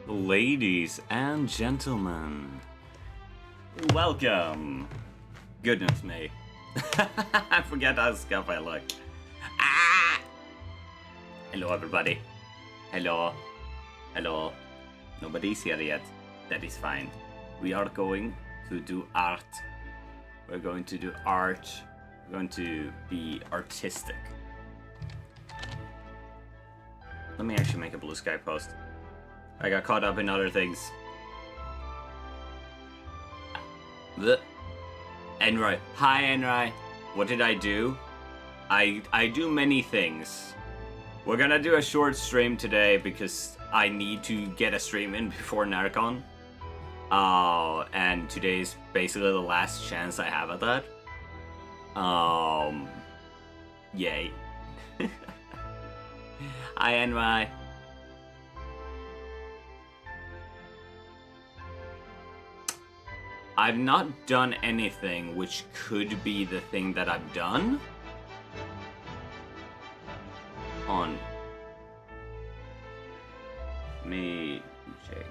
Ladies and gentlemen, welcome. Goodness me. I forget how scuff I look. Ah! Hello everybody. Hello. Hello. Nobody's here yet. That is fine. We are going to do art. We're going to do art. We're going to be artistic. Let me actually make a blue sky post. I got caught up in other things. Enroy. Hi, Enroy. What did I do? I do many things. We're gonna do a short stream today because I need to get a stream in before Narcon. And today is basically the last chance I have at that. Yay. Hi, Enroy. I've not done anything which could be the thing that I've done. On me check.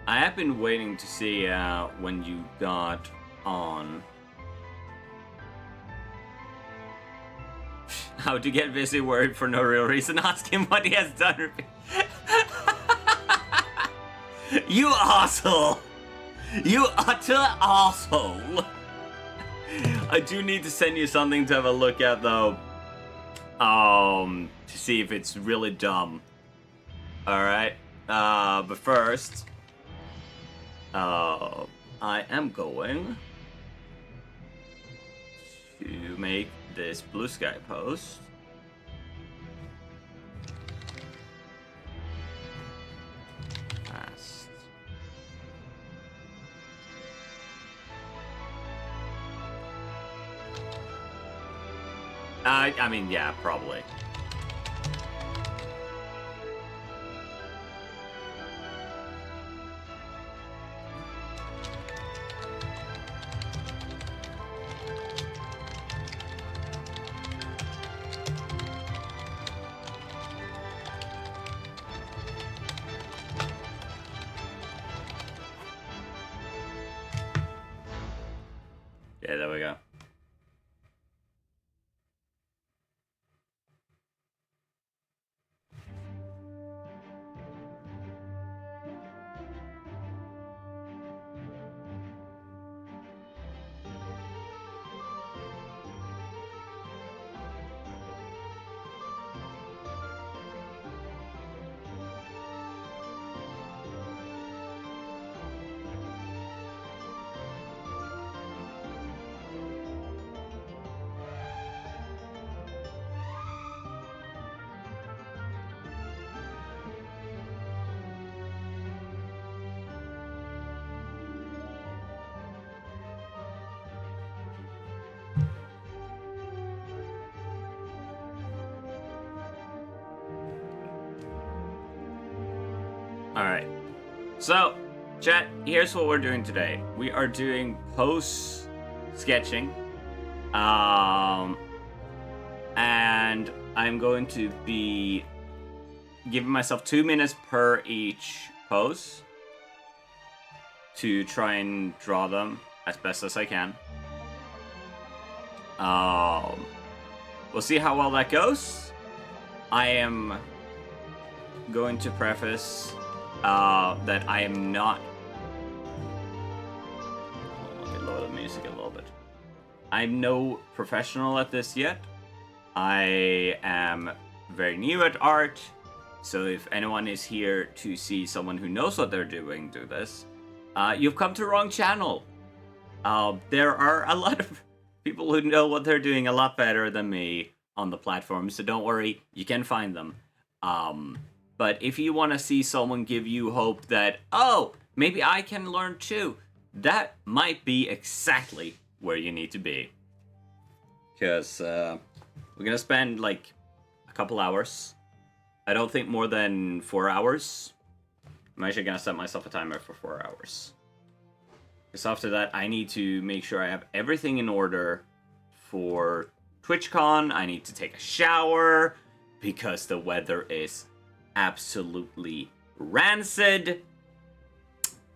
I have been waiting to see when you got on. How to get busy worried for no real reason. Ask him what he has done. You asshole! You utter asshole! I do need to send you something to have a look at though. To see if it's really dumb. Alright. But first. I am going to make this blue sky post. Fast. I mean, yeah, probably. Yeah, there we go. Alright. So, chat, here's what we're doing today. We are doing post sketching. And I'm going to be giving myself 2 minutes per each pose to try and draw them as best as I can. We'll see how well that goes. I am going to preface that I am not... Let me lower the music a little bit. I'm no professional at this yet. I am very new at art, so if anyone is here to see someone who knows what they're doing do this, you've come to the wrong channel. There are a lot of people who know what they're doing a lot better than me on the platform, so don't worry, you can find them. But if you want to see someone give you hope that, oh, maybe I can learn too, that might be exactly where you need to be. Because we're going to spend like a couple hours. I don't think more than 4 hours. I'm actually going to set myself a timer for 4 hours. Because after that, I need to make sure I have everything in order for TwitchCon. I need to take a shower because the weather is absolutely rancid.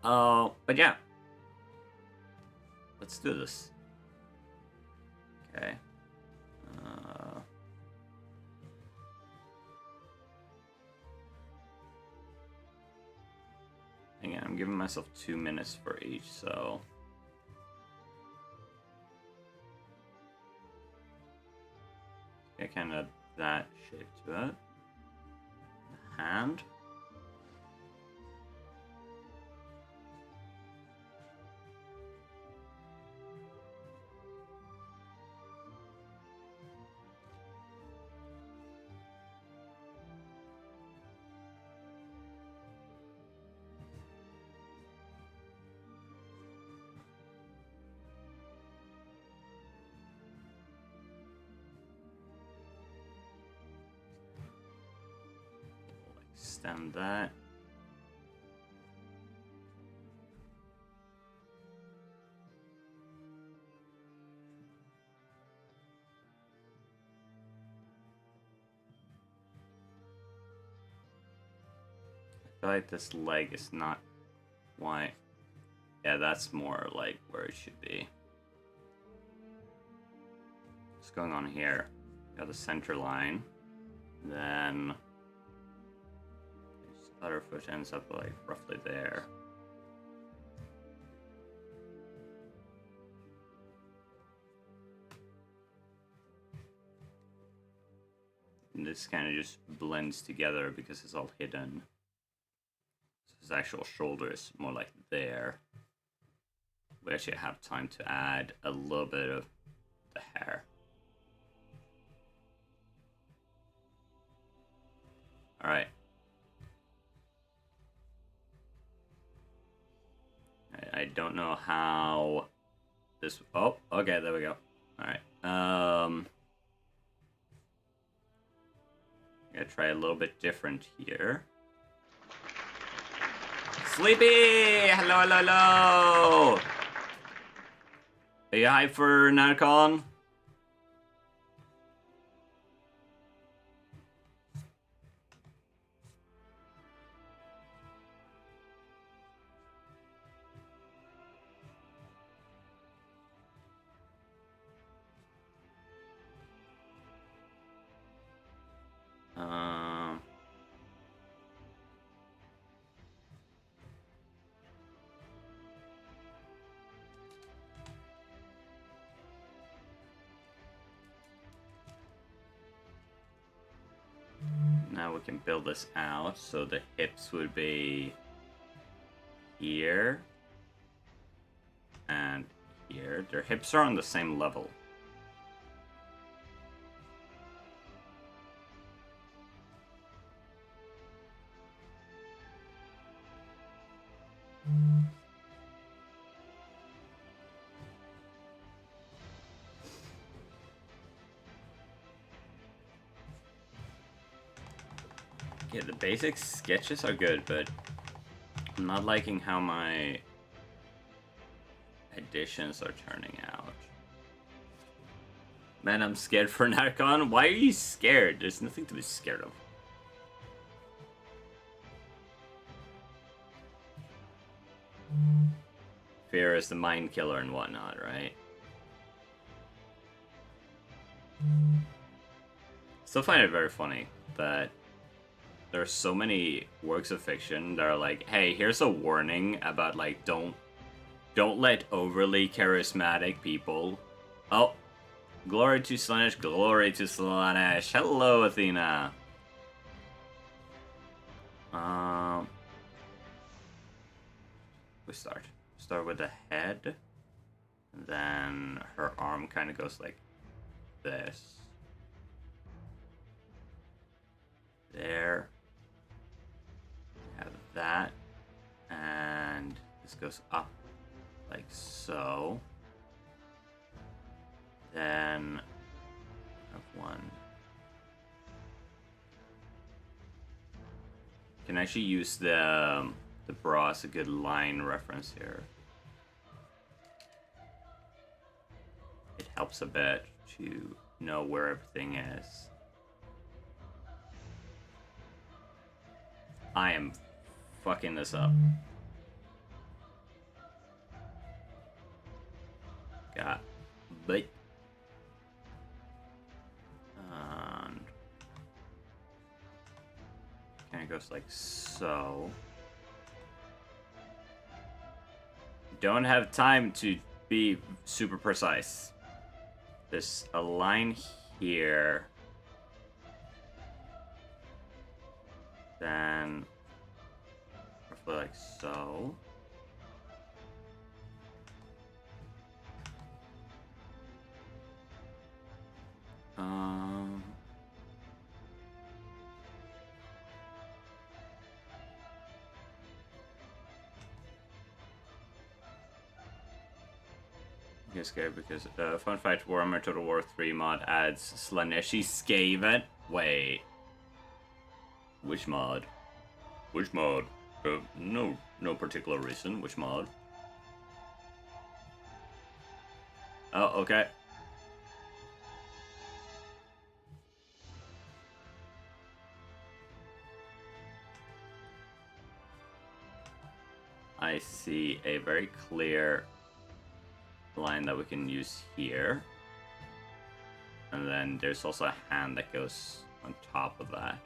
But yeah. Let's do this. Okay. Again, I'm giving myself 2 minutes for each, so... I kind of that shape to it. The hand. Extend that. I feel like this leg is not white. Yeah, that's more like where it should be. What's going on here? Got the center line. Then this other foot ends up like roughly there. And this kind of just blends together because it's all hidden. So his actual shoulder is more like there. We actually have time to add a little bit of the hair. Alright. I don't know how this... Oh, okay, there we go. Alright. I'm gonna try a little bit different here. Sleepy! Hello, hello, hello! Are you hyped for Narcon? Now we can build this out, so the hips would be here and here. Their hips are on the same level. Yeah, the basic sketches are good, but I'm not liking how my additions are turning out. Man, I'm scared for Narcon. Why are you scared? There's nothing to be scared of. Fear is the mind killer and whatnot, right? Still find it very funny that there's so many works of fiction that are like, hey, here's a warning about like don't let overly charismatic people. Oh, glory to Slaanesh, glory to Slaanesh. Hello, Athena. We start with the head, and then her arm kind of goes like this. There. We have that, and this goes up like so. Then I have one. Can actually use the bra as a good line reference here. It helps a bit to know where everything is. I am fucking this up. Got but and kind of goes like so. Don't have time to be super precise. There's a line here. Then roughly like so. Get scared because fun fact: Warhammer Total War 3 mod adds Slaaneshi Skaven. Wait, which mod? Which mod? No particular reason. Which mod? Oh, okay. I see a very clear line that we can use here. And then there's also a hand that goes on top of that.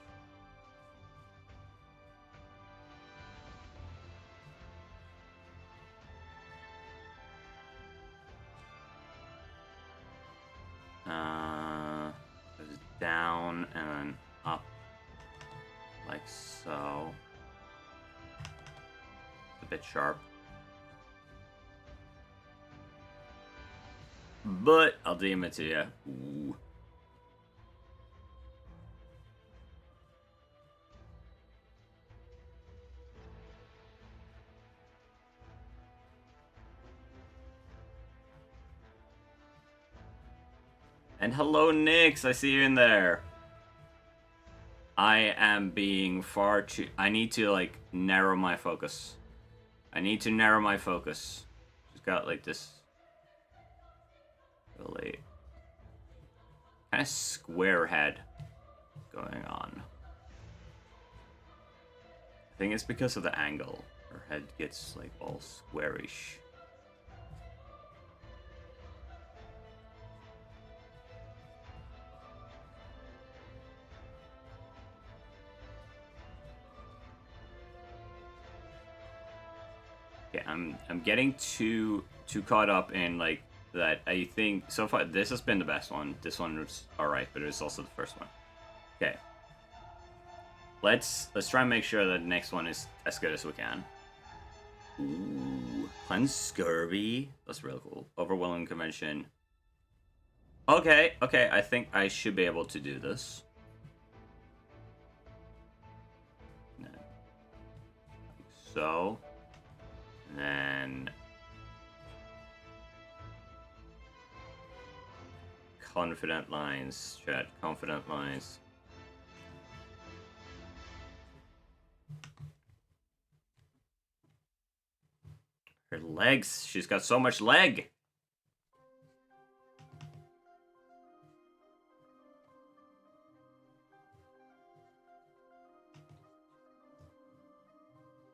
Goes down and then up like so. It's a bit sharp. But I'll DM it to you. Ooh. And hello, Nix. I see you in there. I am being far too... I need to, like, narrow my focus. I need to narrow my focus. Just got, like, this... really... kind of square head going on. I think it's because of the angle. Her head gets, like, all squarish. Yeah, I'm getting too caught up in like that. I think so far this has been the best one. This one was alright, but it was also the first one. Okay. Let's try and make sure that the next one is as good as we can. Ooh, cleanse scurvy. That's real cool. Overwhelming convention. Okay, I think I should be able to do this. Like so. And then confident lines, chat, confident lines. legs. She's got so much leg.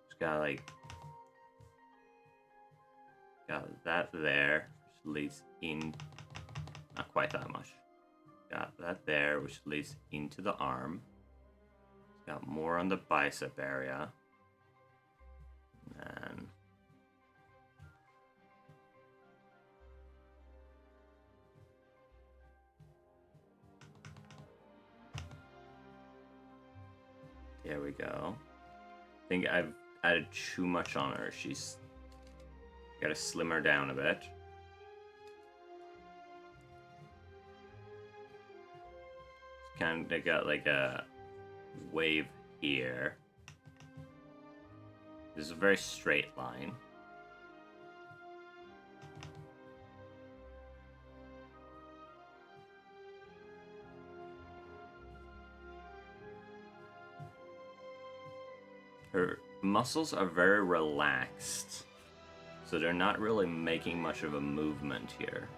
She's got like... Got that there, which leads in... Not quite that much. Got that there, which leads into the arm. Got more on the bicep area. And there we go. I think I've added too much on her. She's gotta slim her down a bit. Kind of got like a wave here. This is a very straight line. Her muscles are very relaxed, so they're not really making much of a movement here.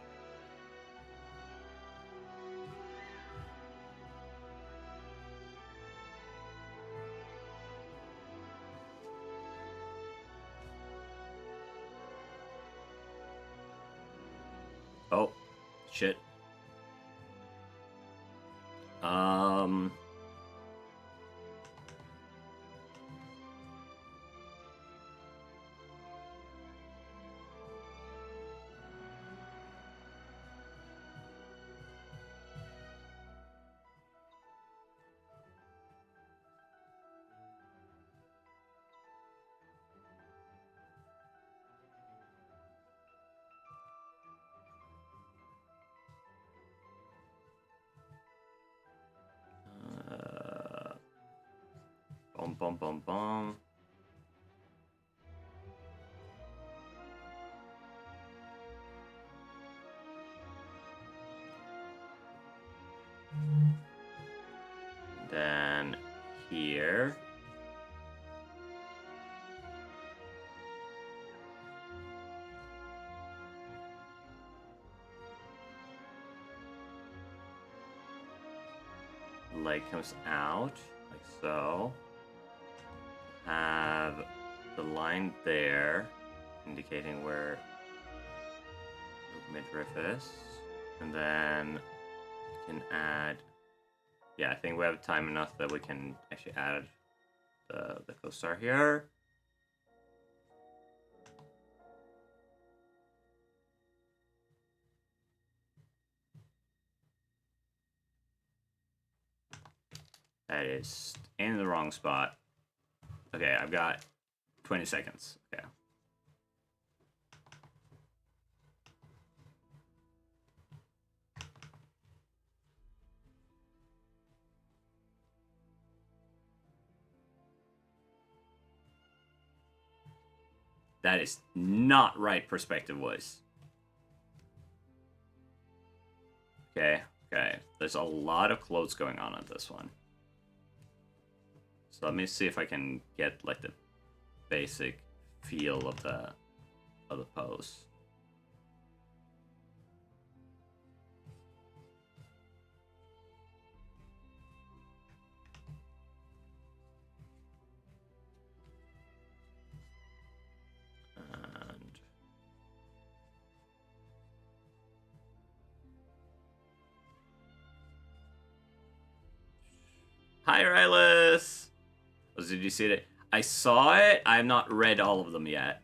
Oh, shit. Bum, bum, bum. Then here. Leg comes out, like so. Have the line there, indicating where the midriff is. And then you can add... Yeah, I think we have time enough that we can actually add the co-star here. That is in the wrong spot. Okay, I've got 20 seconds. Okay. That is not right perspective voice. Okay, okay. There's a lot of clothes going on this one. So let me see if I can get like the basic feel of the pose. And hi, Rylas. Oh, did you see it? I saw it. I have not read all of them yet.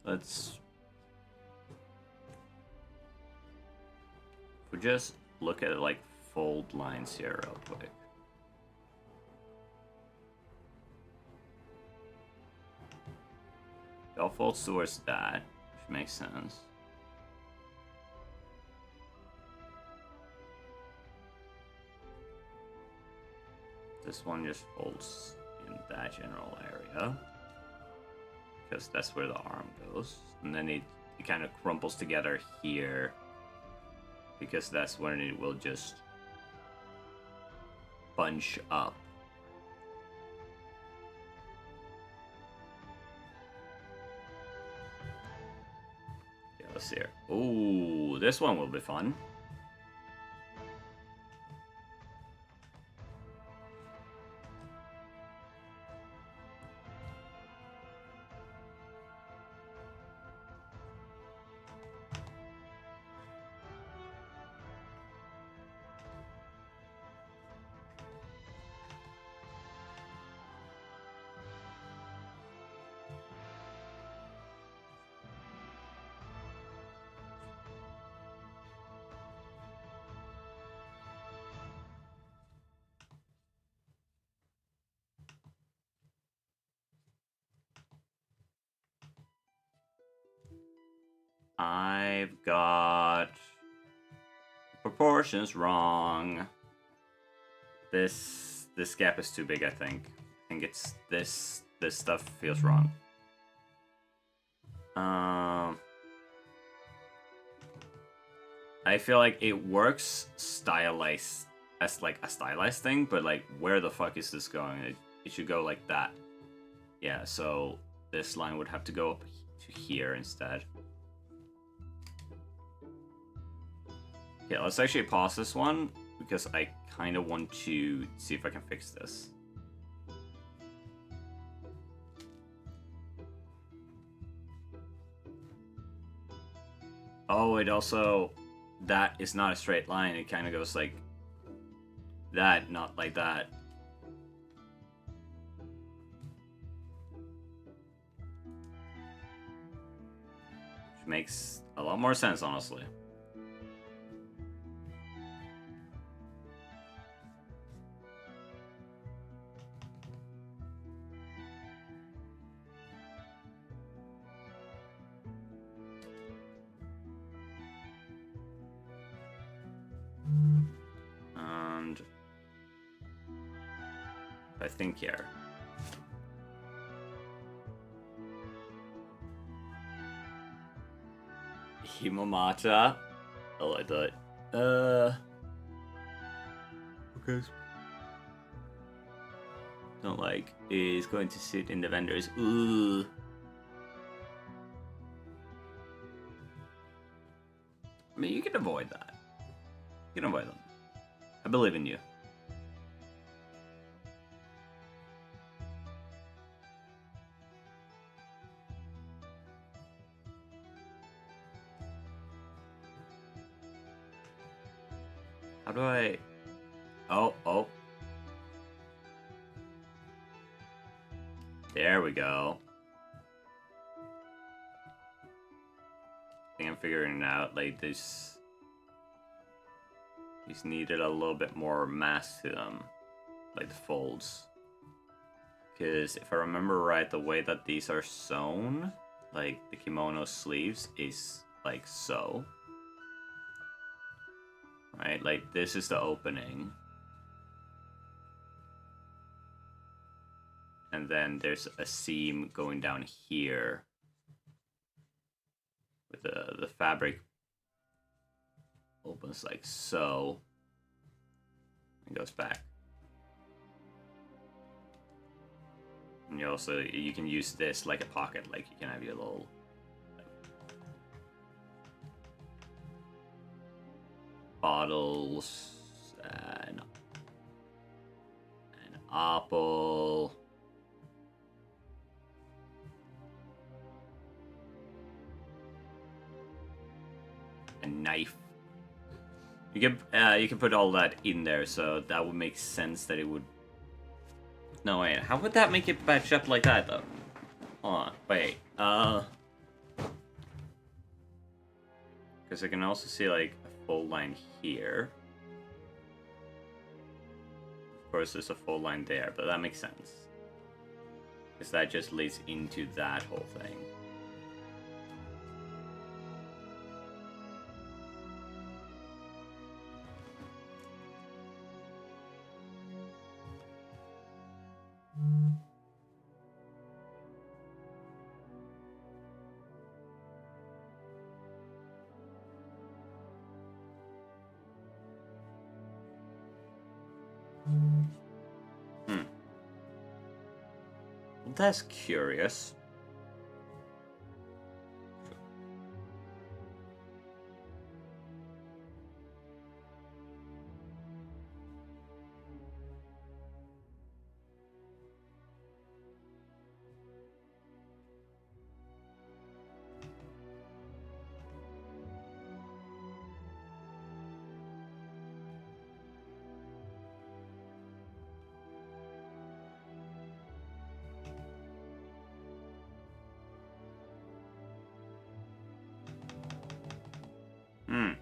Let's... If we just look at like fold lines here real quick. all falls towards that, which makes sense. This one just folds in that general area, because that's where the arm goes. And then it kind of crumples together here, because that's when it will just bunch up. Yeah, let's see here. Ooh, this one will be fun. I've got proportions wrong. This gap is too big, I think. I think it's this stuff feels wrong. I feel like it works stylized as like a stylized thing, but like where the fuck is this going? It should go like that. Yeah, so this line would have to go up to here instead. Okay, let's actually pause this one, because I kind of want to see if I can fix this. Oh, it also... That is not a straight line, it kind of goes like that, not like that. Which makes a lot more sense, honestly. And I think here. Himamata. I like that. Okay. Don't like is going to sit in the vendors. Ooh. I mean, you can avoid that. You can avoid them. I believe in you. How do I... Oh. There we go. I think I'm figuring it out. Like, this... These needed a little bit more mass to them. Like the folds. Because if I remember right, the way that these are sewn, like the kimono sleeves, is like so. Right? Like, this is the opening. And then there's a seam going down here. With the fabric opens like so. And goes back. And you can use this like a pocket, like you can have your little... bottles, an apple, a knife. You can put all that in there, so that would make sense that it would... No, wait, how would that make it batch up like that, though? Hold on, wait, because I can also see, like, a full line here. Of course, there's a full line there, but that makes sense. Because that just leads into that whole thing. Well, that's curious. Hmm.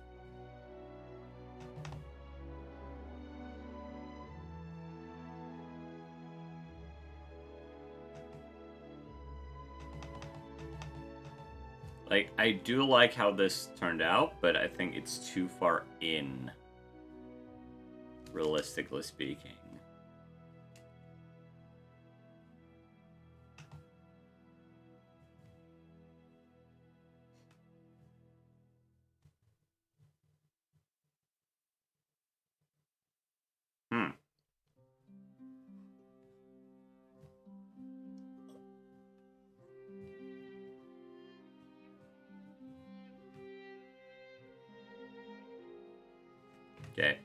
Like, I do like how this turned out, but I think it's too far in, realistically speaking. Hmm. Okay.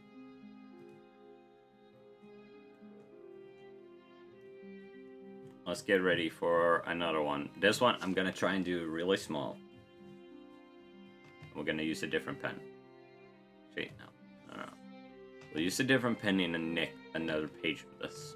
Let's get ready for another one. This one, I'm gonna try and do really small. We're gonna use a different pen. Wait, no. We'll use a different pen in another page for this.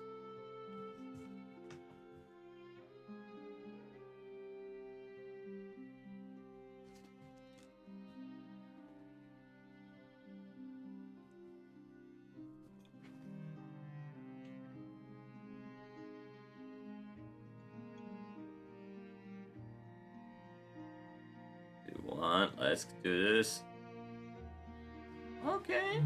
Let's do this. Okay.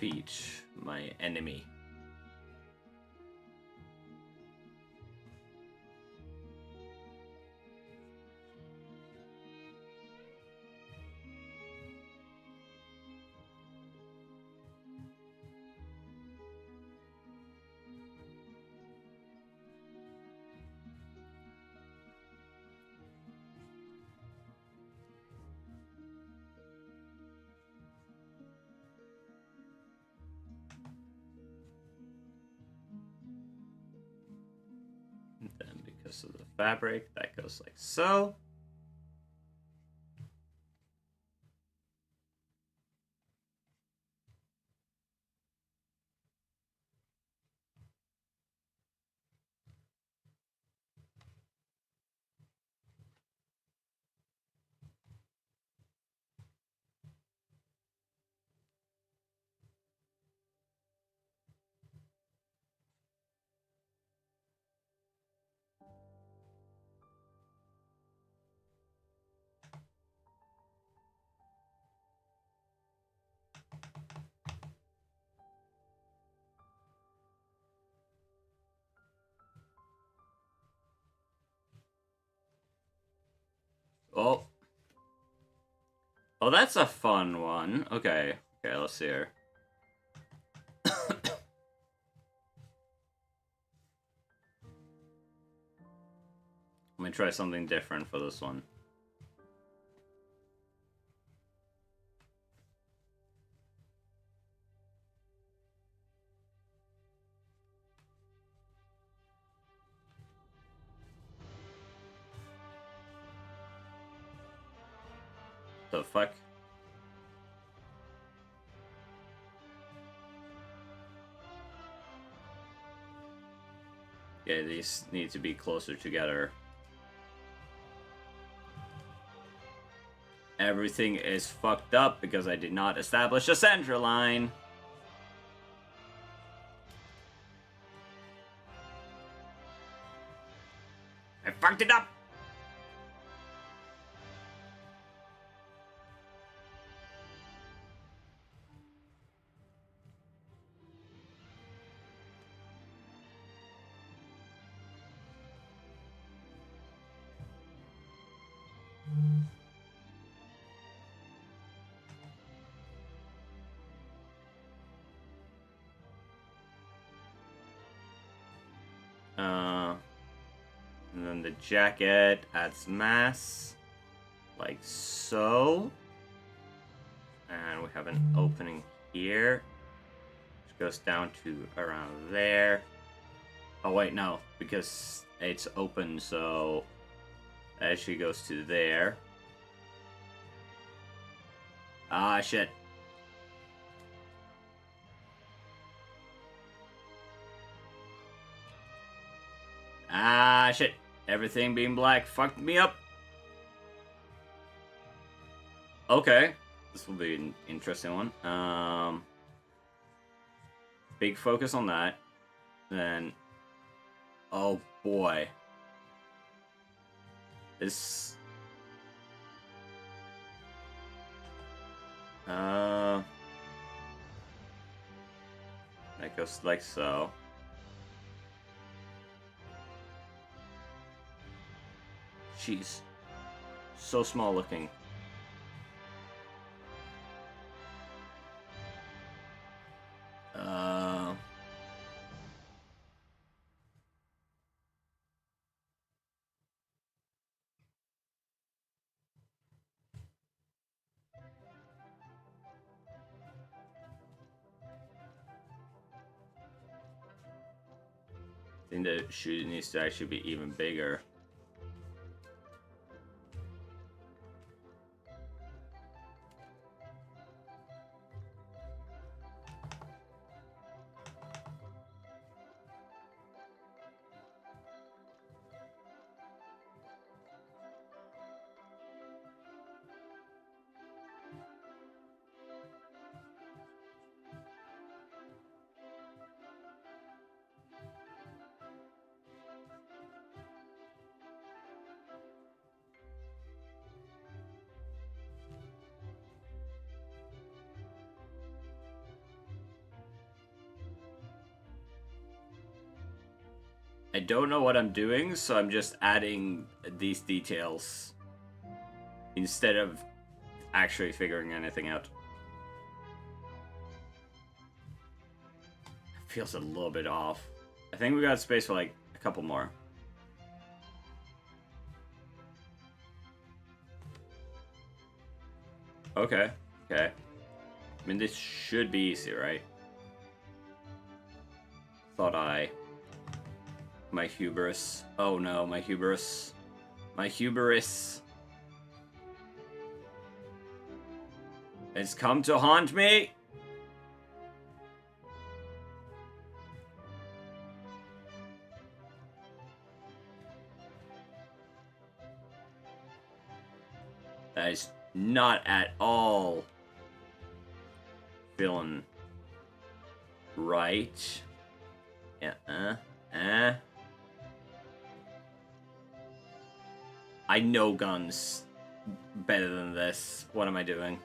Defeat my enemy. And then because of the fabric, that goes like so. Oh. Oh, that's a fun one. Okay. Okay, let's see here. Let me try something different for this one. The fuck? Yeah, these need to be closer together. Everything is fucked up because I did not establish a center line. I fucked it up! And then the jacket adds mass, like so. And we have an opening here, which goes down to around there. Oh wait, no, because it's open, so it actually goes to there. Ah, shit. Ah, shit. Everything being black fucked me up. Okay. This will be an interesting one. Big focus on that. Then... Oh, boy. This... That goes like so. Jeez. So small looking. I think the shoe needs to actually be even bigger. I don't know what I'm doing, so I'm just adding these details instead of actually figuring anything out. Feels a little bit off. I think we got space for like a couple more. Okay, okay. I mean, this should be easy, right? Thought I. My hubris. Oh no, my hubris. My hubris. It's come to haunt me! That is not at all feeling right. Yeah, I know guns better than this. What am I doing?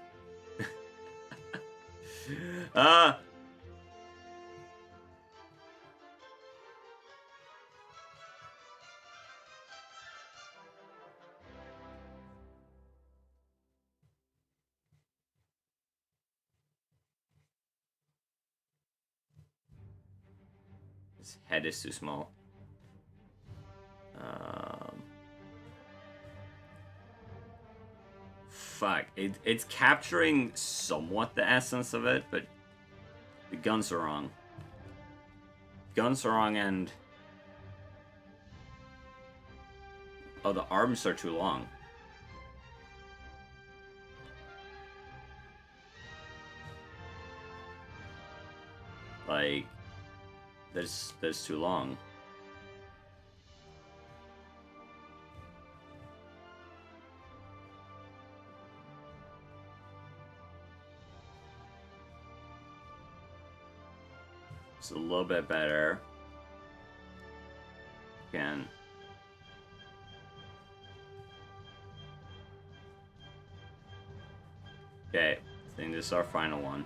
His head is too small. Fuck. It's capturing somewhat the essence of it, but the guns are wrong. Guns are wrong, and... Oh, the arms are too long. Like... There's too long. It's a little bit better. Can think this is our final one.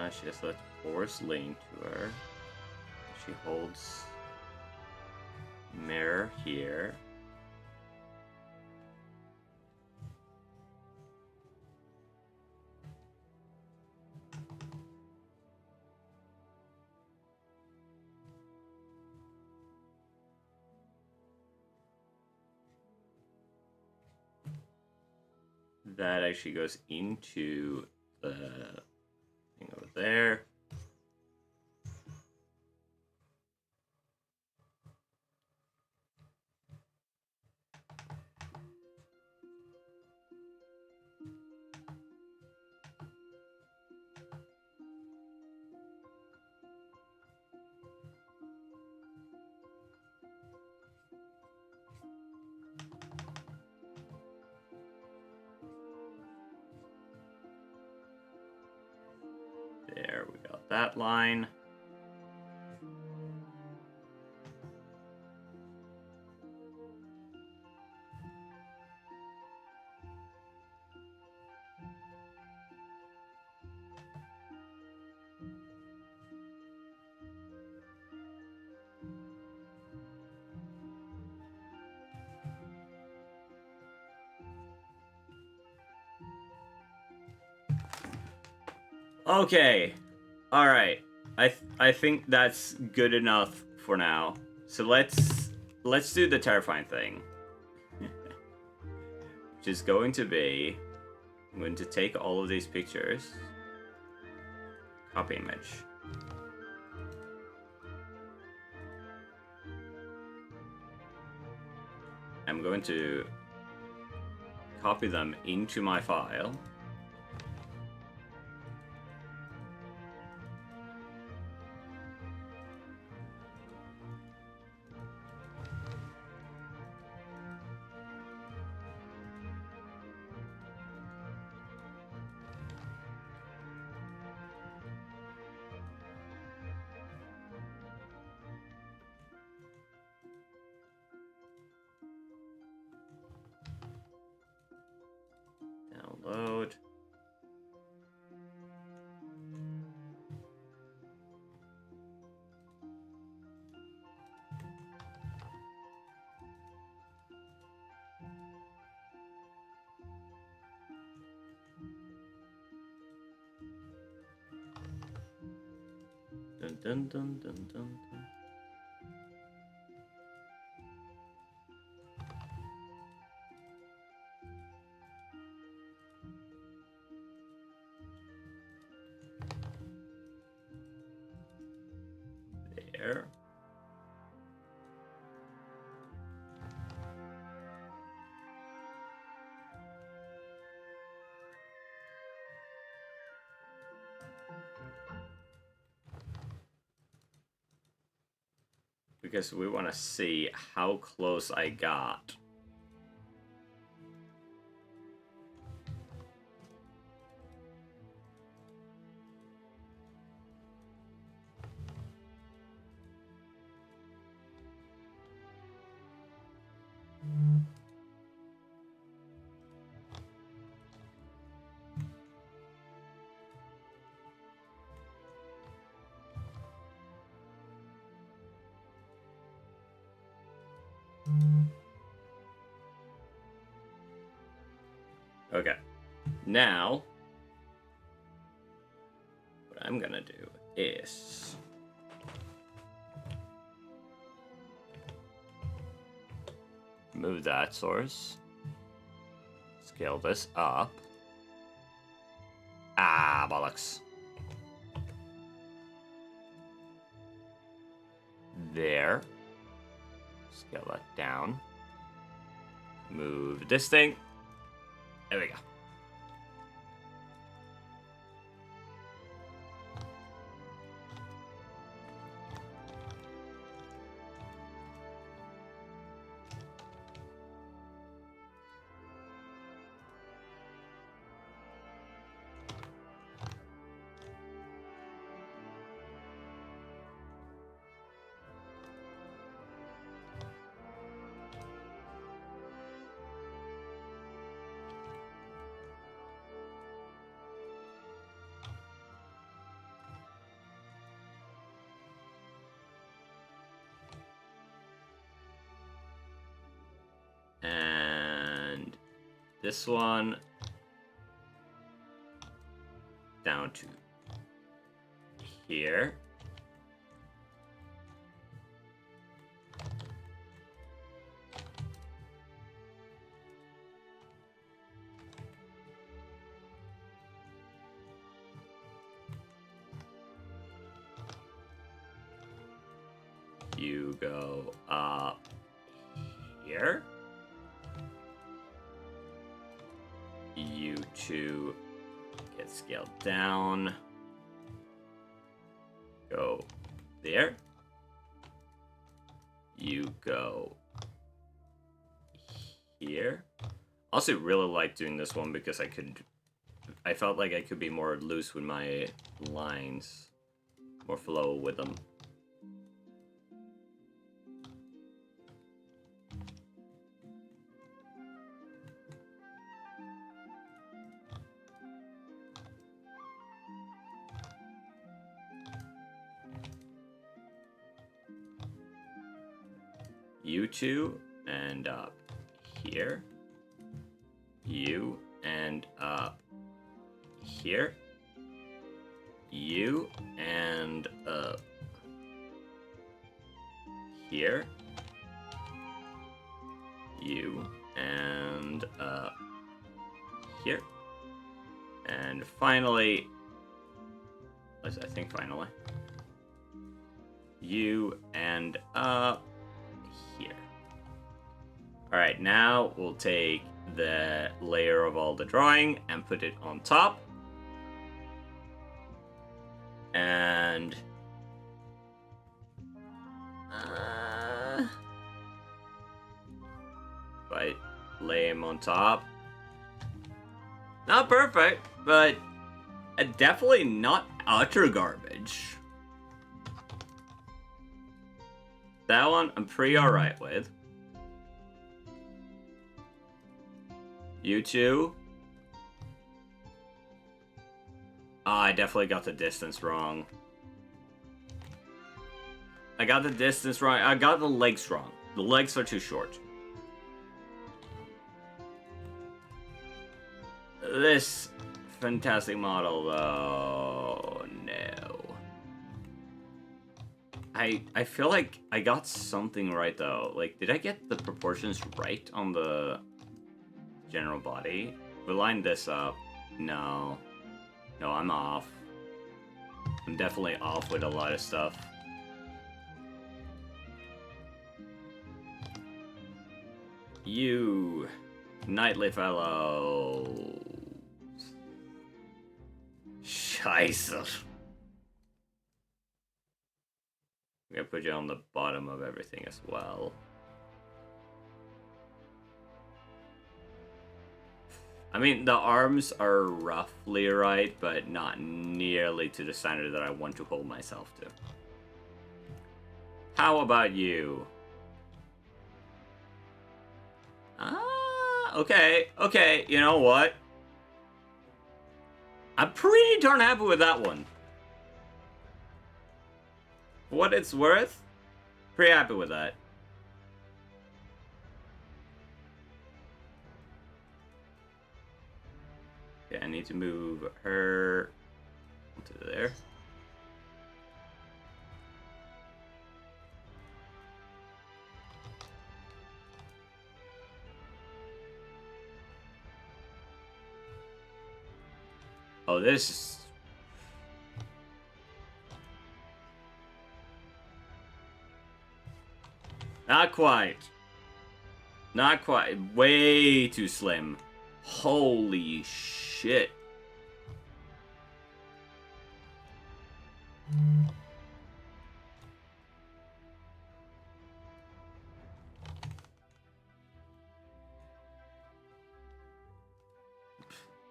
She has that force lane to her. She holds mirror here. That actually goes into the thing over there. There, we got that line. Okay. All right. I think that's good enough for now. So let's do the terrifying thing. Which is going to be, I'm going to take all of these pictures. Copy image. I'm going to copy them into my file. Download. Dun dun dun dun dun dun. There. Because we want to see how close I got. Okay. Now, what I'm gonna do is move that source, scale this up. Ah, bollocks. There. Scale that down. Move this thing. There we go. this one down to here. You go up here. You two get scaled down. Go there. You go here. Also really like doing this one because I felt like I could be more loose with my lines, more flow with them. You two end up here. You end up here. You end up here. You end up here. And finally, I think finally, you end up here. All right, now we'll take the layer of all the drawing and put it on top. And if I lay him on top, not perfect, but definitely not utter garbage. That one I'm pretty alright with. You two. Oh, I definitely got the distance wrong. I got the distance wrong. I got the legs wrong. The legs are too short. This fantastic model, though, no. I feel like I got something right, though. Like, did I get the proportions right on the general body? We lined this up. No. No, I'm off. I'm definitely off with a lot of stuff. You, knightly fellow. Scheiße. I'm gonna put you on the bottom of everything as well. I mean, the arms are roughly right, but not nearly to the standard that I want to hold myself to. How about you? Okay, you know what? I'm pretty darn happy with that one. For what it's worth, pretty happy with that. Okay, I need to move her to there. Oh, this is... Not quite. Not quite. Way too slim. Holy shit.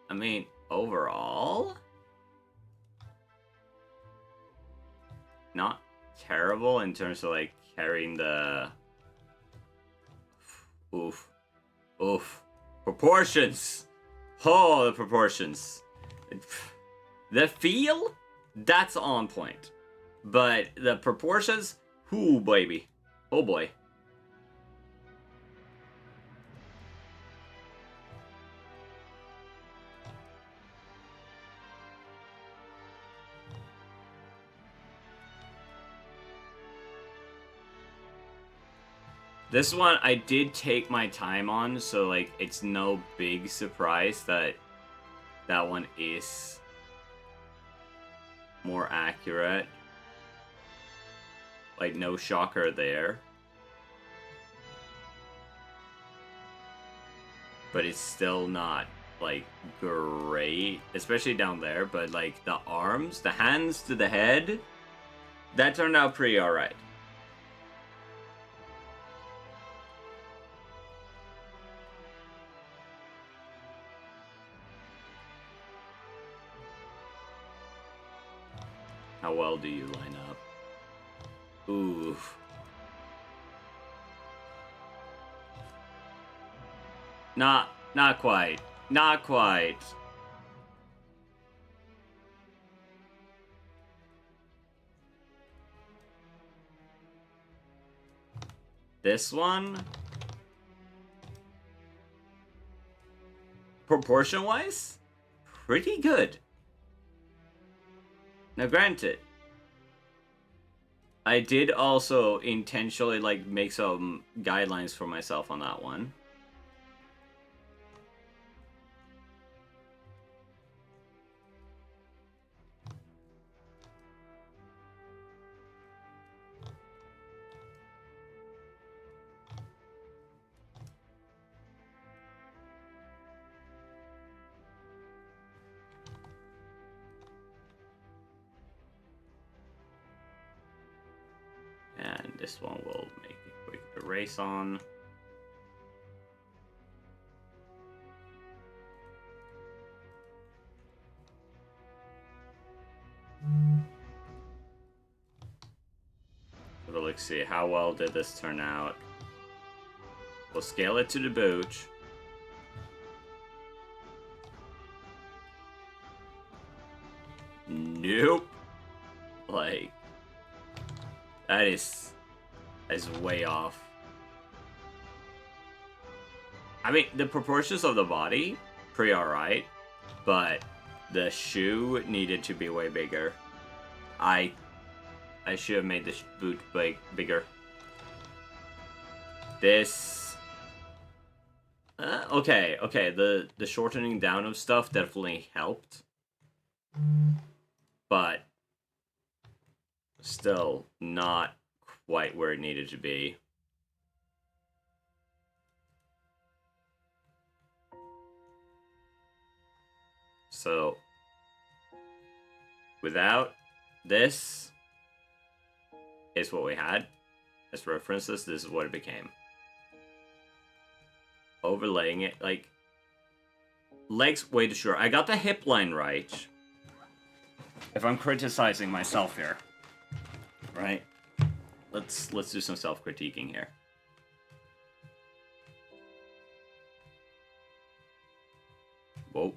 I mean, overall, not terrible in terms of like carrying the oof proportions. Oh, the proportions. The feel, that's on point, but the proportions, ooh baby, oh boy. This one I did take my time on, so like it's no big surprise that that one is more accurate. Like no shocker there. But it's still not like great, especially down there, but like the arms, the hands to the head, that turned out pretty alright. How well do you line up? Oof. Not quite. Not quite. This one? Proportion-wise? Pretty good. Now granted, I did also intentionally like make some guidelines for myself on that one. And this one will make a quick erase on. So let's see, how well did this turn out? We'll scale it to the boot. Nope. Like, that is way off. I mean, the proportions of the body, pretty alright, but the shoe needed to be way bigger. I should have made the boot bigger. This... okay, the shortening down of stuff definitely helped. But still not quite where it needed to be. So, without this is what we had. As references, this is what it became. Overlaying it, like, legs way too short. I got the hip line right. If I'm criticizing myself here, right? Let's do some self-critiquing here. Whoa.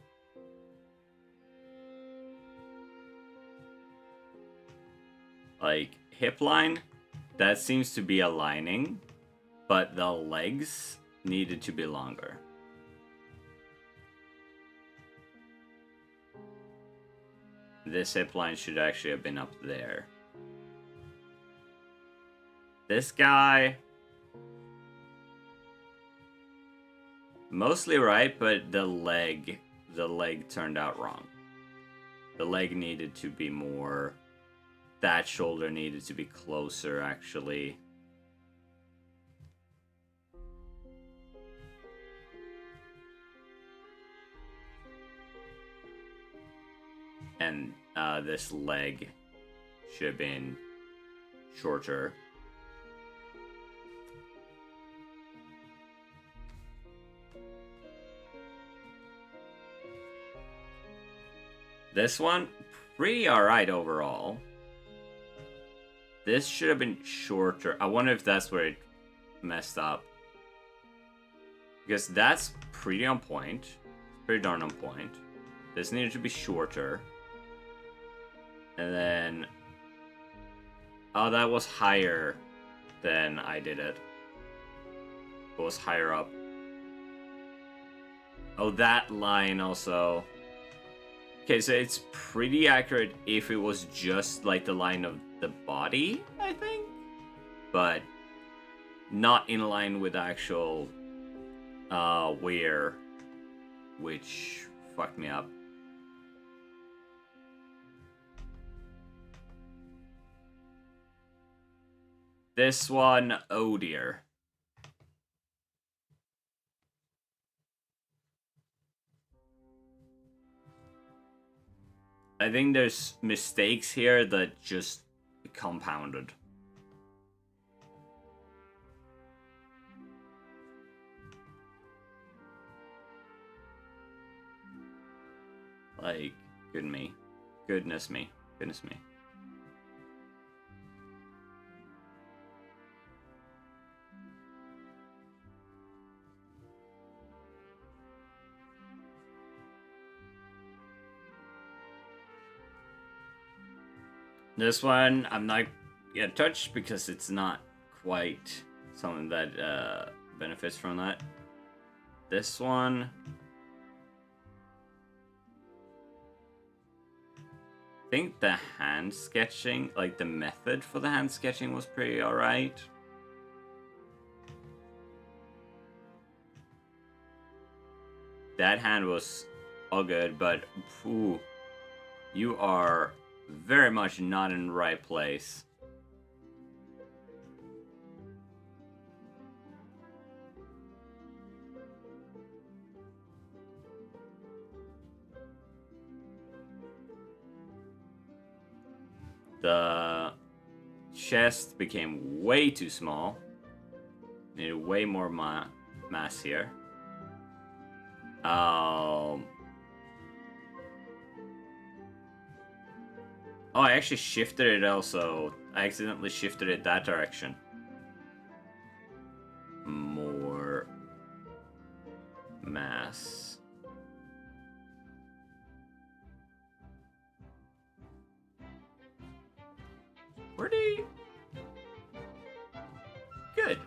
Like, hip line, that seems to be aligning, but the legs needed to be longer. This hip line should actually have been up there. This guy, mostly right, but the leg turned out wrong. The leg needed to be more, that shoulder needed to be closer, actually. And this leg should have been shorter. This one, pretty alright overall. This should have been shorter. I wonder if that's where it messed up. Because that's pretty on point. Pretty darn on point. This needed to be shorter. And then... oh, that was higher than I did it. It was higher up. Oh, that line also... okay, so it's pretty accurate if it was just like the line of the body, I think. But not in line with actual wear, which fucked me up. This one, oh dear. I think there's mistakes here that just compounded. Like, goodness me. This one, I'm not gonna touch because it's not quite something that benefits from that. This one, I think the hand sketching, like the method for the hand sketching was pretty alright. That hand was all good, but ooh, you are very much not in the right place. The chest became way too small. Needed way more mass here. Oh, I actually shifted it also. I accidentally shifted it that direction. More mass. Pretty good.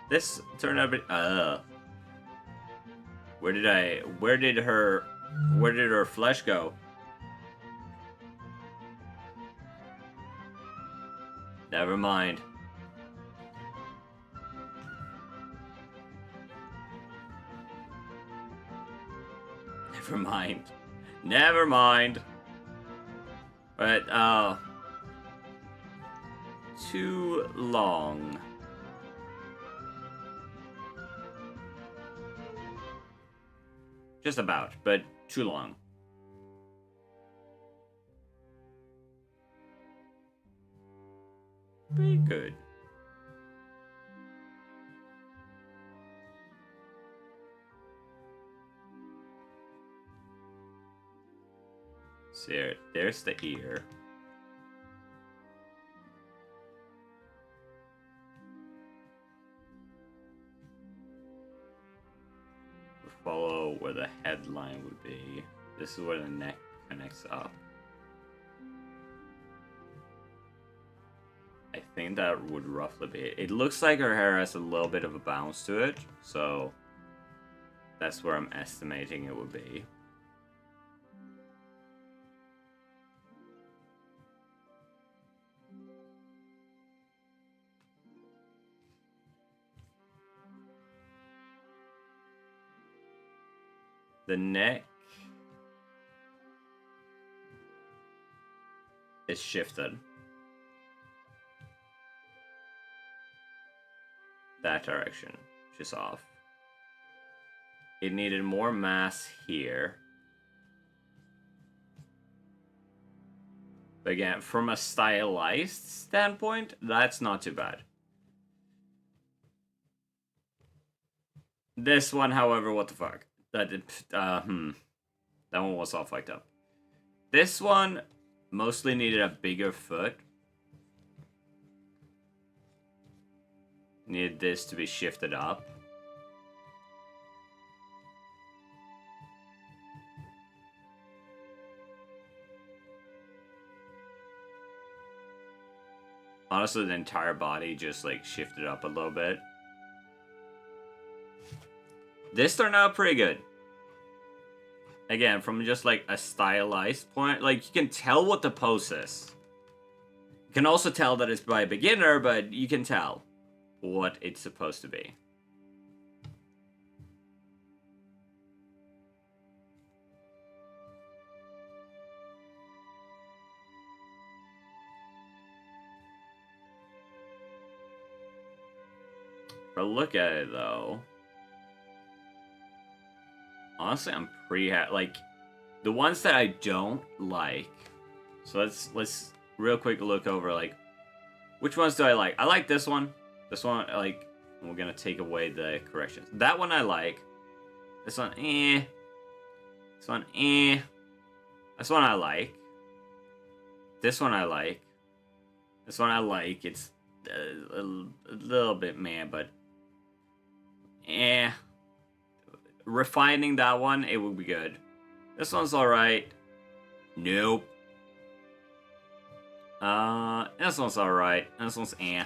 This turned out a bit. Where did her flesh go? Never mind. Never mind. But, too long. Just about, but too long. Pretty good. So there's the ear. We'll follow where the headline would be. This is where the neck connects up. I think that would roughly be it. It looks like her hair has a little bit of a bounce to it, so that's where I'm estimating it would be. The neck is shifted. That direction, which is off. It needed more mass here. But again, from a stylized standpoint, that's not too bad. This one, however, what the fuck? That one was all fucked up. This one mostly needed a bigger foot. Needed this to be shifted up. Honestly, the entire body just like shifted up a little bit. This turned out pretty good. Again, from just like a stylized point, like you can tell what the pose is. Can also tell that it's by a beginner, but you can tell what it's supposed to be. If I look at it though, honestly, I'm pretty happy. Like, the ones that I don't like. So let's real quick look over like which ones do I like. I like this one. This one, like, we're gonna take away the corrections. That one I like. This one, eh. This one, eh. This one I like. This one I like. This one I like. It's a little bit meh, but eh. Refining that one, it would be good. This one's alright. Nope. This one's alright. This one's eh.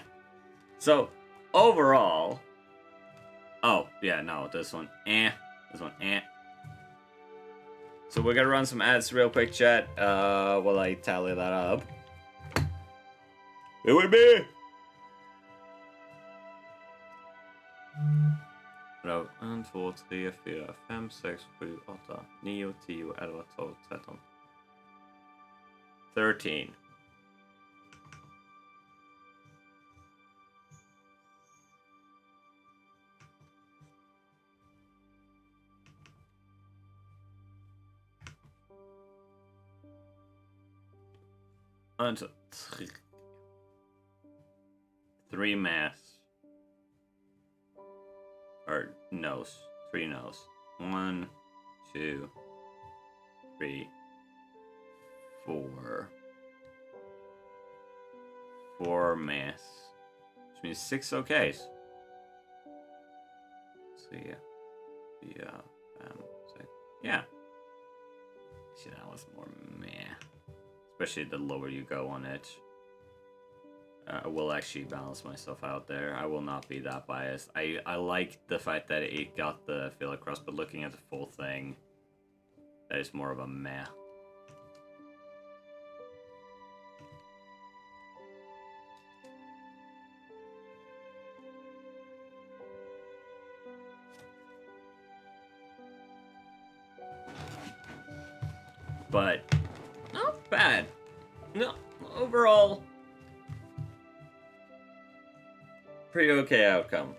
So, overall... Oh, yeah, no, this one, eh. This one, eh. So we're gonna run some ads real quick, chat, while I tally that up. It would be... Bra, 1, 2, 3, 4, 5, 6, 7, 8, 9, 10, 11, 12, 13. 13. One, two, three. 3 masks. Or nose. 3 nose. 1, 2, 3, 4. 4 masks. Which means 6 OKs. So yeah. Yeah. See, that was more meh. Especially the lower you go on it. I will actually balance myself out there. I will not be that biased. I like the fact that it got the feel across, but looking at the full thing, that is more of a meh. But not bad. No, overall, pretty okay outcome.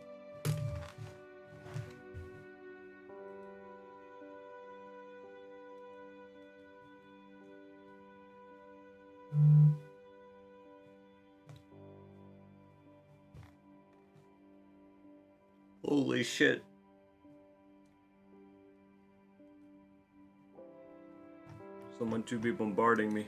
Holy shit. Someone to be bombarding me.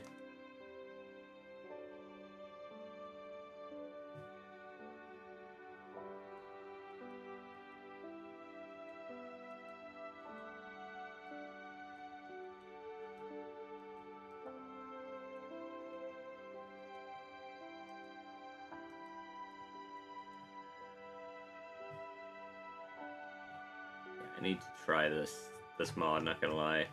I need to try this mod, not gonna lie.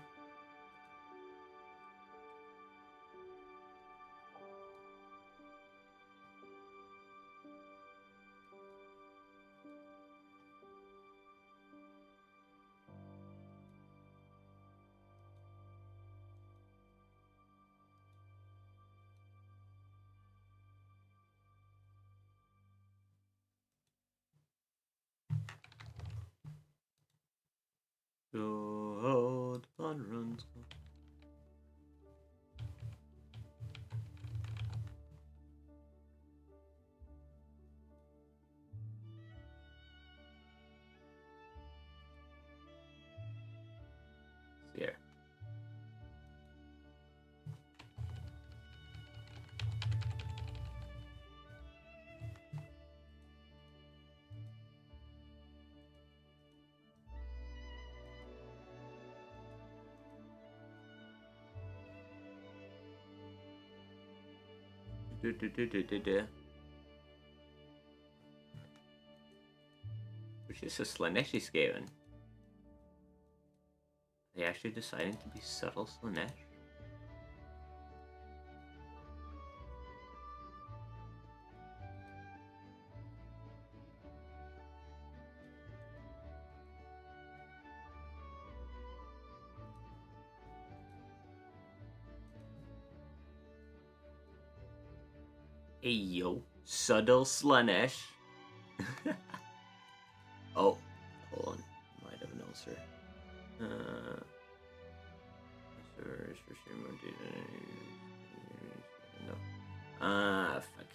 Go, the blood runs. Here. Which is a Slaneshi scaling. Are they actually deciding to be subtle Slanesh? Hey yo, subtle Slanesh. Oh, hold on. Might have an ulcer. No. Fuck.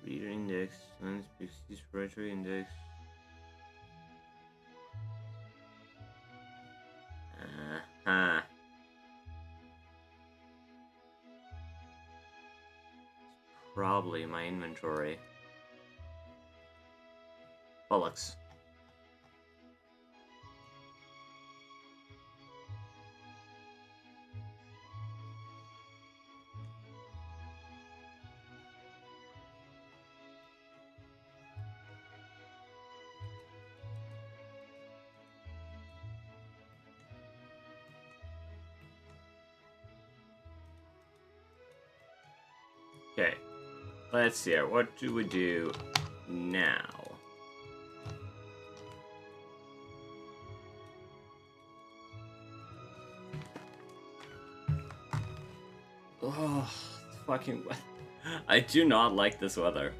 Reader index, species, respiratory index. Uh-huh. Probably my inventory. Bollocks. Okay, let's see here. What do we do now? Oh, fucking... I do not like this weather.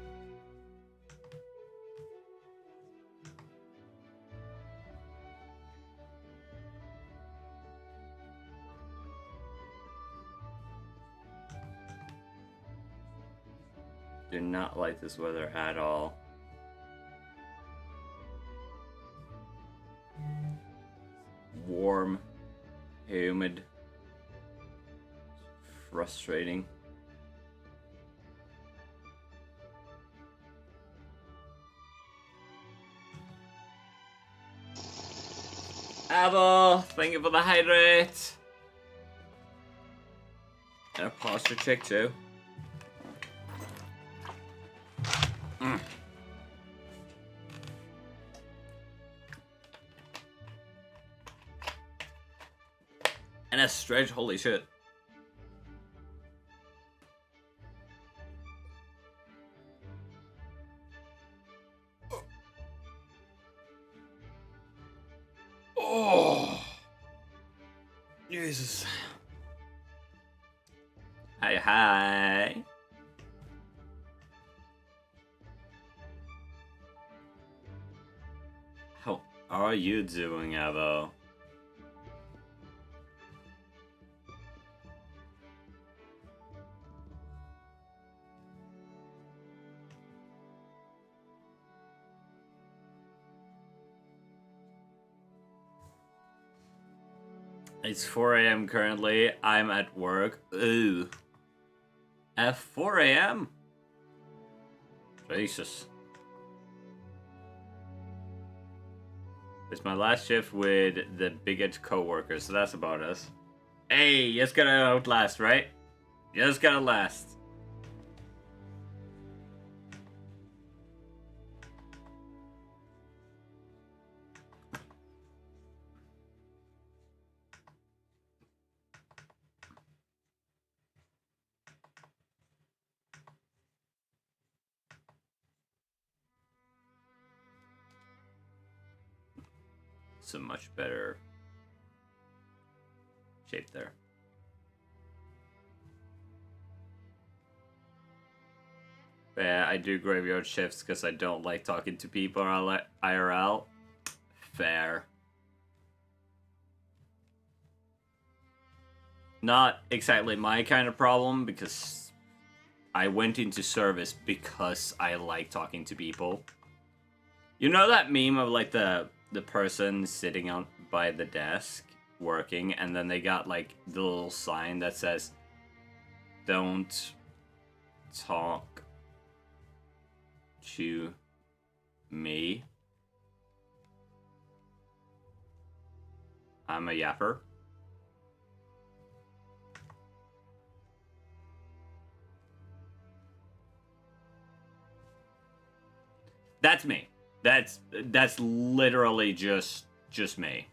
Do not like this weather at all. Warm, humid, frustrating. Abo, thank you for the hydrate. And a posture check too. And a stretch, holy shit. Oh, Jesus. Hi, hi. How are you doing, Avo? It's 4 a.m. currently. I'm at work. Ooh. At 4 a.m.? Jesus. It's my last shift with the bigot co-workers, so that's about us. Hey, just gotta outlast, right? Just gotta last. It's a much better shape there. But yeah, I do graveyard shifts because I don't like talking to people IRL. Fair. Not exactly my kind of problem because I went into service because I like talking to people. You know that meme of like the person sitting on by the desk working and then they got like the little sign that says don't talk to me. I'm a yapper. That's me. That's literally just me.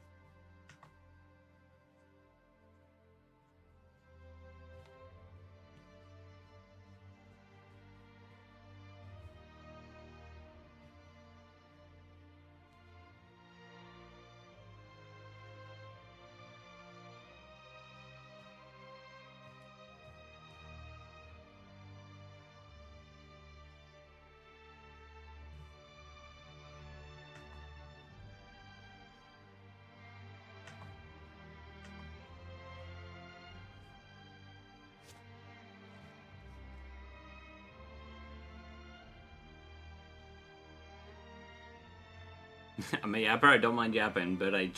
I'm a yapper, I don't mind yapping, but I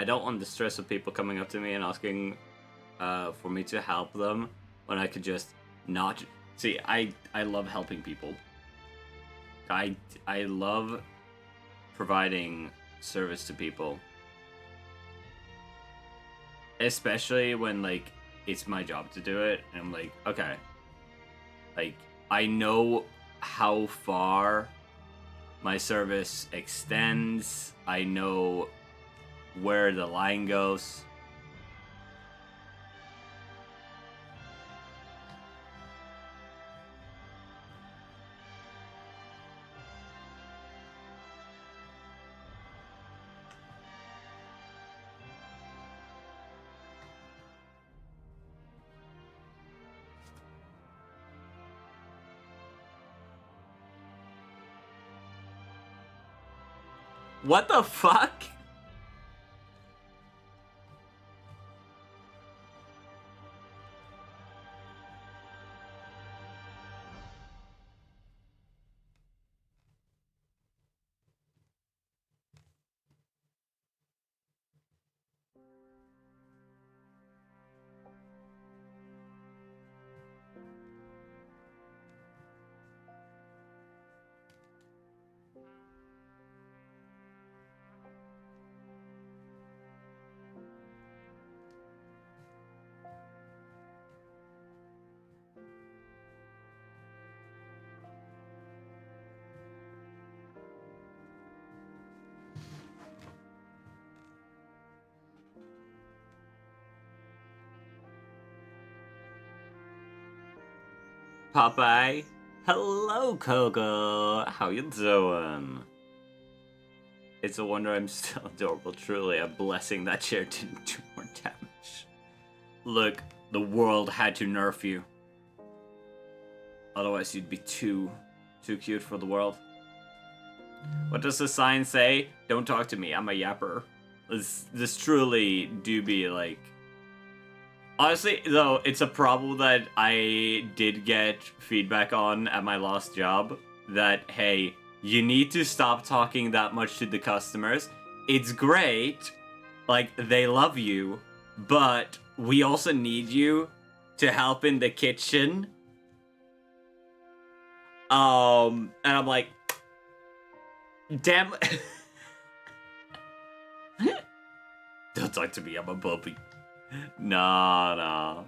don't want the stress of people coming up to me and asking for me to help them when I could just not. See, I love helping people. I love providing service to people. Especially when, like, it's my job to do it, and I'm like, okay. Like, I know how far my service extends. I know where the line goes. What the fuck? Popeye. Hello, Coco. How you doing? It's a wonder I'm still adorable. Truly a blessing that chair didn't do more damage. Look, the world had to nerf you. Otherwise you'd be too cute for the world. What does the sign say? Don't talk to me, I'm a yapper. This truly do be like... Honestly, though, it's a problem that I did get feedback on at my last job. That, hey, you need to stop talking that much to the customers. It's great, like, they love you, but we also need you to help in the kitchen. And I'm like, damn. Don't talk to me, I'm a puppy. Nah.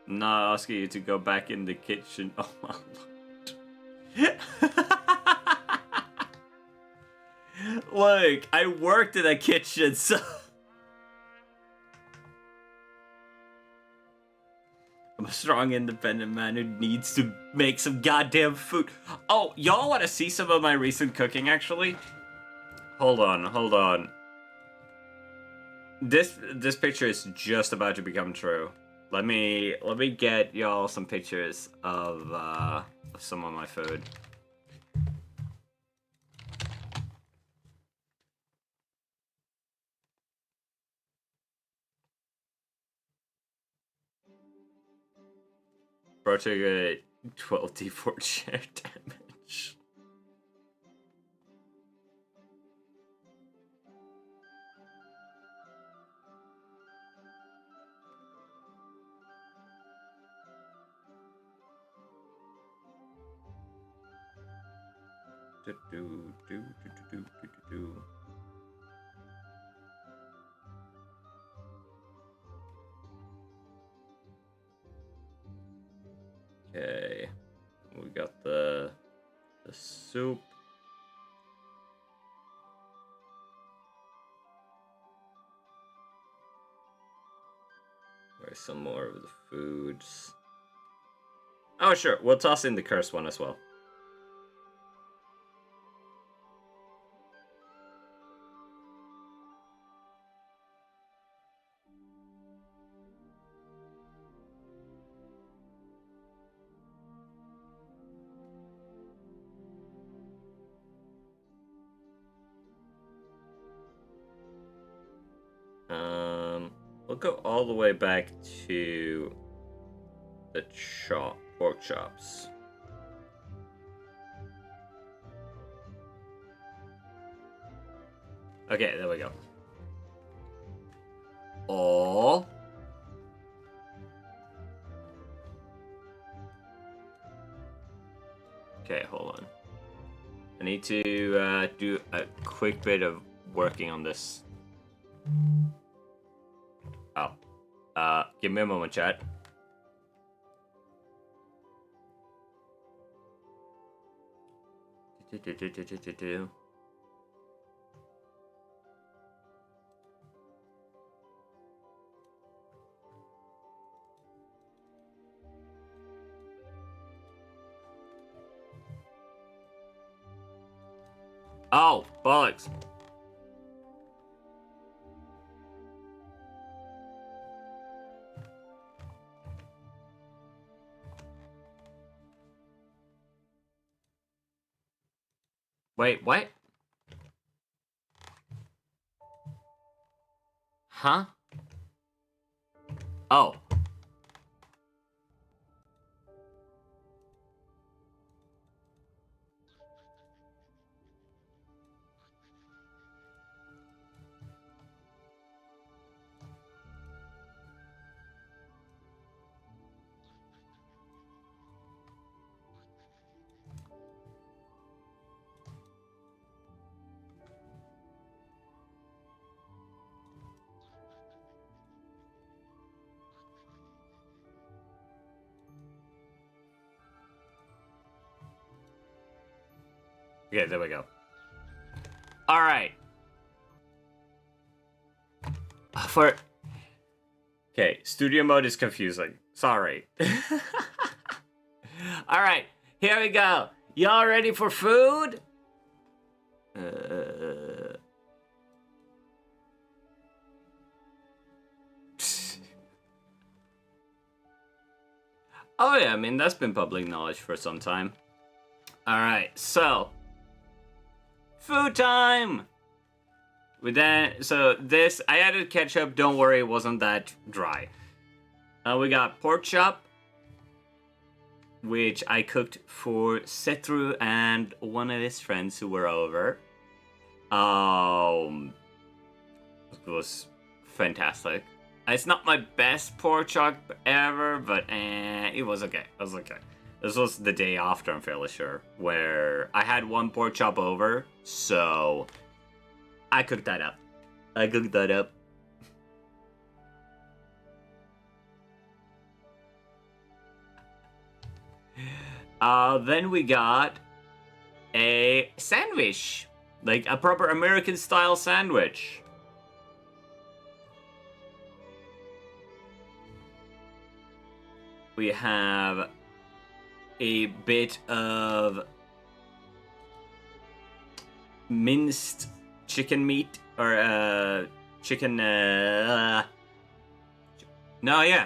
I'm not asking you to go back in the kitchen. Oh my lord. Look, I worked in a kitchen, so... I'm a strong, independent man who needs to make some goddamn food. Oh, y'all want to see some of my recent cooking, actually? Hold on. This picture is just about to become true. Let me get y'all some pictures of some of my food. Bro took a 12 d4 share damage. Okay, we got the soup. Where's some more of the foods? Oh sure, we'll toss in the cursed one as well. We'll go all the way back to the pork chops. Okay, there we go. Oh. Okay, hold on. I need to do a quick bit of working on this. Oh. Give me a moment, chat. Oh, bollocks. Wait, what? Huh? Oh. Okay, there we go. All right. Okay, studio mode is confusing. Sorry. All right, here we go. Y'all ready for food? Oh yeah, I mean that's been public knowledge for some time. All right, so food time. So this I added ketchup. Don't worry, it wasn't that dry. We got pork chop, which I cooked for Setru and one of his friends who were over. It was fantastic. It's not my best pork chop ever, but it was okay. It was okay. This was the day after, I'm fairly sure, where I had one pork chop over, so I cooked that up. Then we got a sandwich, like a proper American style sandwich. We have a bit of minced chicken meat, or chicken,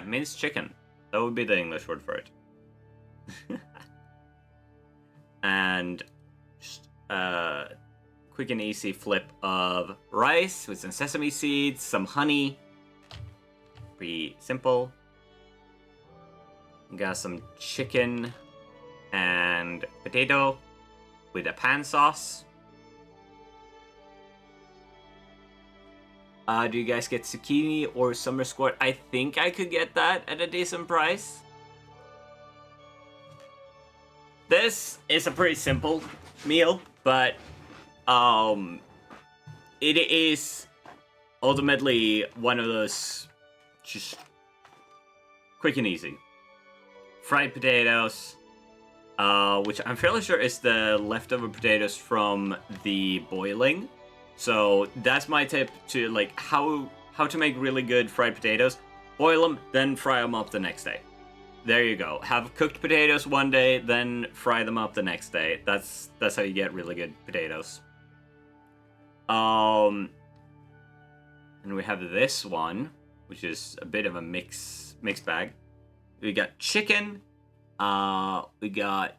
minced chicken. That would be the English word for it. And just quick and easy flip of rice with some sesame seeds, some honey. Pretty simple. Got some chicken and potato with a pan sauce. Do you guys get zucchini or summer squash? I think I could get that at a decent price. This is a pretty simple meal, but it is ultimately one of those just quick and easy. Fried potatoes, which I'm fairly sure is the leftover potatoes from the boiling. So that's my tip to like how to make really good fried potatoes. Boil them, then fry them up the next day. There you go. Have cooked potatoes one day, then fry them up the next day. That's how you get really good potatoes. And we have this one, which is a bit of a mixed bag. We got chicken. We got,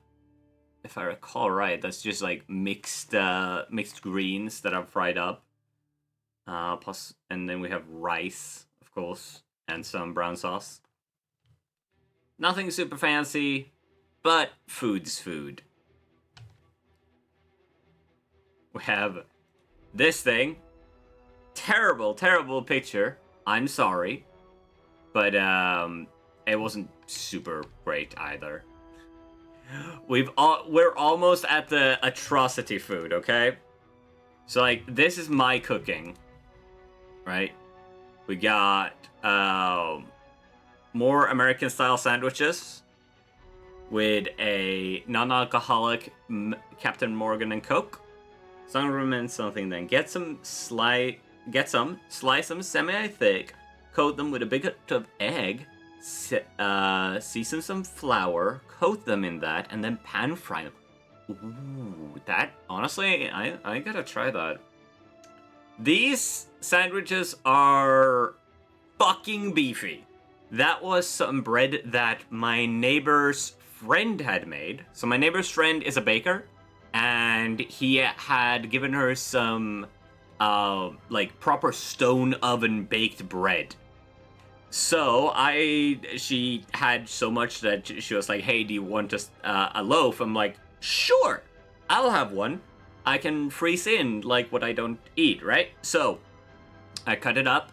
if I recall right, that's just like mixed greens that are fried up. And then we have rice, of of course, and some brown sauce. Nothing super fancy, but food's food. We have this thing. Terrible, terrible picture. I'm sorry. But it wasn't super great either. We're almost at the atrocity food, okay? So like this is my cooking. Right? We got more American style sandwiches with a non-alcoholic Captain Morgan and Coke. Some recommend something then. Get some, slice them semi-thick, coat them with a bit of egg, season some flour, coat them in that, and then pan fry them. Ooh, that, honestly, I gotta try that. These sandwiches are fucking beefy. That was some bread that my neighbor's friend had made. So my neighbor's friend is a baker, and he had given her some like proper stone oven baked bread. So she had so much that she was like, hey, do you want a loaf? I'm like, sure, I'll have one. I can freeze in like what I don't eat, right? So I cut it up,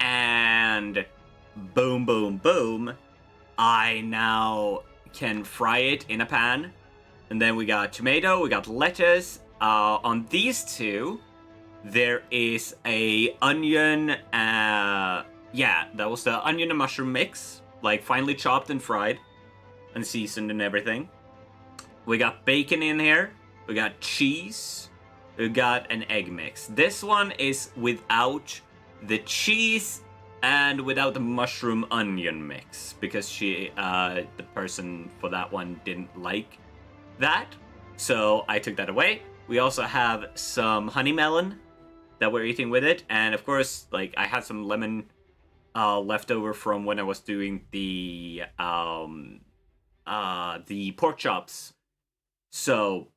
and boom, boom, boom, I now can fry it in a pan. And then we got tomato, we got lettuce. On these two, there is a onion. Yeah, that was the onion and mushroom mix, like finely chopped and fried and seasoned and everything. We got bacon in here. We got cheese. We got an egg mix. This one is without the cheese and without the mushroom onion mix because the person for that one didn't like that, so I took that away. We also have some honey melon that we're eating with it, and of course, like I had some lemon left over from when I was doing the pork chops, so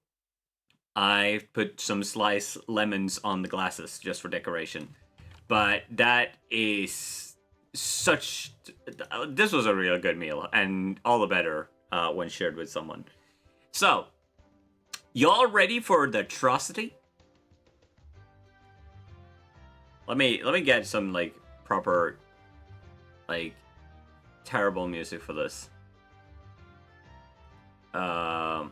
I put some sliced lemons on the glasses just for decoration. But that is such. This was a real good meal, and all the better when shared with someone. So, y'all ready for the atrocity? Let me get some like proper, like terrible music for this. Yeah,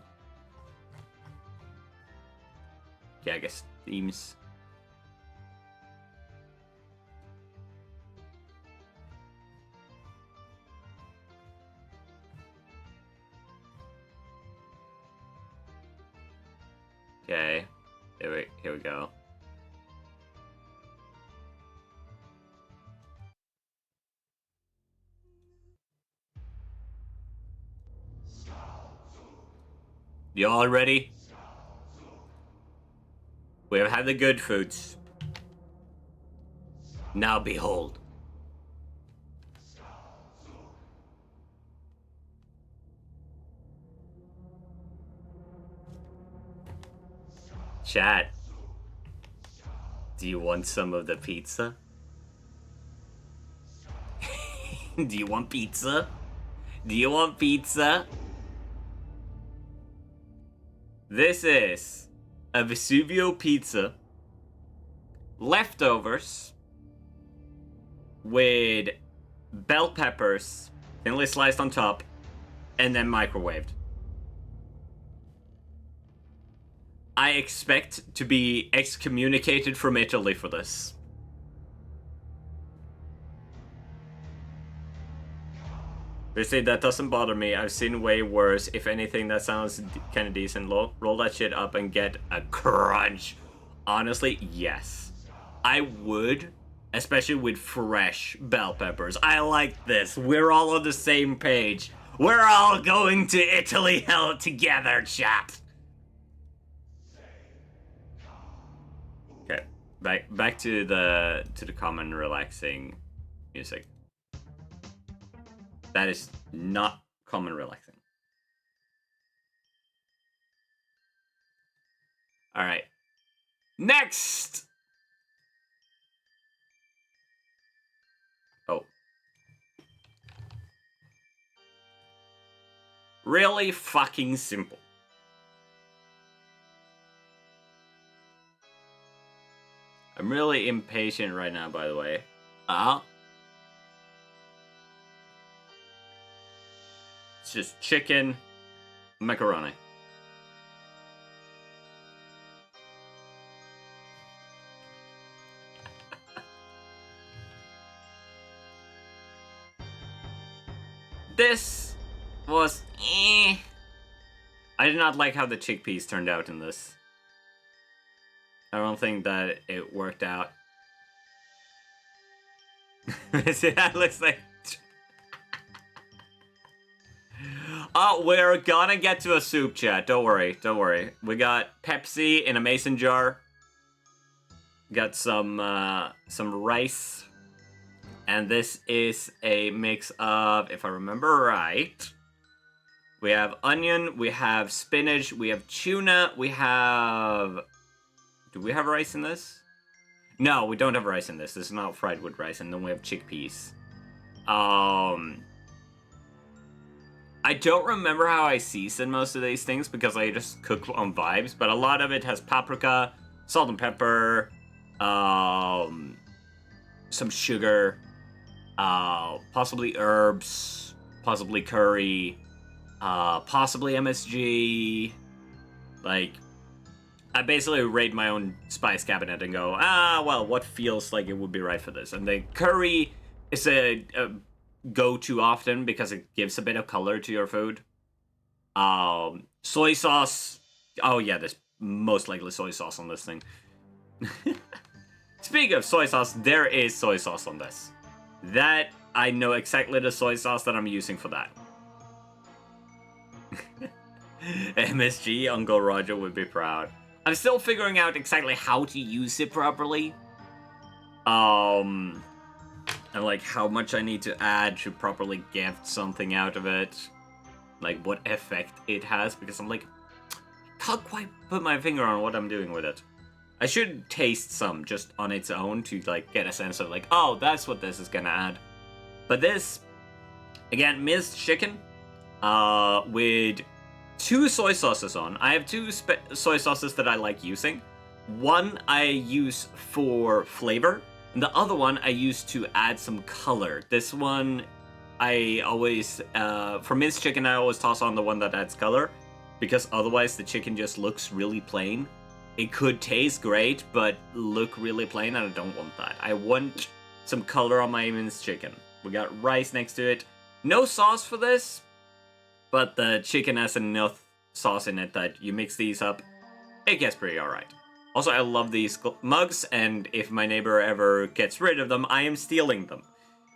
I guess themes. Okay, here we go. You all ready? We have had the good foods. Now behold. Chat. Do you want some of the pizza? Do you want pizza? Do you want pizza? This is a Vesuvio pizza. Leftovers. With bell peppers thinly sliced on top. And then microwaved. I expect to be excommunicated from Italy for this. They say that doesn't bother me. I've seen way worse. If anything, that sounds kind of decent. Roll that shit up and get a crunch. Honestly, yes. I would, especially with fresh bell peppers. I like this. We're all on the same page. We're all going to Italy hell together, chat. Okay, back to the common relaxing music. That is not common relaxing. All right. Next. Really fucking simple. I'm really impatient right now, by the way. It's just chicken, macaroni. This was I did not like how the chickpeas turned out in this. I don't think that it worked out. See, that looks like... Oh, we're gonna get to a soup, chat. Don't worry, don't worry. We got Pepsi in a mason jar. Got some rice. And this is a mix of, if I remember right, we have onion, we have spinach, we have tuna, we have... Do we have rice in this? No, we don't have rice in this. This is not fried with rice, and then we have chickpeas. I don't remember how I season most of these things because I just cook on vibes, but a lot of it has paprika, salt and pepper, some sugar, possibly herbs, possibly curry, possibly MSG. Like, I basically raid my own spice cabinet and go, well, what feels like it would be right for this? And the curry is a go-to often because it gives a bit of color to your food. Soy sauce. Oh yeah, there's most likely soy sauce on this thing. Speaking of soy sauce, there is soy sauce on this. That, I know exactly the soy sauce that I'm using for that. MSG, Uncle Roger would be proud. I'm still figuring out exactly how to use it properly. And like how much I need to add to properly get something out of it. Like what effect it has, because I'm like, can't quite put my finger on what I'm doing with it. I should taste some just on its own to like get a sense of like, oh, that's what this is gonna add. But this, again, minced chicken with 2 soy sauces on. I have 2 soy sauces that I like using. One I use for flavor, and the other one I use to add some color. This one, I always, for minced chicken, I always toss on the one that adds color, because otherwise the chicken just looks really plain. It could taste great, but look really plain, and I don't want that. I want some color on my minced chicken. We got rice next to it. No sauce for this, but the chicken has enough sauce in it that you mix these up, it gets pretty alright. Also, I love these mugs, and if my neighbor ever gets rid of them, I am stealing them.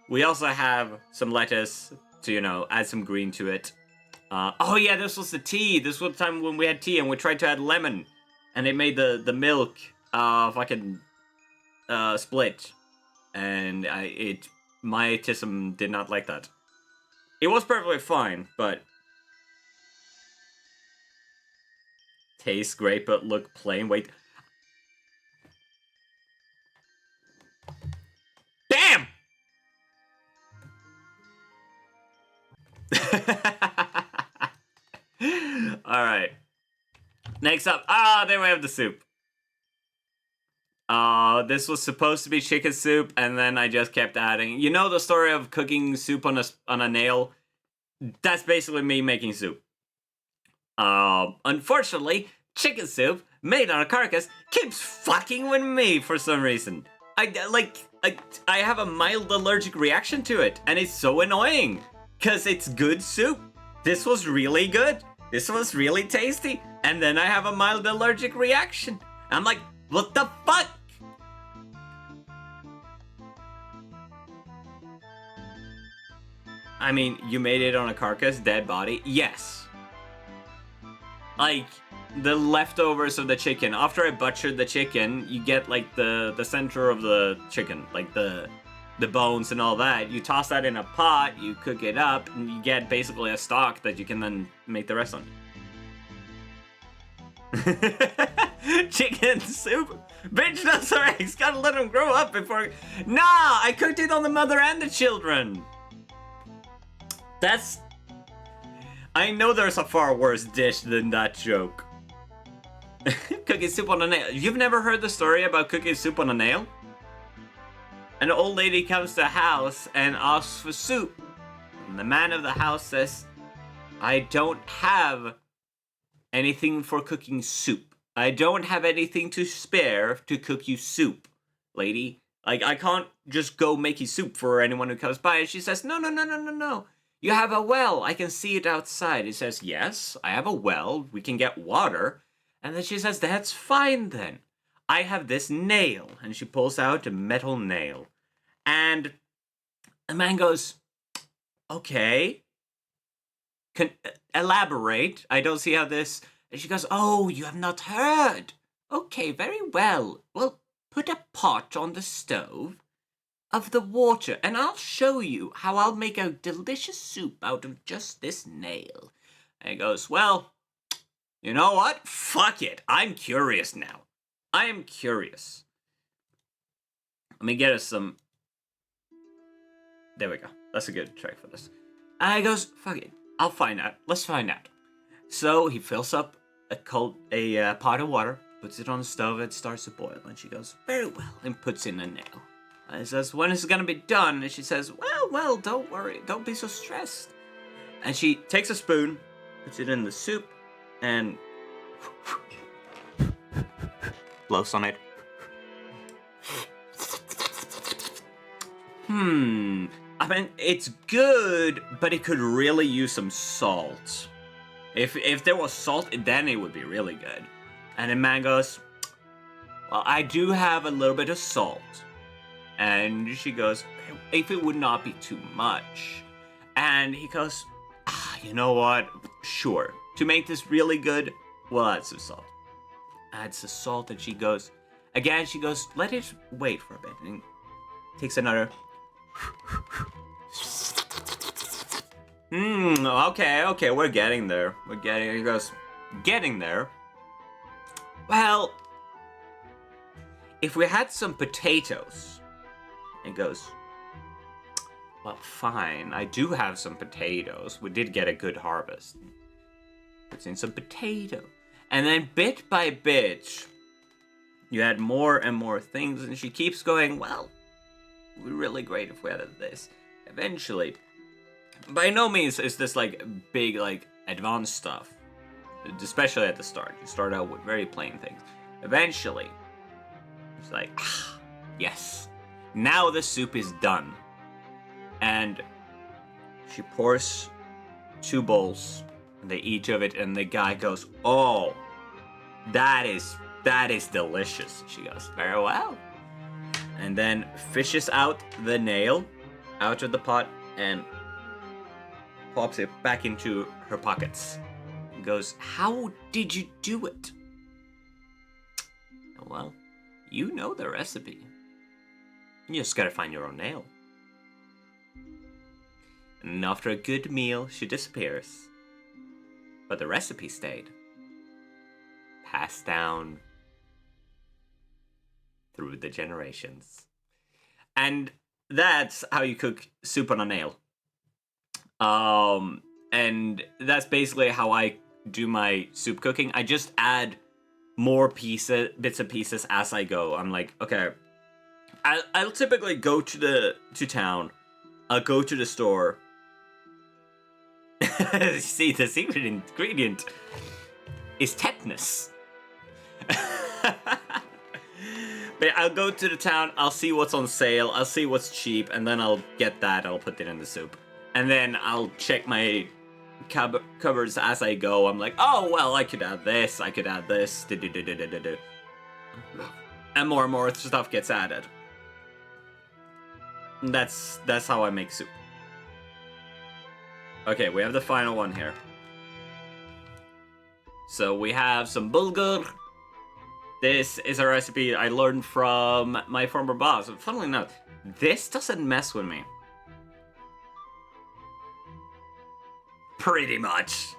We also have some lettuce to, you know, add some green to it. Oh yeah, this was the tea. This was the time when we had tea and we tried to add lemon, and it made the milk fucking split, and my autism did not like that. It was perfectly fine, but tastes great but look plain. Wait. Damn! Alright. Next up. There we have the soup. This was supposed to be chicken soup, and then I just kept adding. You know the story of cooking soup on a nail? That's basically me making soup. Unfortunately, chicken soup made on a carcass keeps fucking with me for some reason. I have a mild allergic reaction to it, and it's so annoying, cause it's good soup. This was really good. This was really tasty, and then I have a mild allergic reaction. I'm like, what the fuck? I mean, you made it on a carcass, dead body? Yes. Like, the leftovers of the chicken. After I butchered the chicken, you get, like, the center of the chicken. Like, the bones and all that. You toss that in a pot, you cook it up, and you get basically a stock that you can then make the rest on. Chicken soup? Bitch, that's our eggs. Gotta let them grow up before... Nah, I cooked it on the mother and the children. I know there's a far worse dish than that joke. Cooking soup on a nail. You've never heard the story about cooking soup on a nail? An old lady comes to the house and asks for soup. And the man of the house says, I don't have anything for cooking soup. I don't have anything to spare to cook you soup, lady. Like, I can't just go make you soup for anyone who comes by. And she says, no. You have a well. I can see it outside. He says, yes, I have a well. We can get water. And then she says, that's fine then. I have this nail. And she pulls out a metal nail. And the man goes, okay. Elaborate. I don't see how this... And she goes, oh, you have not heard. Okay, very well. Well, put a pot on the stove of the water, and I'll show you how I'll make a delicious soup out of just this nail. And he goes, well, you know what? Fuck it. I'm curious now. I am curious. Let me get us some... There we go. That's a good track for this. And he goes, fuck it. I'll find out. Let's find out. So he fills up a pot of water, puts it on the stove, it starts to boil, and she goes, very well, and puts in a nail. And he says, when is it gonna be done? And she says, well, don't worry, don't be so stressed. And she takes a spoon, puts it in the soup, and blows on it. I mean, it's good, but it could really use some salt. If there was salt, then it would be really good. And the man goes, well, I do have a little bit of salt. And she goes, if it would not be too much. And he goes, you know what? Sure. To make this really good, we'll add some salt. Adds the salt, and she goes, let it wait for a bit. And takes another... okay, we're getting there. He goes, getting there? Well, if we had some potatoes. It goes, well, fine, I do have some potatoes. We did get a good harvest. Puts in some potato. And then bit by bit, you add more and more things, and she keeps going, well, it would be really great if we had this. Eventually, by no means is this like big, like advanced stuff, especially at the start. You start out with very plain things. Eventually, it's like, yes, now the soup is done. And she pours 2 bowls, and they eat of it, and the guy goes, oh, that is delicious. She goes, very well. And then fishes out the nail out of the pot and pops it back into her pockets. And goes, how did you do it? Well, you know the recipe. You just gotta find your own nail. And after a good meal, she disappears. But the recipe stayed. Passed down through the generations. And that's how you cook soup on a nail. And that's basically how I do my soup cooking. I just add more bits and pieces as I go. I'm like, okay, I'll typically go to town. I'll go to the store. See, the secret ingredient is tetanus. But I'll go to the town, I'll see what's on sale, I'll see what's cheap, and then I'll get that, I'll put it in the soup. And then I'll check my cupboards as I go. I'm like, oh, well, I could add this, and more stuff gets added. And that's how I make soup. Okay, we have the final one here. So we have some bulgur. This is a recipe I learned from my former boss. Funnily enough, this doesn't mess with me. Pretty much.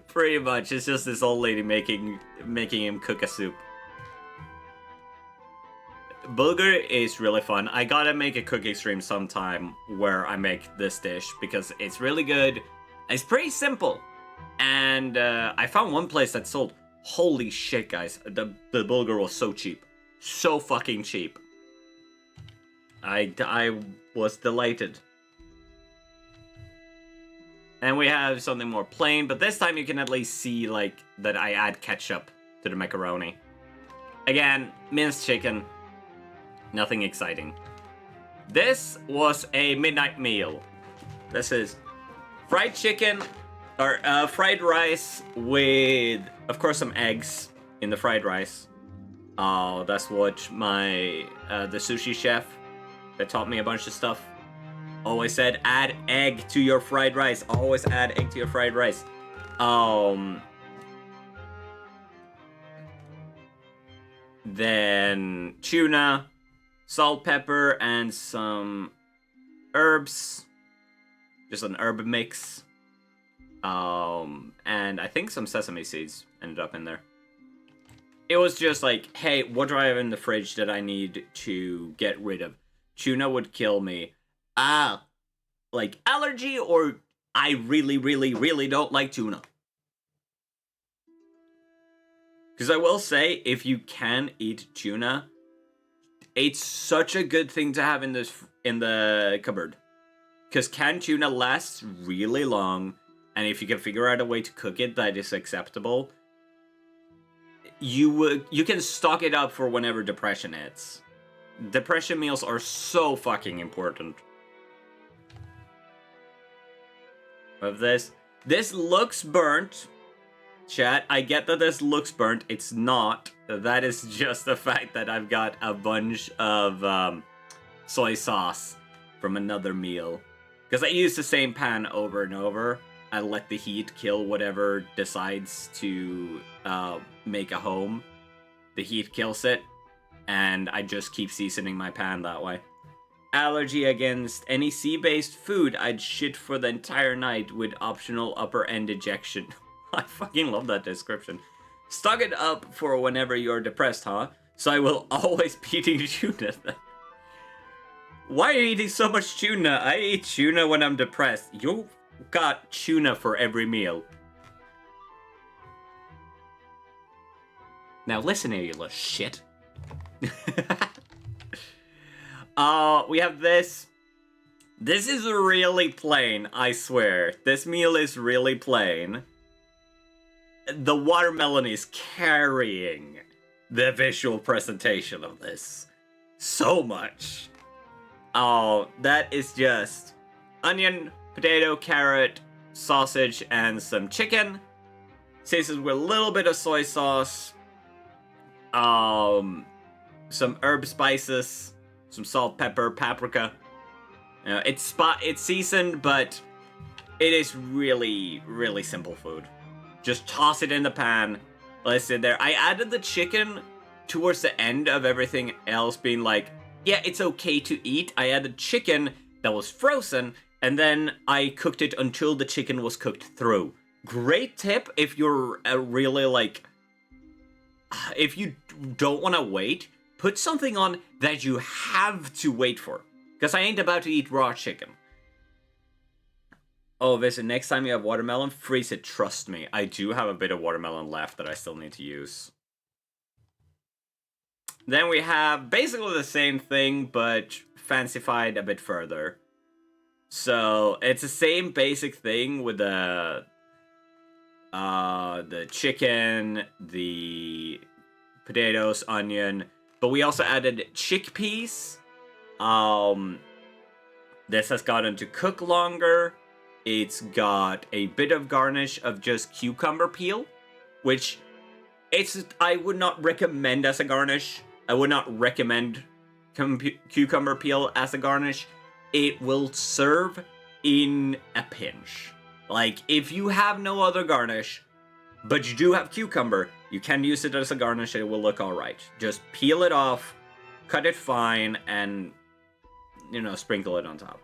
Pretty much. It's just this old lady making him cook a soup. Bulgur is really fun. I gotta make a cooking stream sometime where I make this dish because it's really good It's pretty simple. And I found one place that sold... Holy shit, guys. The bulgur was so cheap. So fucking cheap. I was delighted. And we have something more plain, but this time you can at least see, like, that I add ketchup to the macaroni. Again, minced chicken. Nothing exciting. This was a midnight meal. This is fried chicken, or fried rice with, of course, some eggs in the fried rice. Oh, that's what my, the sushi chef that taught me a bunch of stuff always said, add egg to your fried rice. Always add egg to your fried rice. Then tuna, salt, pepper, and some herbs. Just an herb mix. And I think some sesame seeds ended up in there. It was just like, hey, what do I have in the fridge that I need to get rid of? Tuna would kill me. Like allergy, or I really, really, really don't like tuna. Because I will say, if you can eat tuna, it's such a good thing to have in the cupboard. Because canned tuna lasts really long, and if you can figure out a way to cook it that is acceptable, you can stock it up for whenever depression hits. Depression meals are so fucking important. Of this looks burnt. Chat, I get that this looks burnt. It's not. That is just the fact that I've got a bunch of soy sauce from another meal. Because I use the same pan over and over. I let the heat kill whatever decides to make a home. The heat kills it. And I just keep seasoning my pan that way. Allergy against any sea-based food. I'd shit for the entire night with optional upper end ejection. I fucking love that description. Stock it up for whenever you're depressed, huh? So I will always be eating tuna. Why are you eating so much tuna? I eat tuna when I'm depressed. You got tuna for every meal. Now listen here, you little shit. We have this. This is really plain, I swear. This meal is really plain. The watermelon is carrying the visual presentation of this so much. Oh, that is just onion, potato, carrot, sausage, and some chicken. Seasoned with a little bit of soy sauce. Some herb spices. Some salt, pepper, paprika. It's seasoned, but it is really, really simple food. Just toss it in the pan. Let it sit there. I added the chicken towards the end of everything else being like, yeah, it's okay to eat. I added chicken that was frozen, and then I cooked it until the chicken was cooked through. Great tip if you're really like... If you don't want to wait, put something on that you have to wait for. Because I ain't about to eat raw chicken. Oh, listen, next time you have watermelon, freeze it, trust me. I do have a bit of watermelon left that I still need to use. Then we have basically the same thing, but fancified a bit further. So, it's the same basic thing with the chicken, the potatoes, onion, but we also added chickpeas. This has gotten to cook longer. It's got a bit of garnish of just cucumber peel, which I would not recommend as a garnish. I would not recommend cucumber peel as a garnish. It will serve in a pinch. Like, if you have no other garnish, but you do have cucumber, you can use it as a garnish, it will look alright. Just peel it off, cut it fine, and, you know, sprinkle it on top.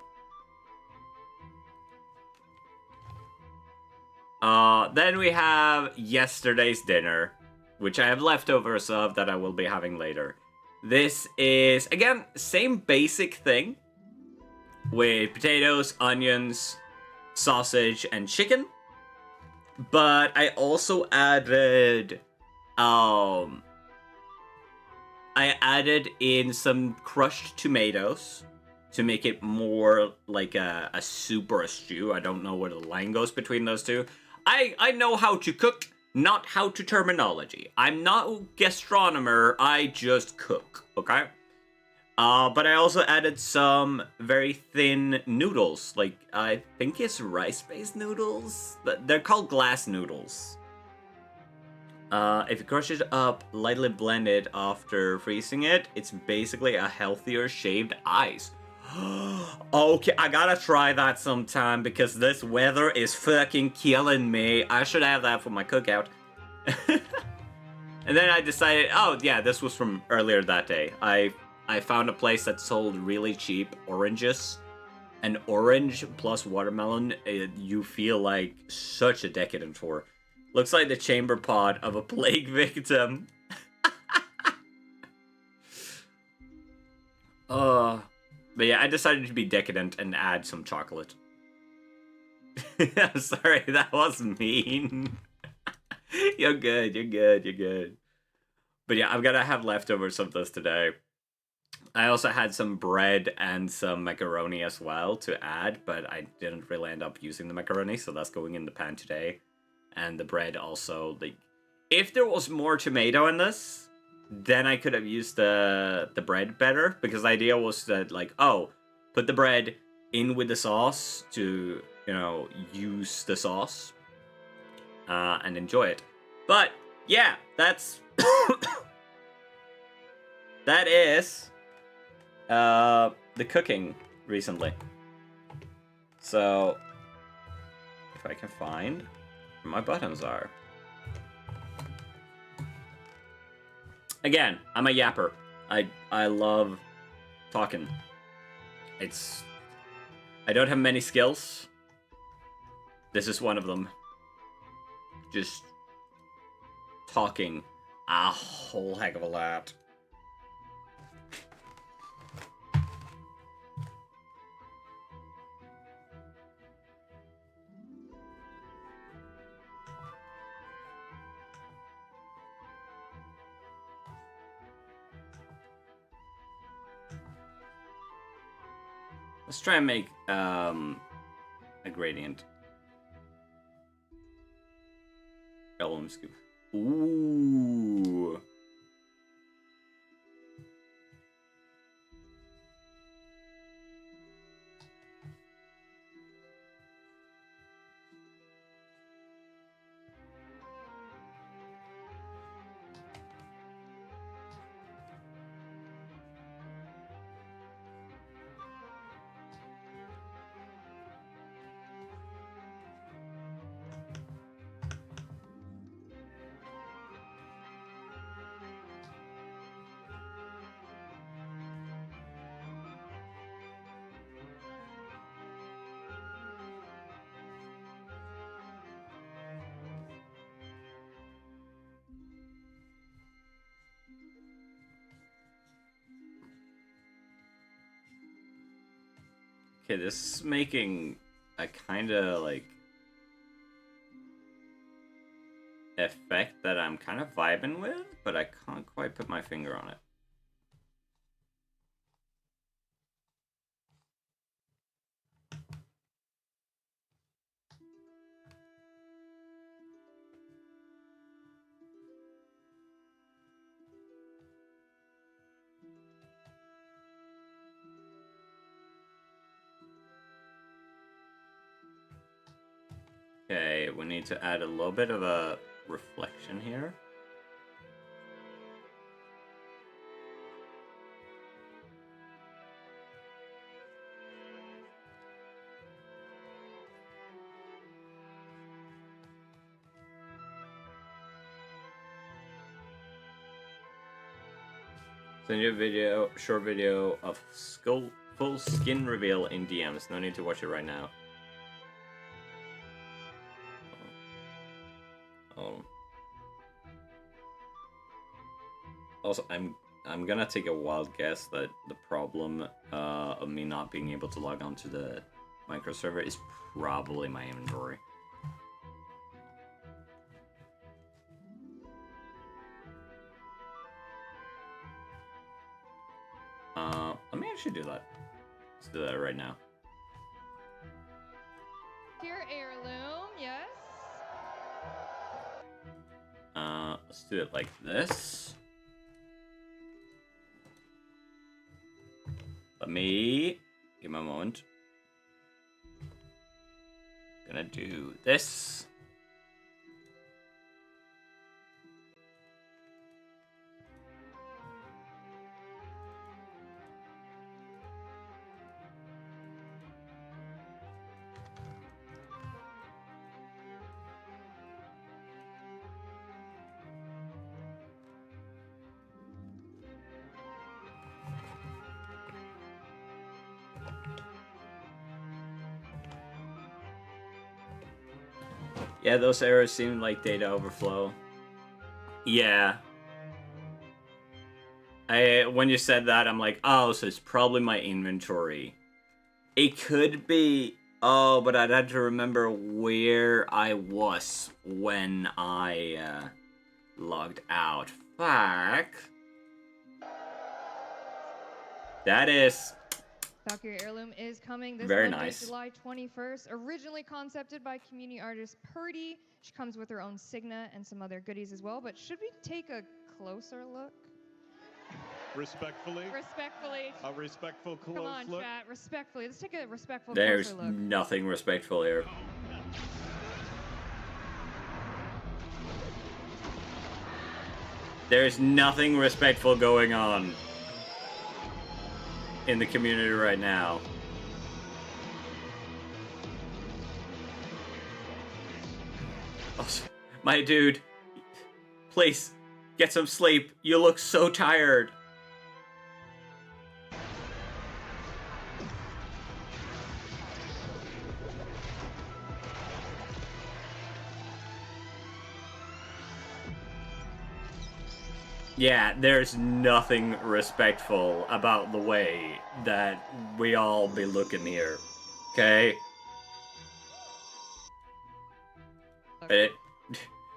Then we have yesterday's dinner, which I have leftovers of that I will be having later. This is, again, same basic thing, with potatoes, onions, sausage, and chicken. But I also added, I added in some crushed tomatoes to make it more like a soup or a stew. I don't know where the line goes between those two. I know how to cook, not how to terminology. I'm not a gastronomer, I just cook, okay? But I also added some very thin noodles. Like, I think it's rice-based noodles? But they're called glass noodles. If you crush it up, lightly blend it after freezing it, it's basically a healthier shaved ice. Okay, I gotta try that sometime because this weather is fucking killing me. I should have that for my cookout. And then I decided, oh yeah, this was from earlier that day. I found a place that sold really cheap oranges. An orange plus watermelon, you feel like such a decadent for. Looks like the chamber pot of a plague victim. But yeah, I decided to be decadent and add some chocolate. I'm sorry, that was mean. You're good, you're good, you're good. But yeah, I'm gonna have leftovers of this today. I also had some bread and some macaroni as well to add, but I didn't really end up using the macaroni, so that's going in the pan today. And the bread also, like, if there was more tomato in this, then I could have used the bread better, because the idea was that, like, oh, put the bread in with the sauce to, you know, use the sauce and enjoy it. But yeah, that's that is the cooking recently. So if I can find where my buttons are. Again, I'm a yapper. I love talking. I don't have many skills. This is one of them. Just talking a whole heck of a lot. Let's try and make a gradient. Elm scoop. Ooh. Okay, this is making a kind of like effect that I'm kind of vibing with, but I can't quite put my finger on it. Okay, we need to add a little bit of a reflection here. Send you a video, short video of full skin reveal in DMs. No need to watch it right now. Oh. Also, I'm gonna take a wild guess that the problem of me not being able to log on to the Microserver is probably my inventory. Let me actually do that. Let's do that right now. Your heirloom, yes. Let's do it like this. Let me give me a moment. Gonna do this. Yeah, those errors seem like data overflow. Yeah. When you said that, I'm like, oh, so it's probably my inventory. It could be. Oh, but I'd have to remember where I was when I logged out. Fuck. That is Valkyrie Heirloom is coming this very Monday, nice. July 21st. Originally concepted by community artist Purdy. She comes with her own signet and some other goodies as well. But should we take a closer look? Respectfully. Respectfully. A respectful close Come on, look. chat. Respectfully. Let's take a respectful There's closer look. nothing respectful here. There's nothing respectful going on in the community right now. Oh, my dude, please get some sleep. You look so tired. Yeah, there's nothing respectful about the way that we all be looking here. Okay?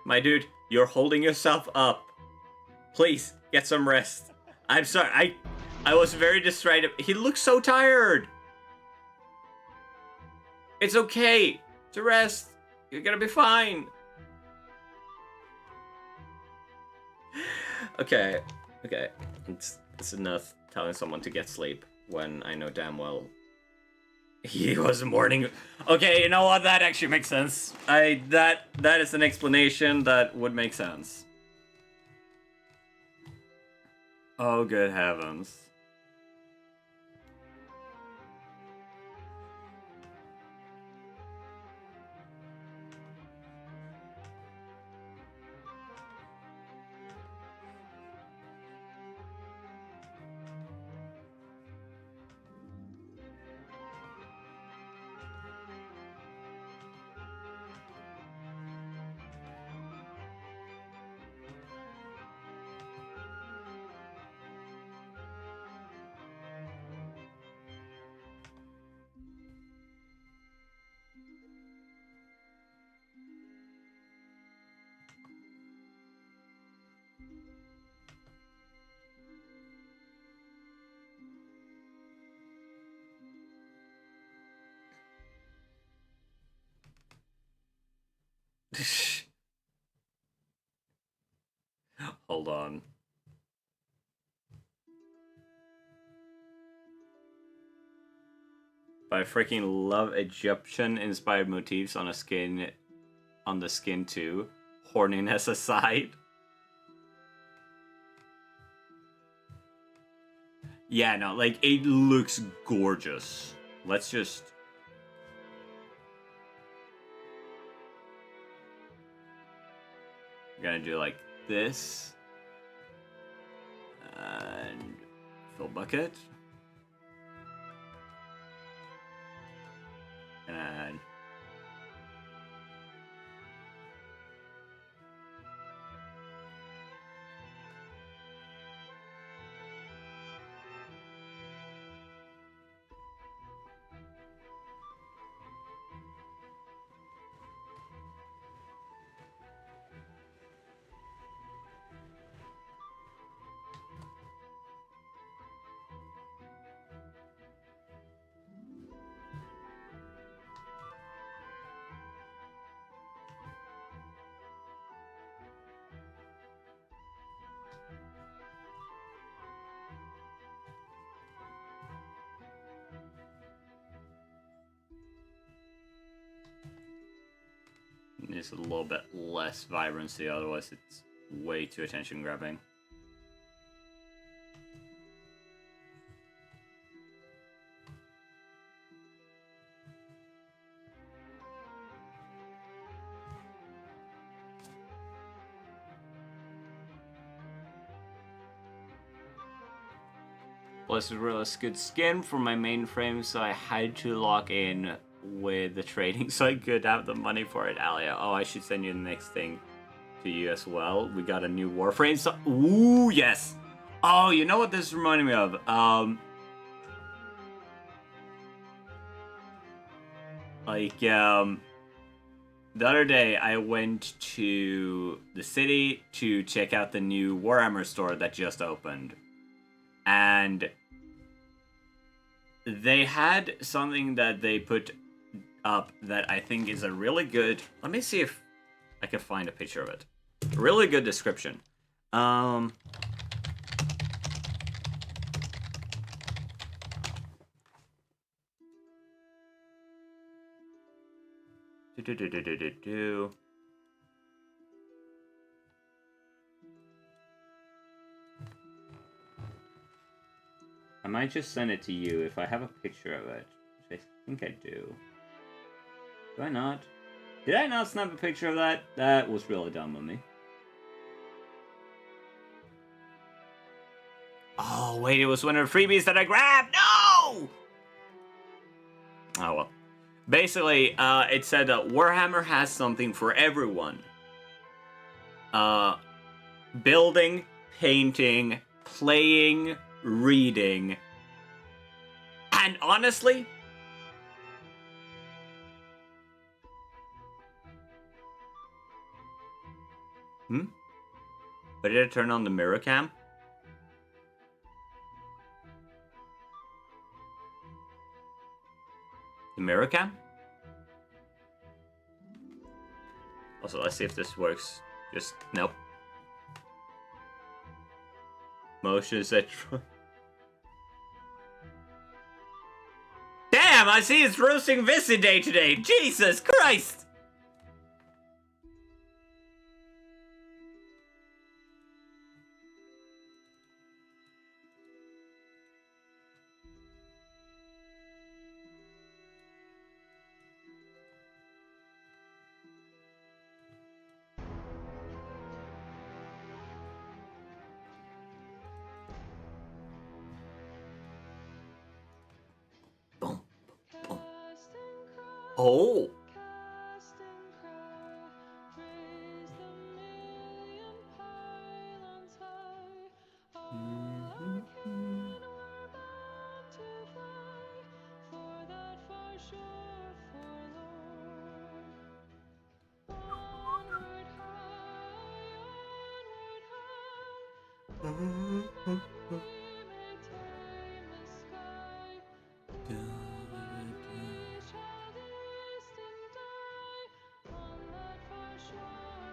My dude, you're holding yourself up. Please, get some rest. I'm sorry, I was very distracted. He looks so tired. It's okay to rest. You're gonna be fine. Okay. It's enough telling someone to get sleep when I know damn well he was mourning. Okay, you know what? That actually makes sense. That is an explanation that would make sense. Oh, good heavens. Hold on. But I freaking love Egyptian-inspired motifs on the skin too. Horniness aside. Yeah, no, like it looks gorgeous. Let's just. We're gonna do like this. And fill bucket. And needs a little bit less vibrancy, otherwise it's way too attention grabbing. Plus, it realized good skin for my mainframe, so I had to lock in with the trading so I could have the money for it. Alia, oh, I should send you the next thing to you as well. We got a new Warframe. So, ooh, yes. Oh, you know what this reminded me of? The other day I went to the city to check out the new Warhammer store that just opened, and they had something that they put up that I think is a really good. Let me see if I can find a picture of it. Really good description. I might just send it to you if I have a picture of it, which I think I do. Do I not? Did I not snap a picture of that? That was really dumb of me. Oh, wait, it was one of the freebies that I grabbed! No! Oh, well. Basically, it said that Warhammer has something for everyone. Building, painting, playing, reading, and honestly, but did it turn on the mirror cam? The mirror cam? Also, let's see if this works. Just, nope. Motion set. Damn, I see it's roasting Visit Day today. Jesus Christ! Boom. Boom. Oh!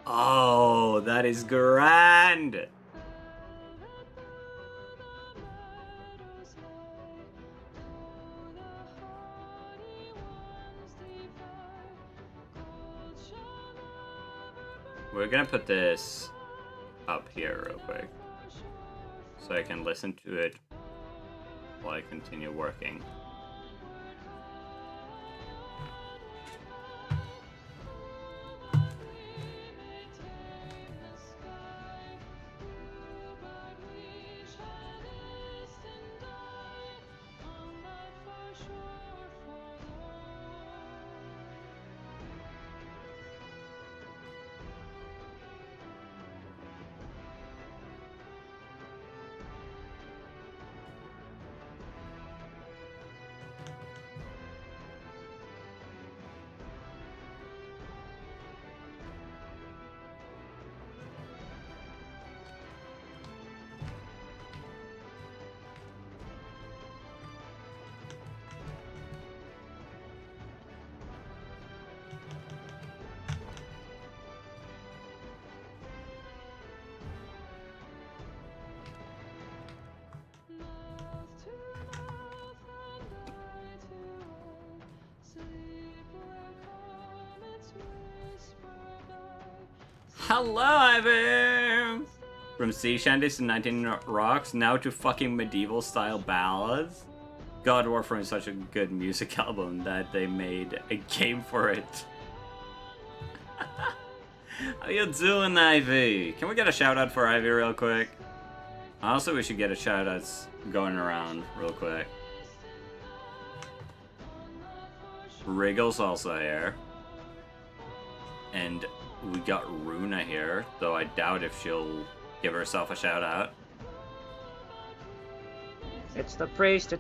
Oh, that is grand! We're gonna put this up here real quick, so I can listen to it while I continue working. Hello, Ivan! From sea shanties to 19 rocks, now to fucking medieval style ballads. God of War Warframe is such a good music album that they made a game for it. How you doing, Ivy? Can we get a shout out for Ivy real quick? Also, we should get a shout outs going around real quick. Wriggle's also here. And we got Runa here, though I doubt if she'll give herself a shout out. It's the priest,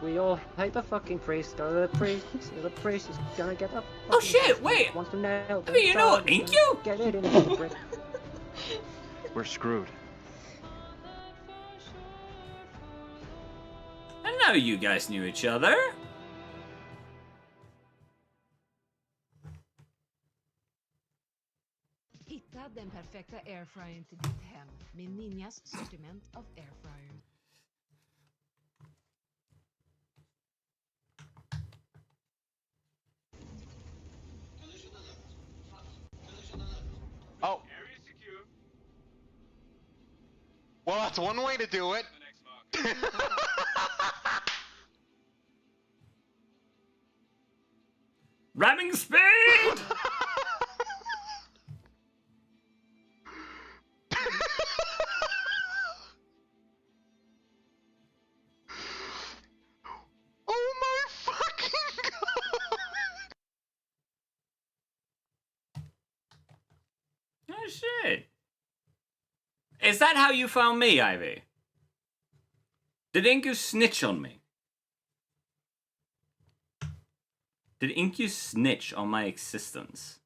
we all hate the fucking priest, go to the priest is gonna get up. Oh shit, wait! Wants to nail I mean, you know Inkyu? Get it in the priest. We're screwed. I know you guys knew each other. Hitta den perfekta airfryern till ditt hem med Ninjas sortiment av airfryer. Oh. Well, that's one way to do it. Ramming speed! Oh my fucking god! Oh shit. Is that how you found me, Ivy? Did Inkyu snitch on me? Did Inkyu snitch on my existence?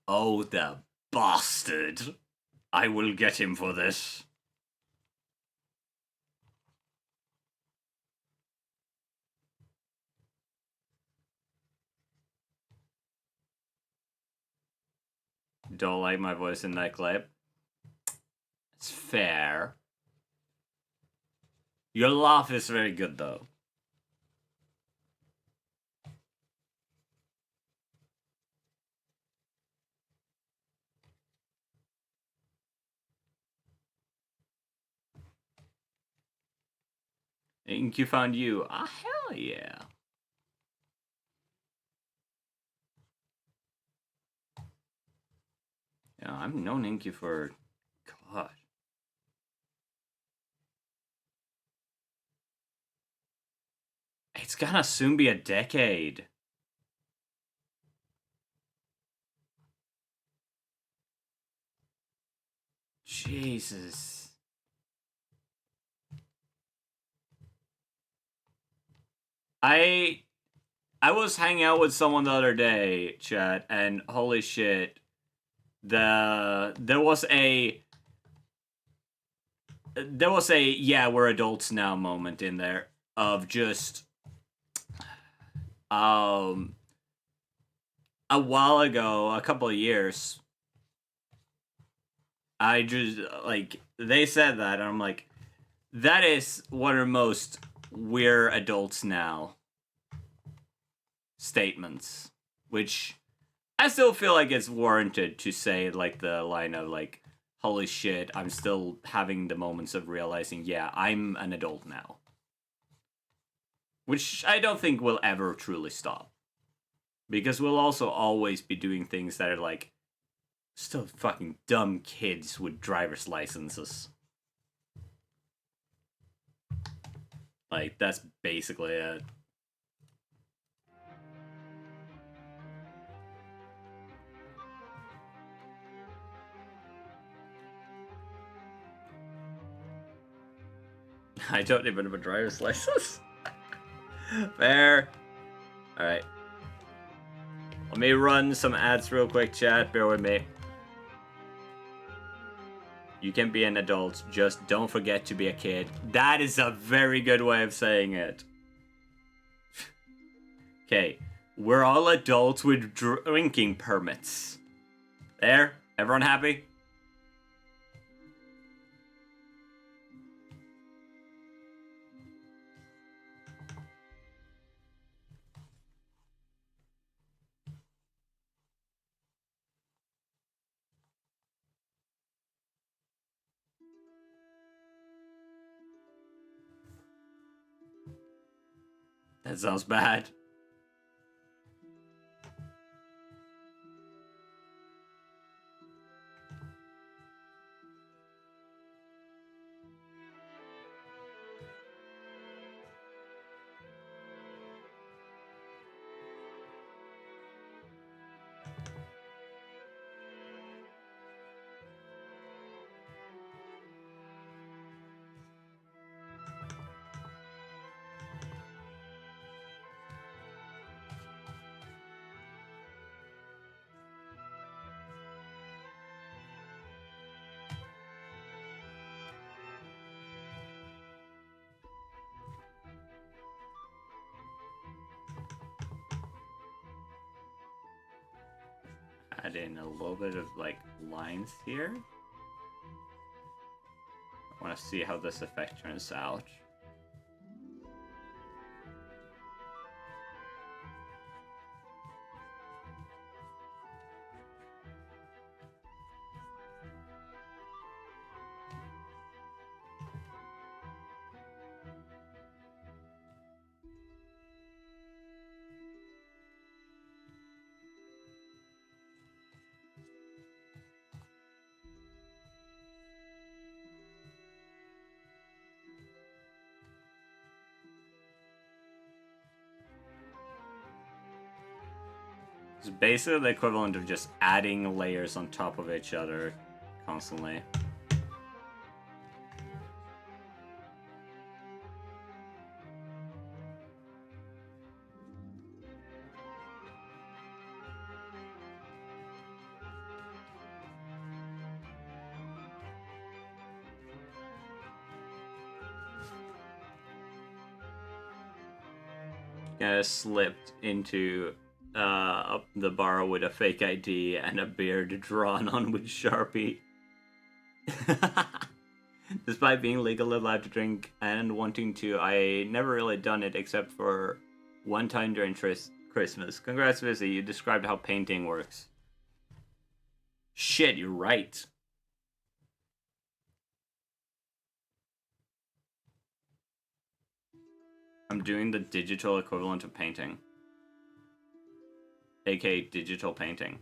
Oh, the bastard. I will get him for this. Don't like my voice in that clip. It's fair. Your laugh is very good, though. Inkyu found you. Ah, hell yeah. Yeah, I've known Inkyu for... God. It's gonna soon be a decade. Jesus. I was hanging out with someone the other day, chat, and holy shit, there was a yeah, we're adults now moment in there of just a while ago, a couple of years, I just like they said that and I'm like, that is one of the most we're adults now statements, which I still feel like it's warranted to say, like the line of like, holy shit, I'm still having the moments of realizing, yeah, I'm an adult now. Which I don't think will ever truly stop. Because we'll also always be doing things that are like, still fucking dumb kids with driver's licenses. Like, that's basically it. I don't even have a driver's license. Fair. Alright. Let me run some ads real quick, chat. Bear with me. You can be an adult, just don't forget to be a kid. That is a very good way of saying it. Okay, we're all adults with drinking permits. There? Everyone happy? That sounds bad. Add in a little bit of like lines here. I want to see how this effect turns out. It's basically the equivalent of just adding layers on top of each other constantly. Slipped into the bar with a fake ID and a beard drawn on with Sharpie. Despite being legally allowed to drink and wanting to, I never really done it except for one time during Christmas. Congrats, Vizzy. You described how painting works. Shit, you're right. I'm doing the digital equivalent of painting. aka digital painting.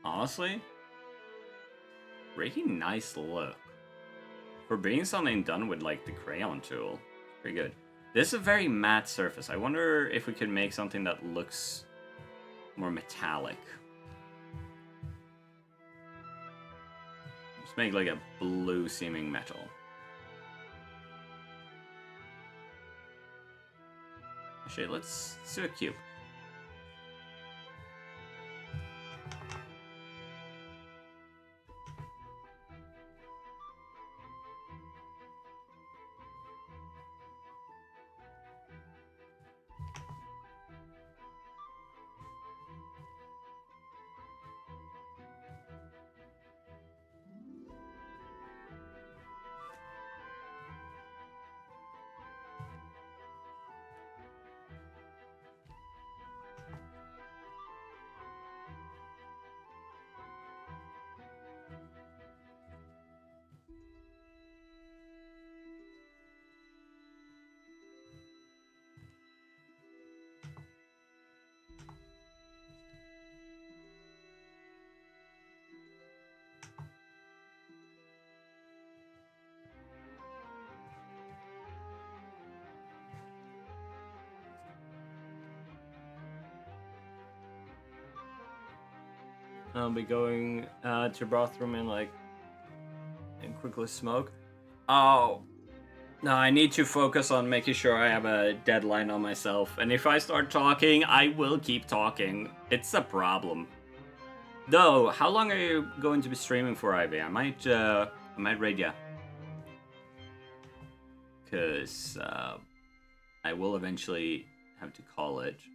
Honestly, pretty nice look. For being something done with like the crayon tool, pretty good. This is a very matte surface. I wonder if we could make something that looks more metallic. Just make like a blue seeming metal. Actually, let's do a cube. I'll be going to the bathroom and quickly smoke. Oh, no, I need to focus on making sure I have a deadline on myself. And if I start talking, I will keep talking. It's a problem. Though, how long are you going to be streaming for, Ivy? I might raid ya. Cause I will eventually have to college.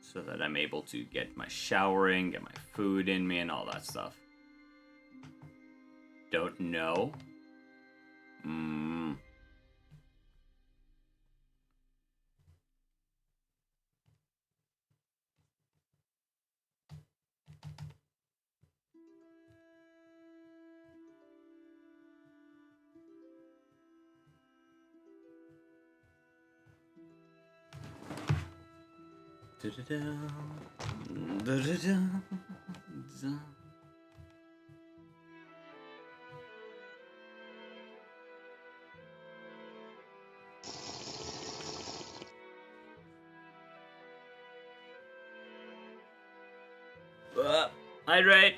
So that I'm able to get my showering, get my food in me, and all that stuff. Don't know. Hydrate.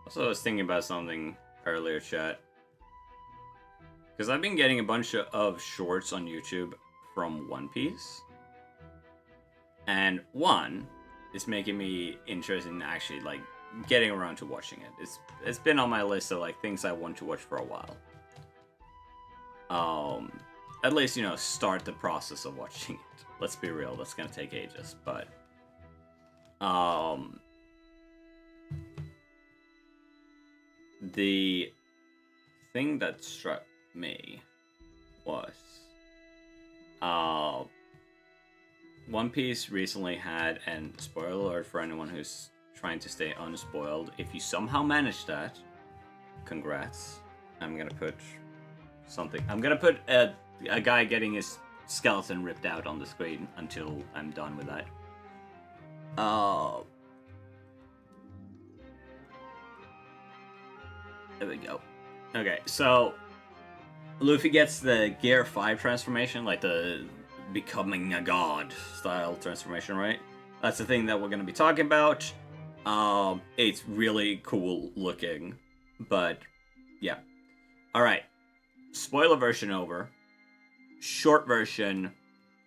Also, I was thinking about something earlier, chat. Because I've been getting a bunch of shorts on YouTube from One Piece. And one is making me interested in actually, like, getting around to watching it. It's been on my list of, like, things I want to watch for a while. At least, you know, start the process of watching it. Let's be real, that's gonna take ages, but... The thing that struck me was... One Piece recently had, and spoiler alert for anyone who's trying to stay unspoiled, if you somehow manage that, congrats. I'm gonna put something... I'm gonna put a guy getting his skeleton ripped out on the screen until I'm done with that. There we go. Okay, so Luffy gets the Gear 5 transformation, like the becoming a god style transformation, right? That's the thing that we're going to be talking about. It's really cool looking, but yeah. All right, spoiler version over. Short version,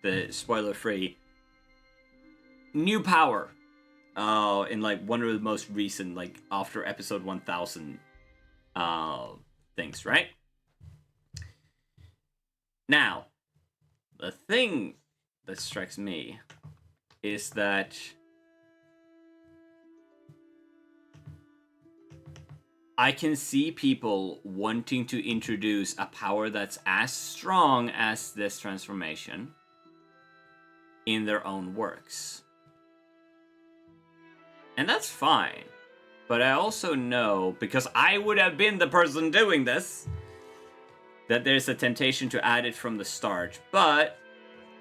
the spoiler-free. New power. In like one of the most recent, like after episode 1000 things, right? Now, the thing that strikes me is that I can see people wanting to introduce a power that's as strong as this transformation in their own works. And that's fine. But I also know, because I would have been the person doing this, that there's a temptation to add it from the start. But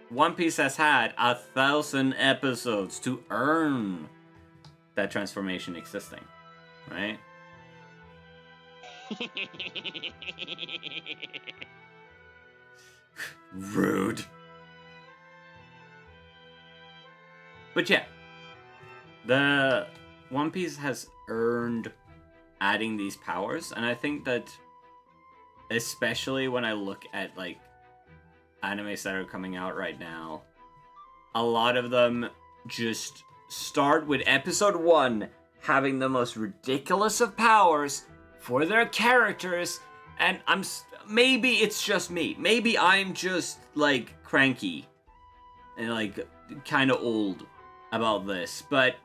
One Piece has had 1,000 episodes to earn that transformation existing, right? Rude. But yeah, the One Piece has earned adding these powers, and I think that especially when I look at like animes that are coming out right now, a lot of them just start with episode 1 having the most ridiculous of powers for their characters, and maybe it's just me. Maybe I'm just like cranky and like kind of old about this, but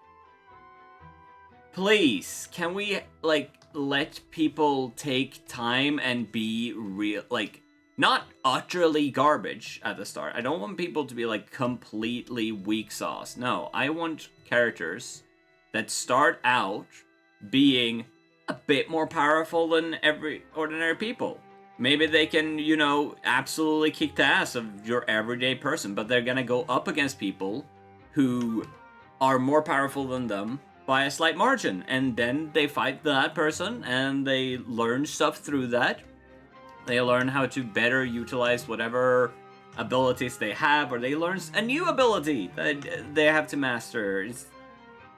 please, can we like let people take time and be real, like not utterly garbage at the start. I don't want people to be like completely weak sauce. No, I want characters that start out being a bit more powerful than every ordinary people. Maybe they can, you know, absolutely kick the ass of your everyday person, but they're gonna go up against people who are more powerful than them by a slight margin, and then they fight that person and they learn stuff through that. They learn how to better utilize whatever abilities they have, or they learn a new ability that they have to master. It's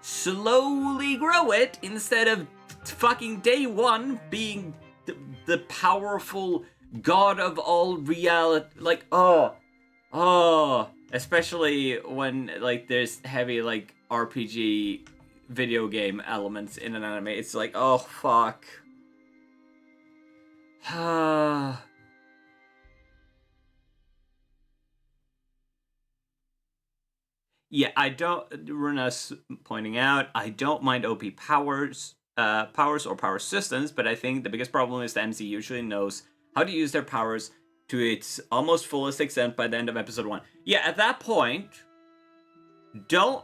slowly grow it instead of fucking day one being the powerful god of all reality. Like, especially when like there's heavy like RPG video game elements in an anime. It's like, oh fuck. Yeah, I don't, Runa's pointing out, I don't mind OP powers powers or power systems, but I think the biggest problem is the MC usually knows how to use their powers to its almost fullest extent by the end of episode 1. Yeah, at that point, don't...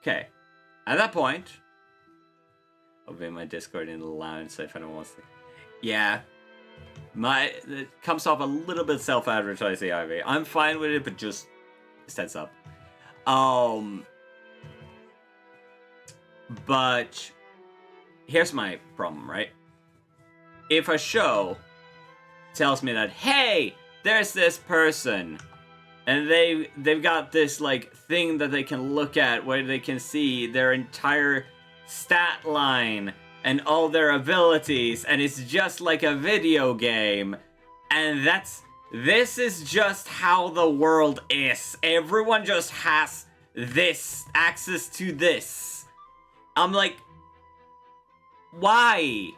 Okay. At that point... I'll be in my Discord in the lounge, so if anyone wants to... Yeah. It comes off a little bit self-advertising, Ivy. I'm fine with it, but just... Stands up. But... Here's my problem, right? If a show tells me that, hey, there's this person, and they've got this, like, thing that they can look at where they can see their entire stat line and all their abilities, and it's just like a video game, and this is just how the world is. Everyone just has this, access to this. I'm like, why?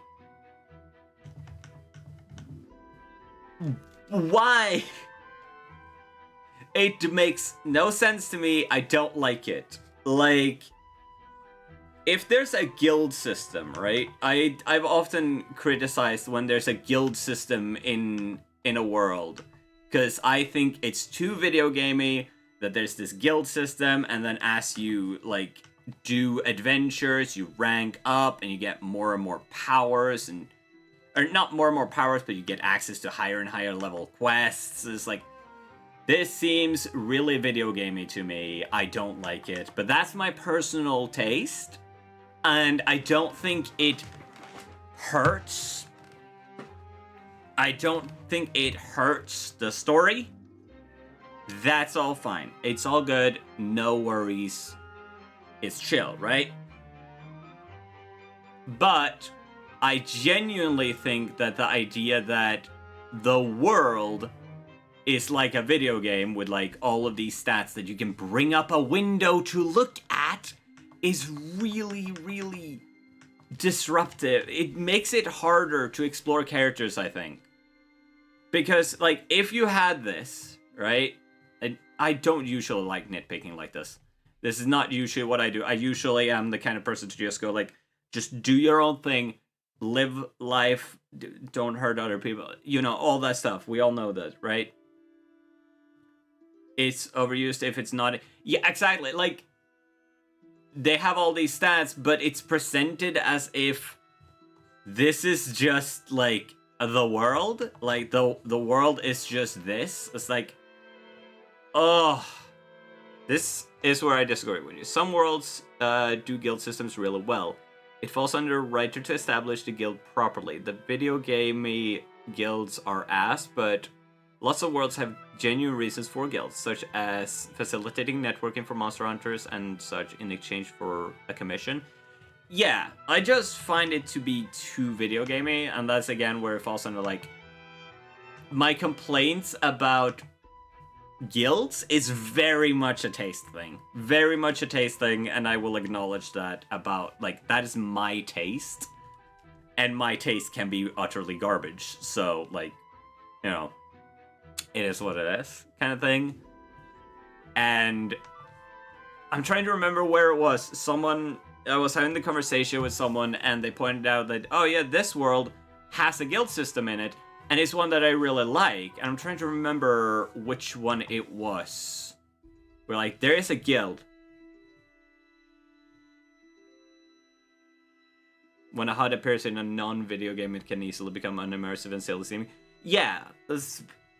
Why? It makes no sense to me. I don't like it. Like, if there's a guild system, right? I've often criticized when there's a guild system in a world, because I think it's too video gamey that there's this guild system, and then as you like do adventures, you rank up and you get more and more powers, and or not more and more powers, but you get access to higher and higher level quests. It's like, this seems really video gamey to me. I don't like it, but that's my personal taste, and I don't think it hurts. I don't think it hurts the story. That's all fine. It's all good. No worries. It's chill, right? But I genuinely think that the idea that the world is like a video game with like all of these stats that you can bring up a window to look at is really, really disruptive. It makes it harder to explore characters, I think. Because, like, if you had this, right? And I don't usually like nitpicking like this. This is not usually what I do. I usually am the kind of person to just go, like, just do your own thing, live life, don't hurt other people. You know, all that stuff. We all know that, right? It's overused if it's not... Yeah, exactly. Like, they have all these stats, but it's presented as if this is just, like, the world. Like, the world is just this. It's like, oh, this is where I disagree with you. Some worlds do guild systems really well. It falls under writer to establish the guild properly. The video gamey guilds are ass, but lots of worlds have genuine reasons for guilds, such as facilitating networking for monster hunters and such in exchange for a commission. Yeah, I just find it to be too video gamey, and that's again where it falls under, like, my complaints about guilds is very much a taste thing. Very much a taste thing, and I will acknowledge that about, like, that is my taste, and my taste can be utterly garbage, so, like, you know, it is what it is, kind of thing. And I'm trying to remember where it was. I was having the conversation with someone, and they pointed out that, oh yeah, this world has a guild system in it, and it's one that I really like. And I'm trying to remember which one it was. We're like, there is a guild. When a HUD appears in a non-video game, it can easily become unimmersive and silly seeming. Yeah,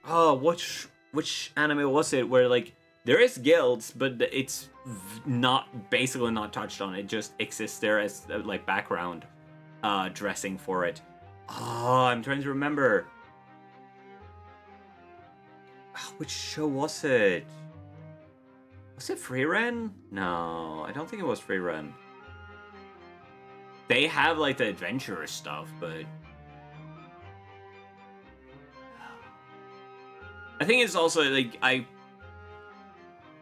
which anime was it where, like, there is guilds, but it's basically not touched on. It just exists there as, like, background dressing for it. Oh, I'm trying to remember. Which show was it? Was it Free Ren? No, I don't think it was Free Ren. They have, like, the adventurous stuff, but I think it's also, like,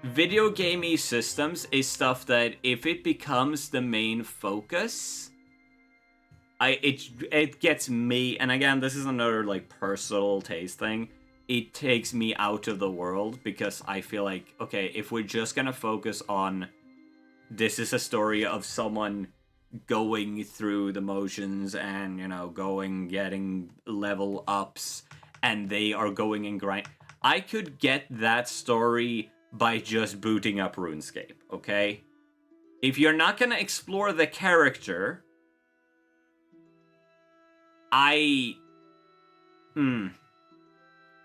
video gamey systems is stuff that if it becomes the main focus, it gets me, and again, this is another, like, personal taste thing, it takes me out of the world, because I feel like, okay, if we're just gonna focus on this is a story of someone going through the motions and, you know, getting level ups, and they are going and grind. I could get that story by just booting up RuneScape, okay? If you're not gonna explore the character,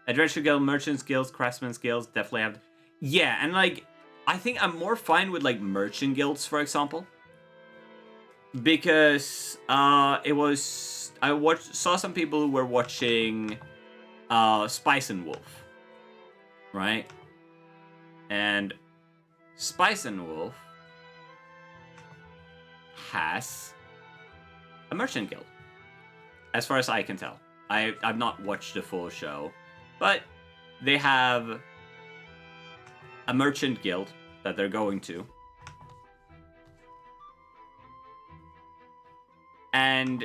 Adventure Guild, Merchant Guilds, Craftsman Guilds definitely have... Yeah, and, like, I think I'm more fine with, like, Merchant Guilds, for example. Because, it was... saw some people who were watching, Spice and Wolf. Right? And Spice and Wolf has a Merchant Guild. As far as I can tell. I've not watched the full show. But they have a Merchant Guild that they're going to. And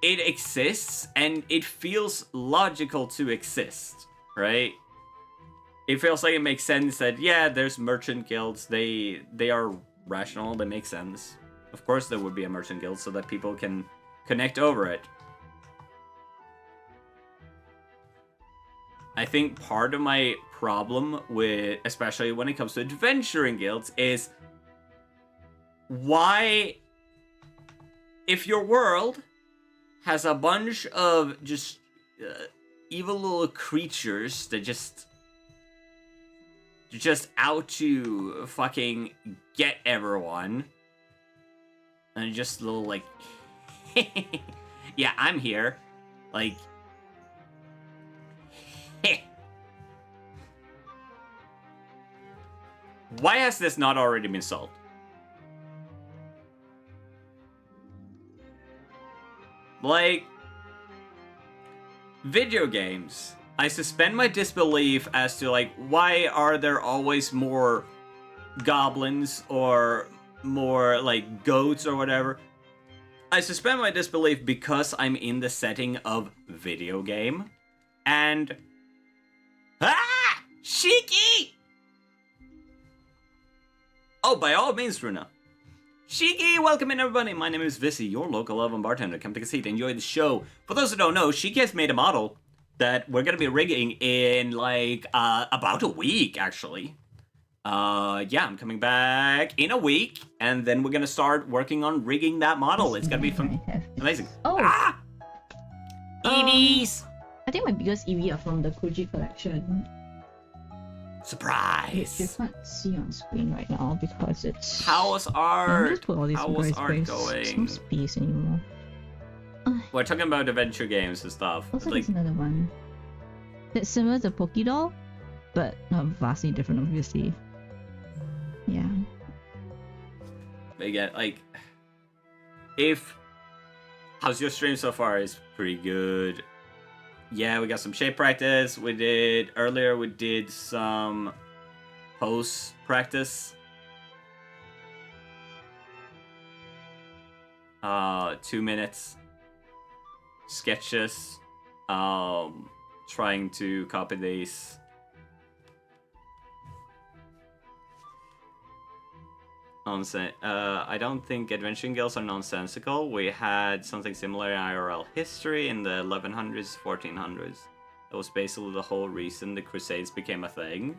it exists, and it feels logical to exist, right? It feels like it makes sense that, yeah, there's Merchant Guilds. They are rational. They make sense. Of course there would be a Merchant Guild so that people can connect over it. I think part of my problem with, especially when it comes to adventuring guilds, is why, if your world has a bunch of just evil little creatures that just out to fucking get everyone, and just little like, yeah, I'm here, like, why has this not already been solved? Like, video games, I suspend my disbelief as to, like, why are there always more goblins or more, like, goats or whatever? I suspend my disbelief because I'm in the setting of video game. And... Ah! Shiki! Oh, by all means, Runa. Shiki, welcome in, everybody. My name is Vissy, your local oven bartender. Come take a seat, enjoy the show. For those who don't know, Shiki has made a model that we're gonna be rigging in, like, about a week, actually. Yeah, I'm coming back in a week, and then we're gonna start working on rigging that model. It's gonna be fun. Amazing. Oh! Ah! EVs! I think my biggest EV are from the Koji collection. Surprise! Which you can't see on screen right now because it's... How's I'll art? just put all these How was art There's going? no space anymore. We're talking about adventure games and stuff. Also, Like, there's another one that's similar to Pokédoll, but vastly different, obviously. Yeah. again, like, if... How's your stream so far? Is pretty good. Yeah, we got some shape practice. Earlier we did some pose practice. 2 minutes. Sketches. Trying to copy these. I don't think adventuring guilds are nonsensical. We had something similar in IRL history in the 1100s, 1400s. That was basically the whole reason the Crusades became a thing.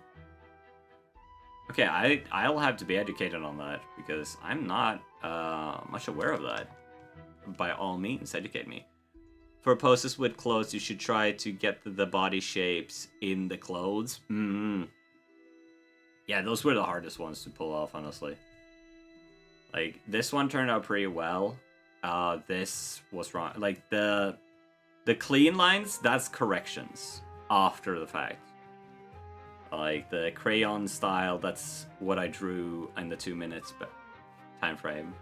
Okay, I'll have to be educated on that, because I'm not much aware of that. By all means, educate me. For poses with clothes, you should try to get the body shapes in the clothes. Yeah, those were the hardest ones to pull off, honestly. Like, this one turned out pretty well. This was wrong. Like, the clean lines, that's corrections after the fact. Like, the crayon style, that's what I drew in the 2 minutes time frame.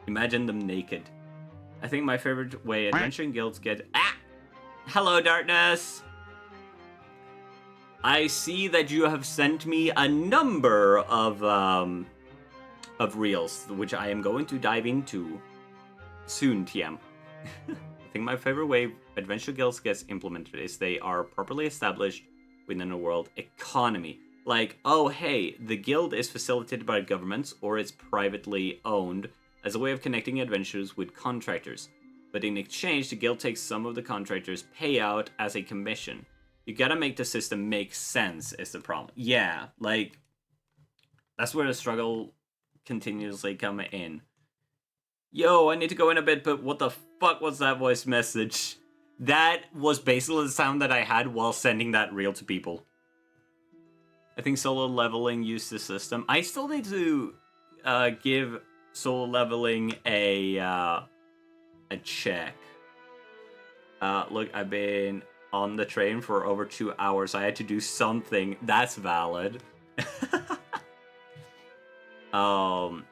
Imagine them naked. I think my favorite way adventuring guilds get... Ah! Hello, Darkness! I see that you have sent me a number of reels, which I am going to dive into soon, TM. I think my favorite way adventure guilds gets implemented is they are properly established within a world economy. like, oh hey, the guild is facilitated by governments or it's privately owned as a way of connecting adventurers with contractors. But in exchange, the guild takes some of the contractors' payout as a commission. You gotta make the system make sense is the problem. Yeah, like, that's where the struggle continuously come in. Yo, I need to go in a bit, but what the fuck was that voice message? That was basically the sound that I had while sending that reel to people. I think solo leveling used the system. I still need to give solo leveling a check. Look, I've been on the train for over 2 hours. I had to do something. That's valid. But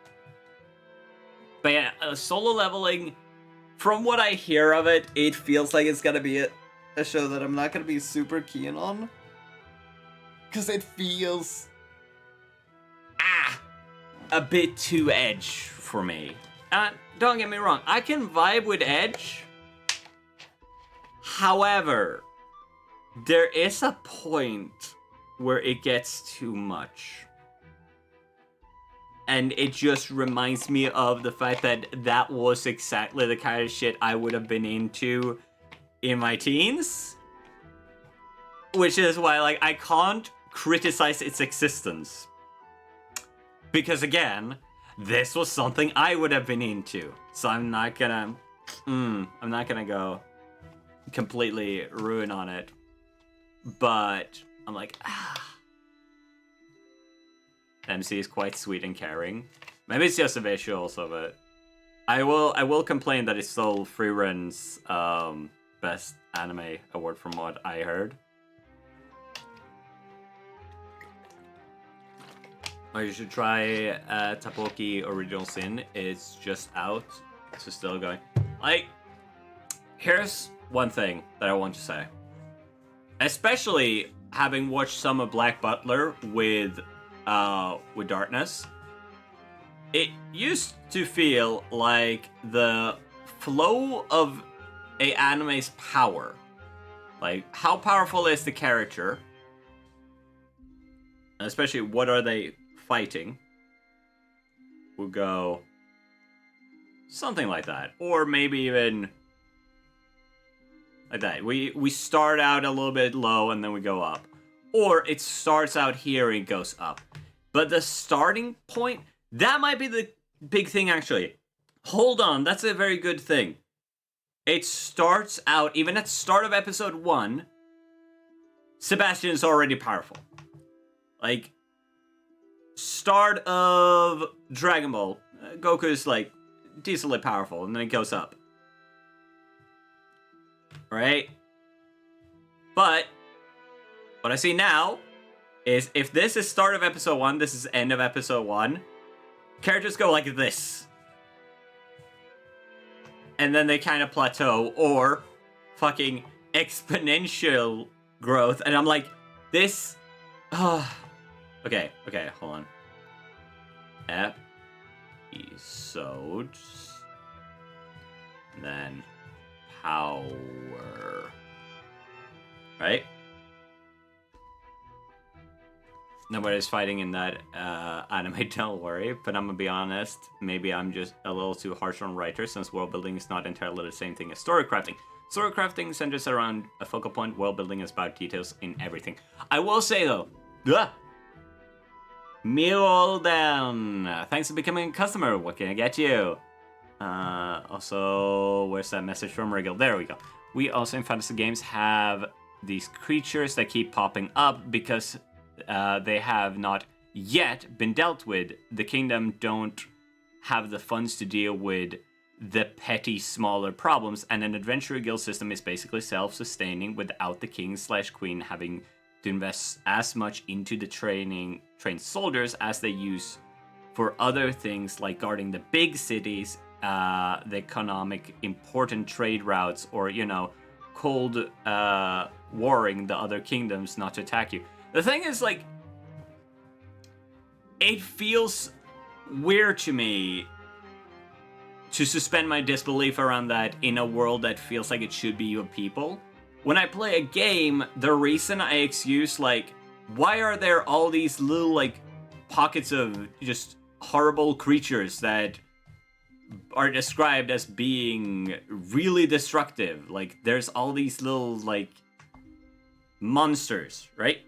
yeah, solo leveling, from what I hear of it, it feels like it's gonna be a show that I'm not gonna be super keen on. Because it feels a bit too edge for me. Don't get me wrong, I can vibe with edge. However, there is a point where it gets too much. And it just reminds me of the fact that that was exactly the kind of shit I would have been into in my teens. Which is why, like, I can't criticize its existence. Because again, this was something I would have been into. So I'm not gonna go completely ruin on it. But I'm like, MC is quite sweet and caring. Maybe it's just the visuals of it. I will complain that it stole Freerun's best anime award from what I heard. Or you should try Tapoki Original Sin. It's just out. It's still going. Like, here's one thing that I want to say. Especially having watched some of Black Butler with Darkness, it used to feel like the flow of a anime's power, like how powerful is the character, and especially what are they fighting, will go something like that, or maybe even like that. We start out a little bit low and then we go up. Or it starts out here and goes up. But the starting point, that might be the big thing actually. Hold on, that's a very good thing. It starts out, even at the start of episode 1, Sebastian is already powerful. Like, start of Dragon Ball, Goku is like decently powerful, and then it goes up. Right? But what I see now is if this is start of episode 1, this is end of episode 1, characters go like this. And then they kind of plateau or fucking exponential growth. And I'm like, this... Okay, hold on. Episodes. And then power. Right? Nobody's fighting in that anime, don't worry. But I'm gonna be honest, maybe I'm just a little too harsh on writers, since world building is not entirely the same thing as story crafting. Story crafting centers around a focal point, world building is about details in everything. I will say though, meal all down. Thanks for becoming a customer. What can I get you? Also, where's that message from Wriggle? There we go. We also in fantasy games have these creatures that keep popping up because they have not yet been dealt with. The kingdom don't have the funds to deal with the petty, smaller problems, and an adventurer guild system is basically self-sustaining without the king/queen having to invest as much into the trained soldiers as they use for other things like guarding the big cities, the economic important trade routes, or, you know, cold warring the other kingdoms not to attack you. The thing is, like, it feels weird to me to suspend my disbelief around that in a world that feels like it should be your people. When I play a game, the reason I excuse, like, Why are there all these little, like, pockets of just horrible creatures that are described as being really destructive? Like, there's all these little, like, monsters, right?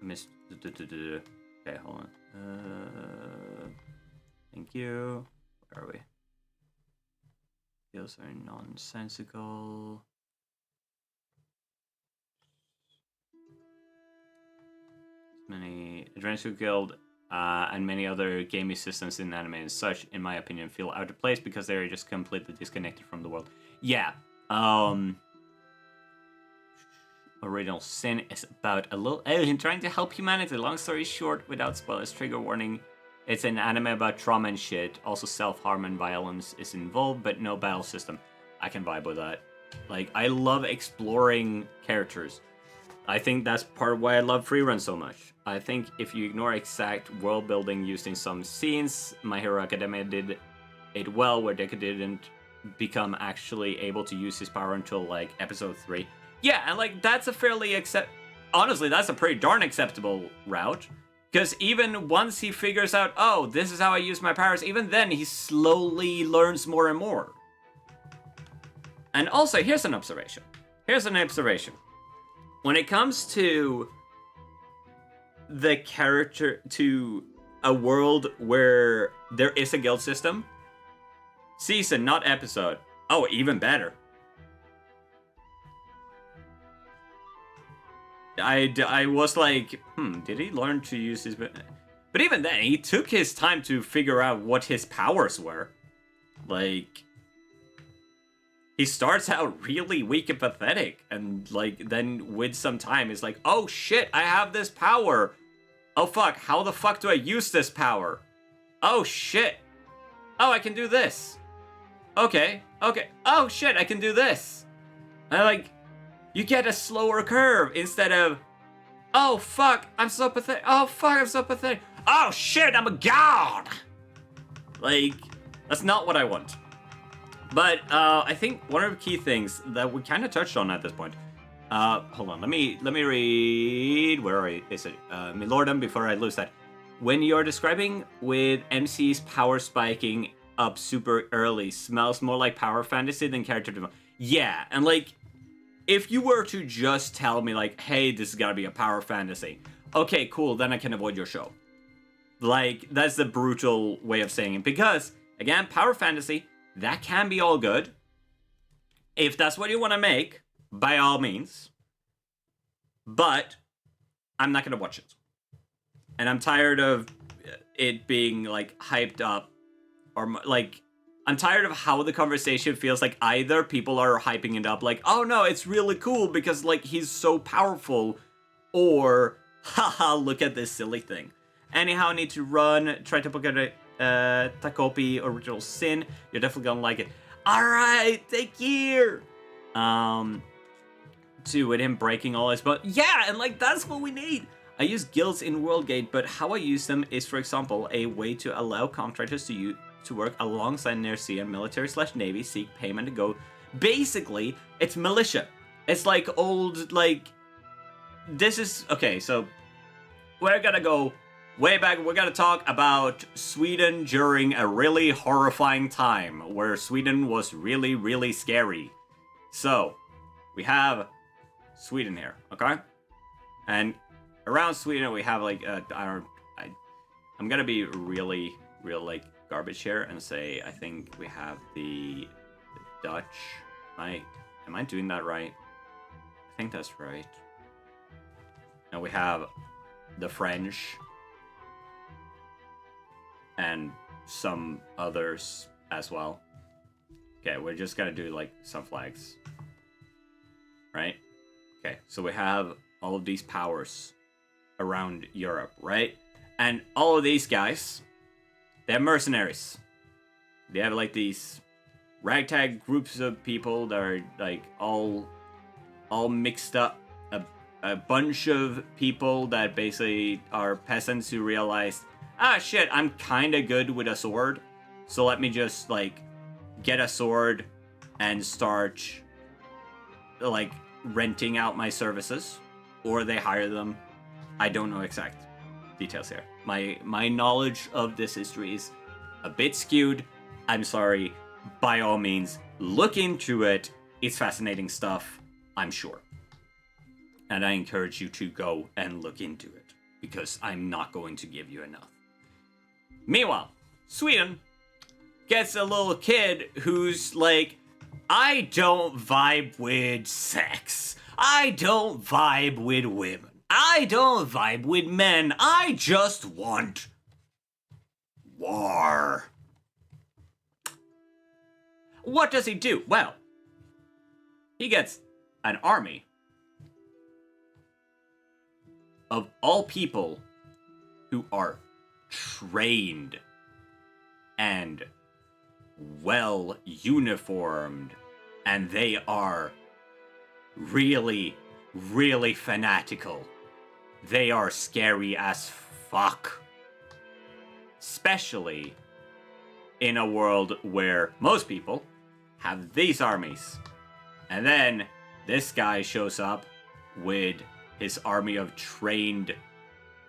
Miss. Okay, hold on. Thank you. Where are we? Those are nonsensical. Many Adventure Guild and many other gaming systems in anime and such, in my opinion, feel out of place because they're just completely disconnected from the world. Yeah. Original Sin is about a little alien trying to help humanity. Long story short, without spoilers, trigger warning. It's an anime about trauma and shit. Also self-harm and violence is involved, but no battle system. I can vibe with that. Like, I love exploring characters. I think that's part of why I love Freerun so much. I think if you ignore exact world building used in some scenes, My Hero Academia did it well, where Deku didn't become actually able to use his power until, like, episode 3. Yeah, and, like, that's a fairly honestly, that's a pretty darn acceptable route. Because even once he figures out, oh, this is how I use my powers, even then he slowly learns more and more. And also, here's an observation. When it comes to the character, to a world where there is a guild system, season, not episode. Oh, even better. I was like, did he learn to use his... But even then, he took his time to figure out what his powers were. Like, he starts out really weak and pathetic, and, like, then with some time, he's like, oh shit, I have this power. Oh fuck, how the fuck do I use this power? Oh shit. Oh, I can do this. Okay. Oh shit, I can do this. And, like, you get a slower curve instead of, oh fuck, I'm so pathetic. Oh fuck, I'm so pathetic. Oh shit, I'm a god. Like, that's not what I want. But I think one of the key things that we kind of touched on at this point. Hold on, let me read. Where is it? Milordum, before I lose that. When you're describing with MC's power spiking up super early, smells more like power fantasy than character development. Yeah, and like, if you were to just tell me, like, hey, this is gotta be a power fantasy, okay, cool, then I can avoid your show. Like, that's the brutal way of saying it. Because, again, power fantasy, that can be all good. If that's what you want to make, by all means. But, I'm not gonna watch it. And I'm tired of it being, like, hyped up. Or, like, I'm tired of how the conversation feels like either people are hyping it up like, oh no, it's really cool because, like, he's so powerful, or, haha, look at this silly thing. Anyhow, I need to run, try to book a Takopi Original Sin. You're definitely gonna like it. Alright, take care! With him breaking all his but yeah, and like, that's what we need! I use guilds in Worldgate, but how I use them is, for example, a way to allow contractors to work alongside their CN military/navy, seek payment to go. Basically, it's militia. It's like old, like, this is, okay, so we're gonna go way back. We're gonna talk about Sweden during a really horrifying time where Sweden was really, really scary. So, we have Sweden here, okay? And around Sweden, we have, like, I'm gonna be really, like, garbage here and say, I think we have the Dutch. Am I doing that right? I think that's right. And we have the French and some others as well. Okay, we're just gonna do, like, some flags. Right? Okay, so we have all of these powers around Europe, right? And all of these guys, they have mercenaries. They have, like, these ragtag groups of people that are, like, all mixed up. A bunch of people that basically are peasants who realized, ah, shit, I'm kind of good with a sword, so let me just, like, get a sword and start, like, renting out my services. or they hire them. I don't know exact details here. My knowledge of this history is a bit skewed. I'm sorry. By all means, look into it. It's fascinating stuff, I'm sure. And I encourage you to go and look into it, because I'm not going to give you enough. Meanwhile, Sweden gets a little kid who's like, I don't vibe with sex. I don't vibe with women. I don't vibe with men. I just want war. What does he do? Well, he gets an army of all people who are trained and well uniformed, and they are really, really fanatical. They are scary as fuck. Especially in a world where most people have these armies. And then this guy shows up with his army of trained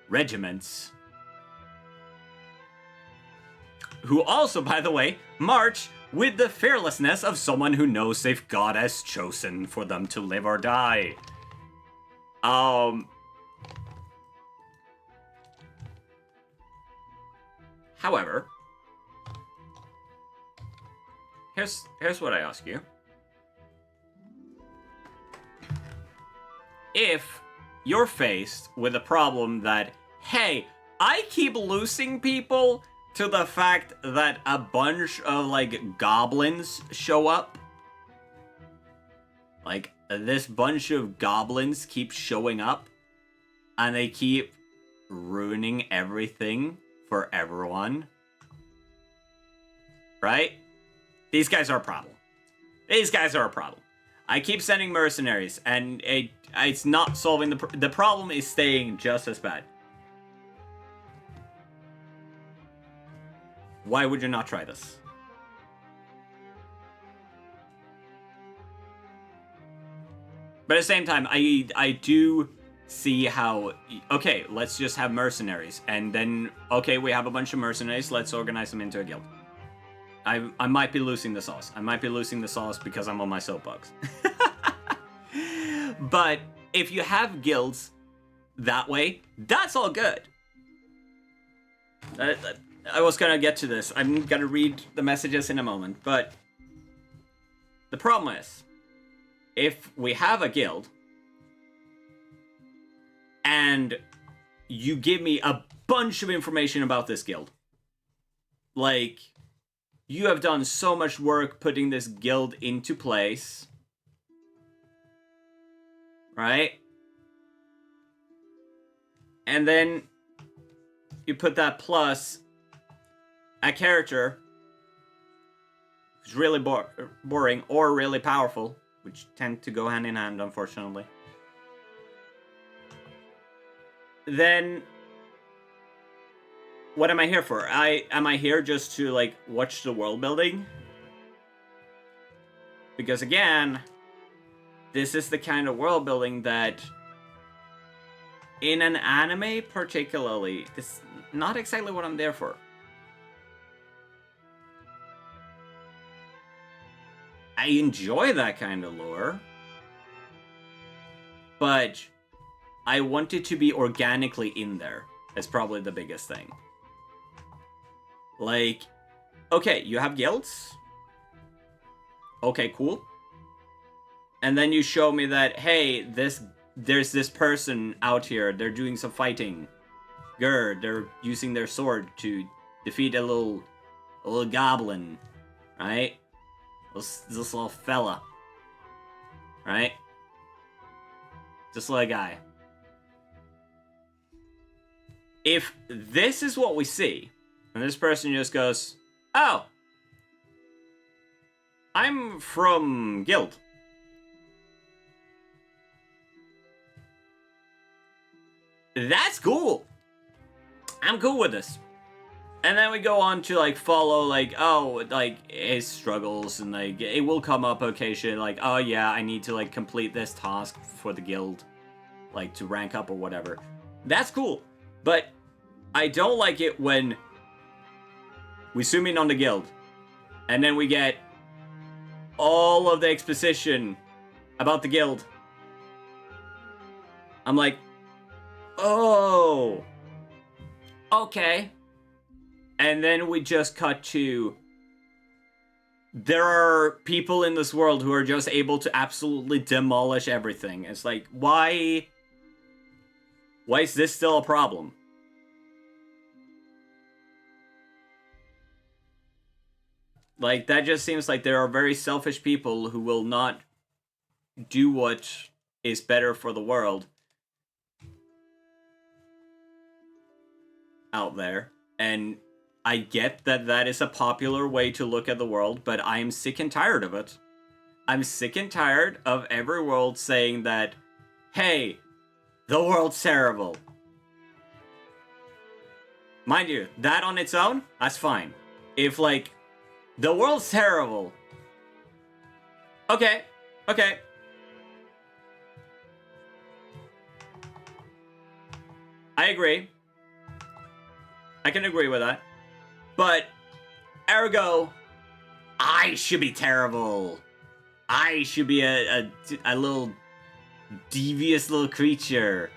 regiments, who also, by the way, march with the fearlessness of someone who knows if God has chosen for them to live or die. However, here's what I ask you. If you're faced with a problem that, hey, I keep losing people to the fact that a bunch of, like, goblins show up. Like, this bunch of goblins keep showing up, and they keep ruining everything for everyone. Right? These guys are a problem. These guys are a problem. I keep sending mercenaries, and it's not solving the problem is staying just as bad. Why would you not try this? But at the same time, I do see how, okay, let's just have mercenaries. And then, okay, we have a bunch of mercenaries, let's organize them into a guild. I might be losing the sauce. I might be losing the sauce because I'm on my soapbox. But if you have guilds that way, that's all good. I was gonna get to this. I'm gonna read the messages in a moment, but the problem is, if we have a guild and you give me a bunch of information about this guild, like, you have done so much work putting this guild into place, right? And then you put that plus a character who's really boring or really powerful, which tend to go hand in hand, unfortunately. Then what am I here for? Am I here just to, like, watch the world building? Because again, this is the kind of world building that in an anime particularly, this is not exactly what I'm there for. I enjoy that kind of lore, but I want it to be organically in there. That's probably the biggest thing. Like, okay, you have guilds. Okay, cool. And then you show me that, hey, there's this person out here. They're doing some fighting. They're using their sword to defeat a little goblin, right? This little fella, right? This little guy. If this is what we see, and this person just goes, oh, I'm from guild. That's cool. I'm cool with this. And then we go on to, like, follow, like, oh, like, his struggles, and, like, it will come up occasionally, like, oh, yeah, I need to, like, complete this task for the guild. like to rank up or whatever. That's cool. But I don't like it when we zoom in on the guild and then we get all of the exposition about the guild. I'm like, oh, okay. And then we just cut to, there are people in this world who are just able to absolutely demolish everything. It's like, why is this still a problem? Like, that just seems like there are very selfish people who will not do what is better for the world out there. And I get that that is a popular way to look at the world, but I'm sick and tired of it. I'm sick and tired of every world saying that, hey, the world's terrible. Mind you, that on its own, that's fine. If, like, the world's terrible. Okay. I agree. I can agree with that. But, ergo, I should be terrible. I should be a little devious little creature.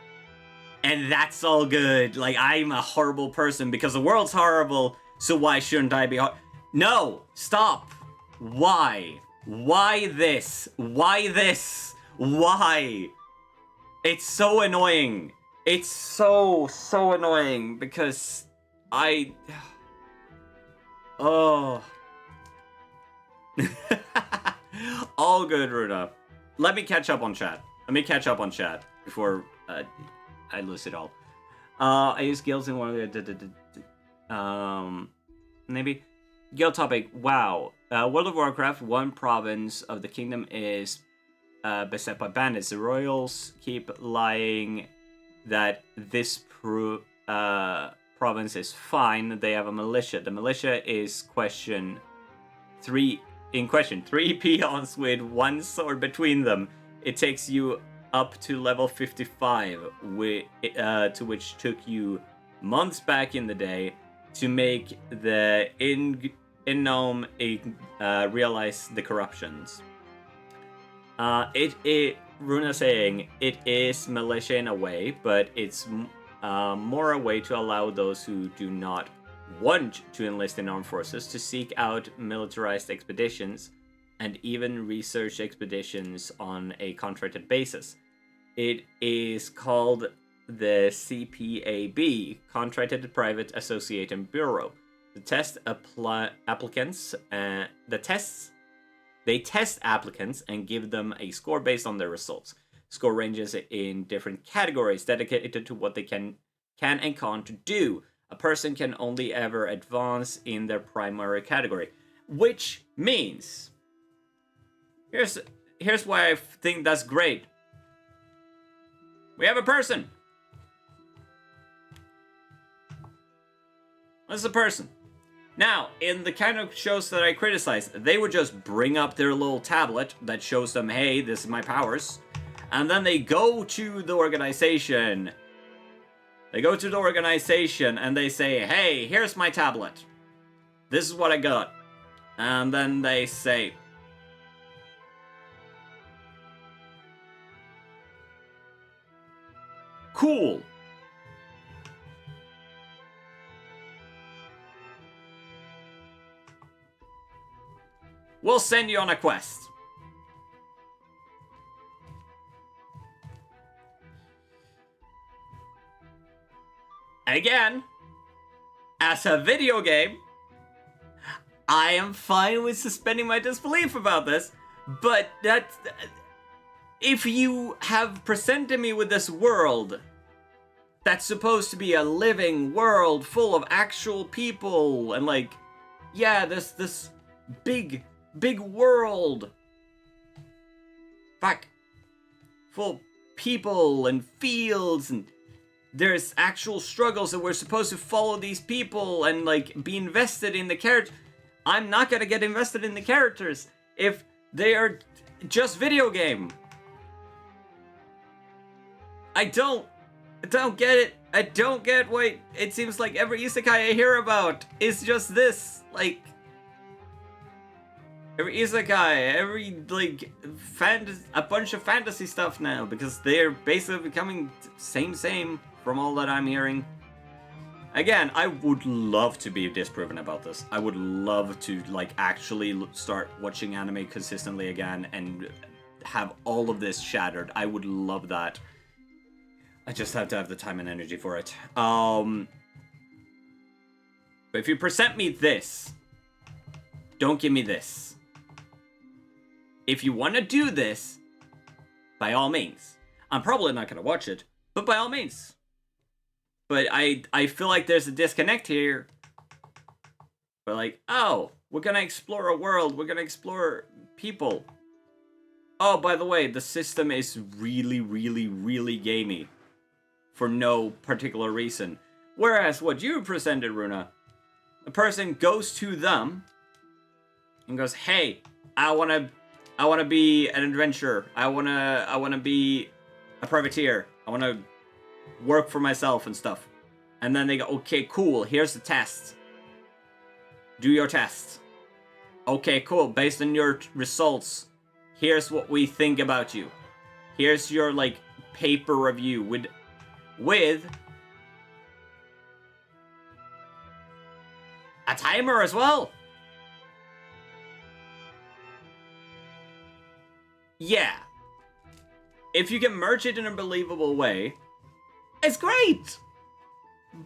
And that's all good. Like, I'm a horrible person because the world's horrible, so why shouldn't I be No! Stop! Why? Why this? Why this? Why? It's so annoying. It's so annoying because Oh. All good, Runa. Let me catch up on chat. Before I lose it all. I use guilds in one of the... maybe... Guild topic, wow. World of Warcraft, one province of the kingdom is beset by bandits. The royals keep lying that this province is fine. They have a militia. The militia is three peons with one sword between them. It takes you up to level 55, to which took you months back in the day to make the in-gnome realize the corruptions. Runa saying it is militia in a way, but it's more a way to allow those who do not want to enlist in armed forces to seek out militarized expeditions and even research expeditions on a contracted basis. It is called the CPAB, Contracted Private Associate and Bureau. They test applicants and give them a score based on their results. Score ranges in different categories dedicated to what they can and can't do. A person can only ever advance in their primary category, which means here's why I think that's great. We have a person. This is a person. Now, in the kind of shows that I criticize, they would just bring up their little tablet that shows them, hey, this is my powers. And then they go to the organization. And they say, hey, here's my tablet. This is what I got. And then they say, cool. We'll send you on a quest. Again, as a video game, I am fine with suspending my disbelief about this, but if you have presented me with this world that's supposed to be a living world full of actual people and like, yeah, this big world, fuck, full of people and fields, and there's actual struggles, and we're supposed to follow these people and like be invested in the characters. I'm not gonna get invested in the characters if they are just video game. I don't get it. I don't get why it seems like every isekai I hear about is just this. Like, every isekai, every, like, a bunch of fantasy stuff now, because they're basically becoming same from all that I'm hearing. Again, I would love to be disproven about this. I would love to, like, actually start watching anime consistently again and have all of this shattered. I would love that. I just have to have the time and energy for it. But if you present me this, don't give me this. If you want to do this, by all means. I'm probably not going to watch it, but by all means. But I feel like there's a disconnect here. But like, oh, we're going to explore a world. We're going to explore people. Oh, by the way, the system is really, really, really gamey. For no particular reason. Whereas what you presented, Runa, a person goes to them and goes, "Hey, I wanna be an adventurer. I wanna be a privateer. I wanna work for myself and stuff." And then they go, "Okay, cool. Here's the test. Do your test. Okay, cool. Based on your results, here's what we think about you. Here's your, like, paper review with a timer as well." Yeah. If you can merge it in a believable way, it's great.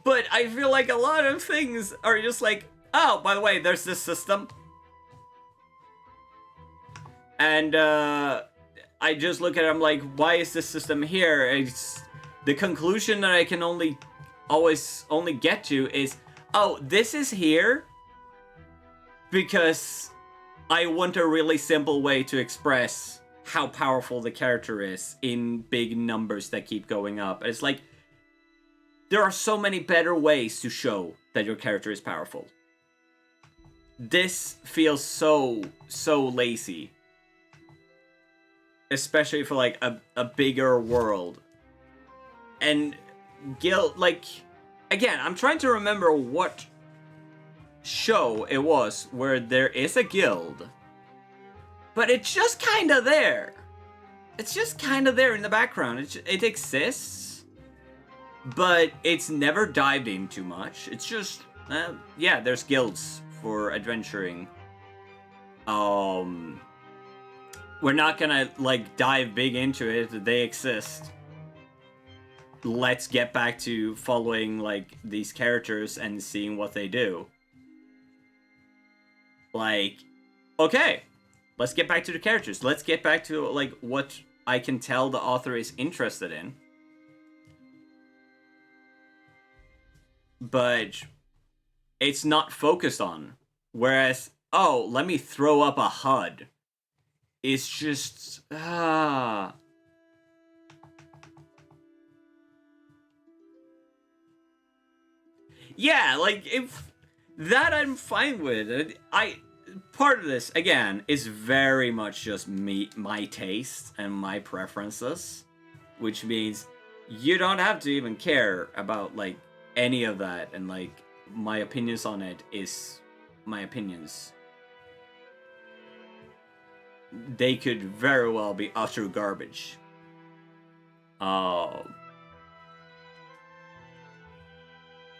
But I feel like a lot of things are just like, oh, by the way, there's this system. And I just look at it, I'm like, why is this system here? It's the conclusion that I can only get to is, oh, this is here because I want a really simple way to express how powerful the character is in big numbers that keep going up. It's like, there are so many better ways to show that your character is powerful. This feels so lazy. Especially for, like, a bigger world. And guild, like, again, I'm trying to remember what show it was where there is a guild, but it's just kind of there. It's just kind of there in the background. It exists, but it's never dived in too much. It's just, yeah, there's guilds for adventuring. We're not gonna, like, dive big into it. They exist. Let's get back to following, like, these characters and seeing what they do. Like, okay, let's get back to the characters. Let's get back to, like, what I can tell the author is interested in. But it's not focused on. Whereas, oh, let me throw up a HUD. It's just, Yeah, like, if that I'm fine with. Part of this, again, is very much just my taste and my preferences, which means you don't have to even care about, like, any of that, and, like, my opinions on it is my opinions. They could very well be utter garbage.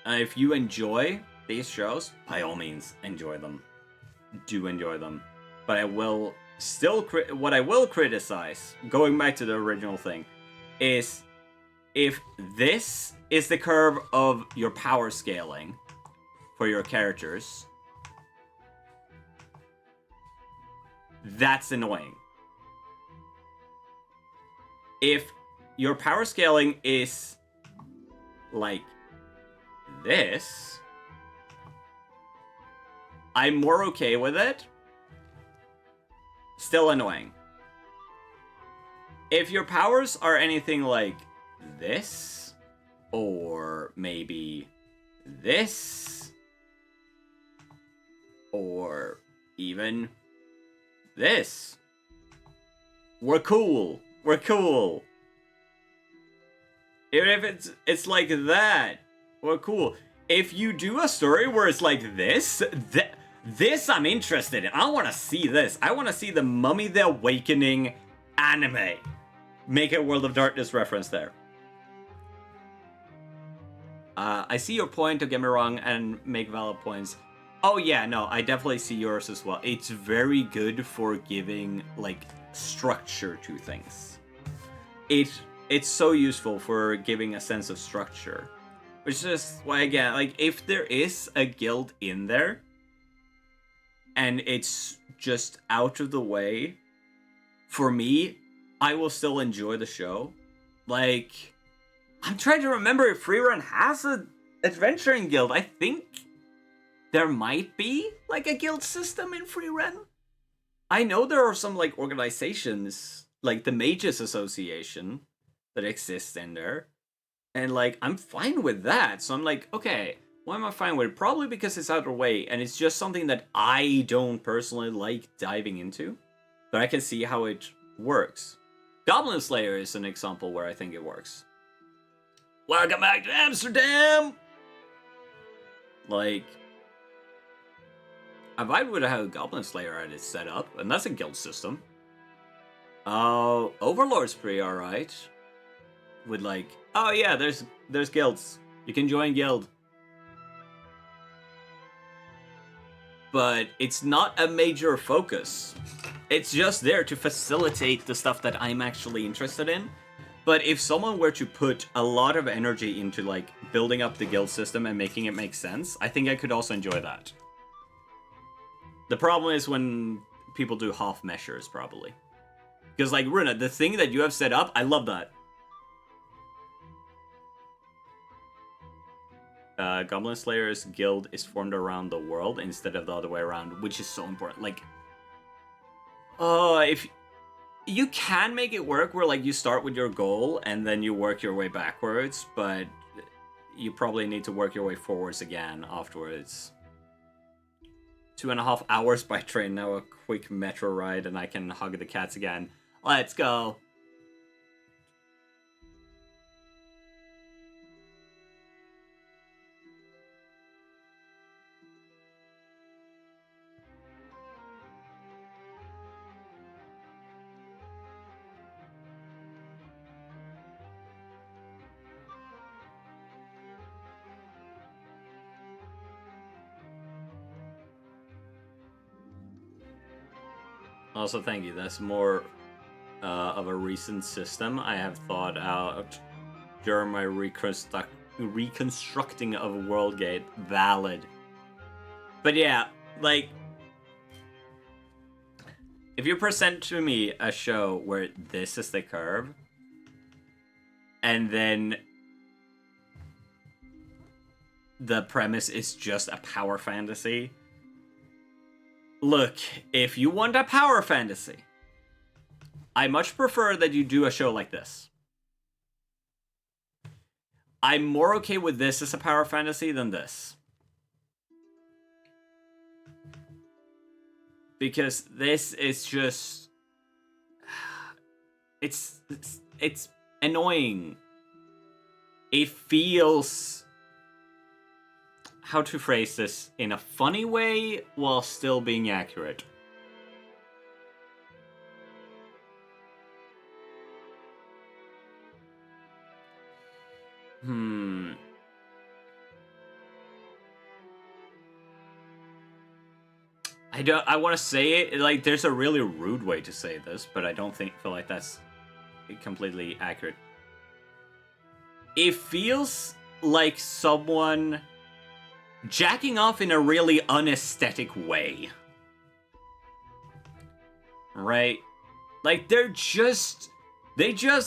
If you enjoy these shows, by all means, enjoy them. Do enjoy them. But I will still what I will criticize, going back to the original thing, is if this is the curve of your power scaling for your characters, that's annoying. If your power scaling is like this, I'm more okay with it. Still annoying. If your powers are anything like this, or maybe this, or even this, we're cool. We're cool. Even if it's like that, well, cool. If you do a story where it's like this, this I'm interested in. I want to see this. I want to see the Mummy the Awakening anime. Make a World of Darkness reference there. I see your point, don't get me wrong, and make valid points. Oh yeah, no, I definitely see yours as well. It's very good for giving, like, structure to things. It's so useful for giving a sense of structure. Which is why, again, like, if there is a guild in there, and it's just out of the way, for me, I will still enjoy the show. Like, I'm trying to remember if Freerun has an adventuring guild. I think there might be, like, a guild system in Freerun. I know there are some, like, organizations, like the Mages Association, that exists in there. And, like, I'm fine with that. So I'm like, okay, why am I fine with it? Probably because it's out of the way, and it's just something that I don't personally like diving into. But I can see how it works. Goblin Slayer is an example where I think it works. Welcome back to Amsterdam! Like, I vibe with how Goblin Slayer had it set up, and that's a guild system. Overlord's pretty alright. With like, oh yeah, there's guilds. You can join guild. But it's not a major focus. It's just there to facilitate the stuff that I'm actually interested in. But if someone were to put a lot of energy into, like, building up the guild system and making it make sense, I think I could also enjoy that. The problem is when people do half measures, probably. Because, like, Runa, the thing that you have set up, I love that. Goblin Slayer's guild is formed around the world instead of the other way around, which is so important. Like, if you can make it work where, like, you start with your goal and then you work your way backwards, but you probably need to work your way forwards again afterwards. 2.5 hours by train, now a quick metro ride, and I can hug the cats again. Let's go. Also, thank you. That's more of a recent system I have thought out during my reconstructing of Worldgate. Valid. But yeah, like, if you present to me a show where this is the curve, and then the premise is just a power fantasy. Look, if you want a power fantasy, I much prefer that you do a show like this. I'm more okay with this as a power fantasy than this. Because this is just... It's annoying. It feels... How to phrase this in a funny way while still being accurate. I want to say it like there's a really rude way to say this, but I don't feel like that's completely accurate. It feels like someone jacking off in a really unaesthetic way. Right? Like, they just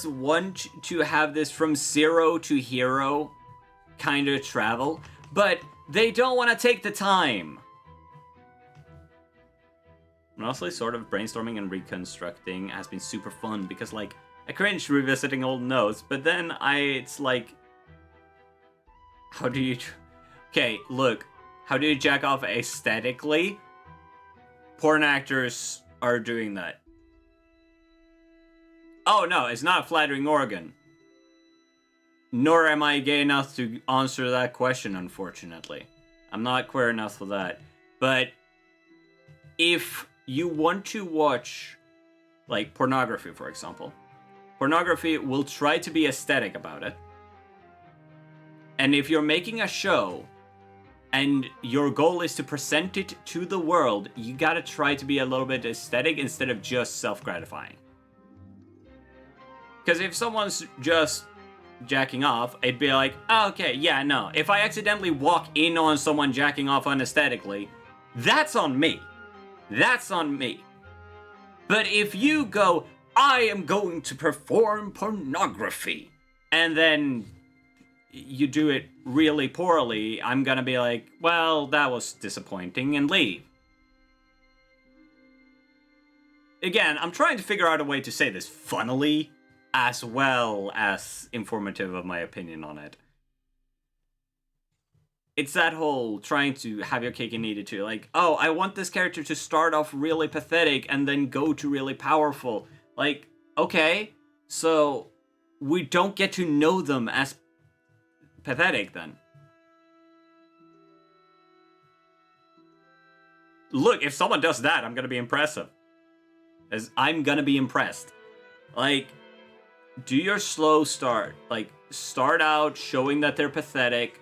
want to have this from zero to hero kind of travel, but they don't want to take the time. Honestly, sort of brainstorming and reconstructing has been super fun because, like, I cringe revisiting old notes, but then it's like, how do you... Okay, look, how do you jack off aesthetically? Porn actors are doing that. Oh no, it's not a flattering organ. nor am I gay enough to answer that question, unfortunately. I'm not queer enough for that. But if you want to watch, like, pornography, for example, pornography will try to be aesthetic about it. And if you're making a show and your goal is to present it to the world, you gotta try to be a little bit aesthetic instead of just self-gratifying. Because if someone's just jacking off, it'd be like, oh, okay, yeah, no. If I accidentally walk in on someone jacking off unaesthetically, that's on me. That's on me. But if you go, I am going to perform pornography, and then you do it really poorly, I'm gonna be like, well, that was disappointing, and leave. Again, I'm trying to figure out a way to say this funnily, as well as informative of my opinion on it. It's that whole trying to have your cake and eat it too. Like, oh, I want this character to start off really pathetic and then go to really powerful. Like, okay, so we don't get to know them as pathetic then. Look, if someone does that, I'm gonna be impressive. I'm gonna be impressed. Like, do your slow start. Like, start out showing that they're pathetic.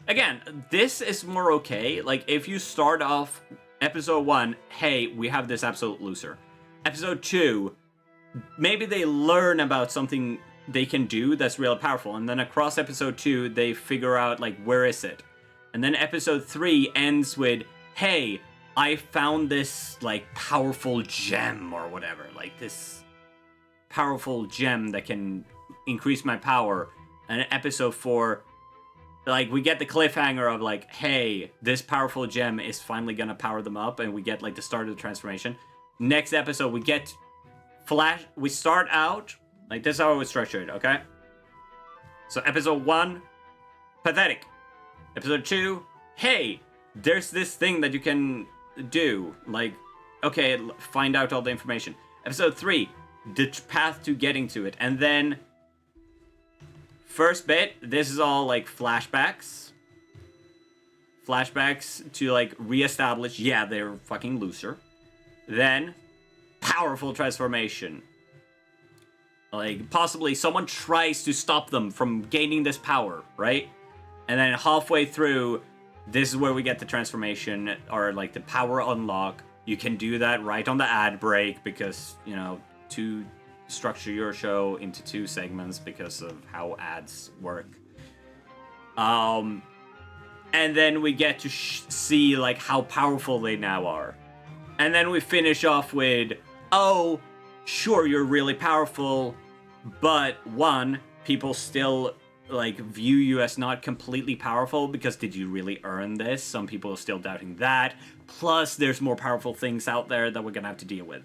Again, this is more okay. Like, if you start off episode 1, hey, we have this absolute loser. Episode 2, maybe they learn about something they can do that's real powerful. And then across episode 2, they figure out, like, where is it? And then episode 3 ends with, hey, I found this, like, powerful gem or whatever. Like, this powerful gem that can increase my power. And episode 4, like, we get the cliffhanger of, like, hey, this powerful gem is finally gonna power them up, and we get, like, the start of the transformation. Next episode, we get we start out, like, this is how I would structure it, okay? So, episode 1, pathetic. Episode 2, hey, there's this thing that you can do. Like, okay, find out all the information. Episode 3, the path to getting to it. And then first bit, this is all like flashbacks. Flashbacks to like reestablish, yeah, they're fucking loser. Then, powerful transformation. Like, possibly someone tries to stop them from gaining this power, right? And then halfway through, this is where we get the transformation, or like the power unlock. You can do that right on the ad break because, you know, to structure your show into 2 segments because of how ads work. And then we get to see like how powerful they now are. And then we finish off with, oh, sure, you're really powerful, but 1, people still like view you as not completely powerful because did you really earn this? Some people are still doubting that. Plus, there's more powerful things out there that we're gonna have to deal with.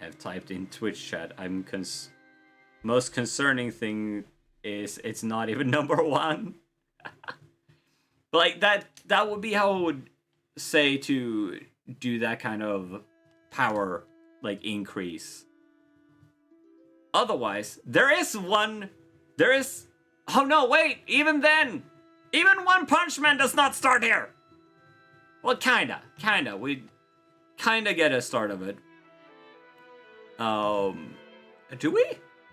I've typed in Twitch chat. Most concerning thing is it's not even number 1. Like that would be how I would say to do that kind of power like increase. Otherwise, oh no, wait, even then, even One Punch Man does not start here. Well, kinda, we kinda get a start of it. Do we?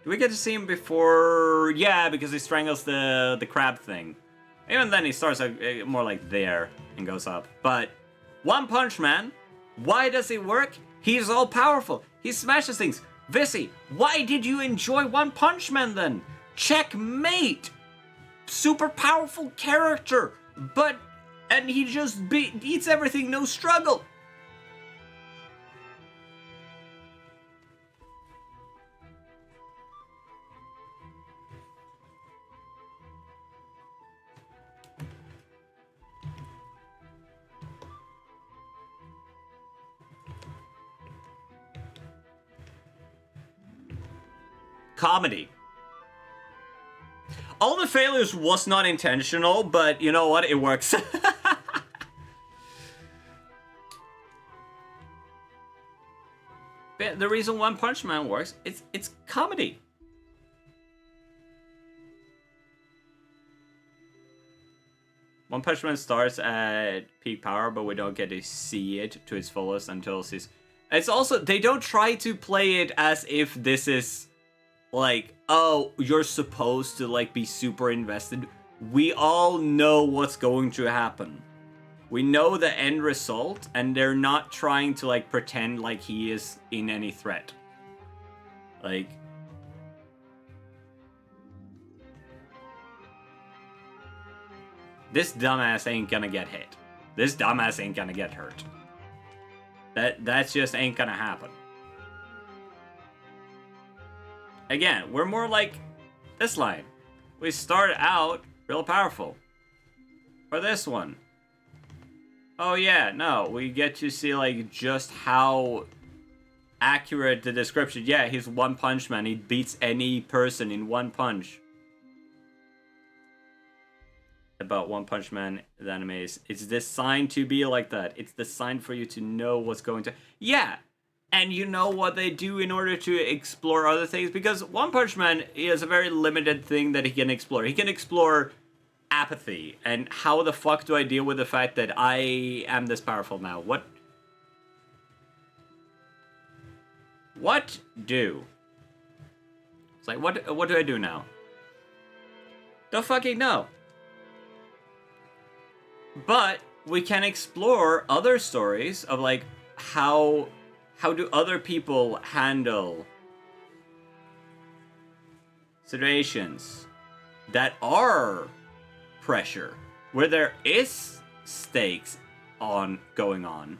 Do we get to see him before? Yeah, because he strangles the crab thing. Even then, he starts more like there and goes up. But One Punch Man, why does he work? He's all powerful. He smashes things. Vissy, why did you enjoy One Punch Man then? Checkmate. Super powerful character, and he just eats everything, no struggle. Comedy. All the failures was not intentional, but you know what? It works. the reason One Punch Man works, it's comedy. One Punch Man starts at peak power, but we don't get to see it to its fullest until season. It's also, they don't try to play it as if this is like, oh, you're supposed to like be super invested. We all know what's going to happen. We know the end result, and they're not trying to like pretend like he is in any threat. Like, this dumbass ain't gonna get hit. This dumbass ain't gonna get hurt. That just ain't gonna happen. Again, we're more like this line. We start out real powerful. Or this one. Oh yeah, no, we get to see like just how accurate the description. Yeah, he's One Punch Man. He beats any person in one punch. About One Punch Man, the anime is, it's designed to be like that. It's designed for you to know what's going to... Yeah, and you know what they do in order to explore other things, because One Punch Man is a very limited thing that he can explore. He can explore apathy, and how the fuck do I deal with the fact that I am this powerful now? What do? It's like, what do I do now? Don't fucking know. But we can explore other stories of like how do other people handle situations that are pressure, where there is stakes going on.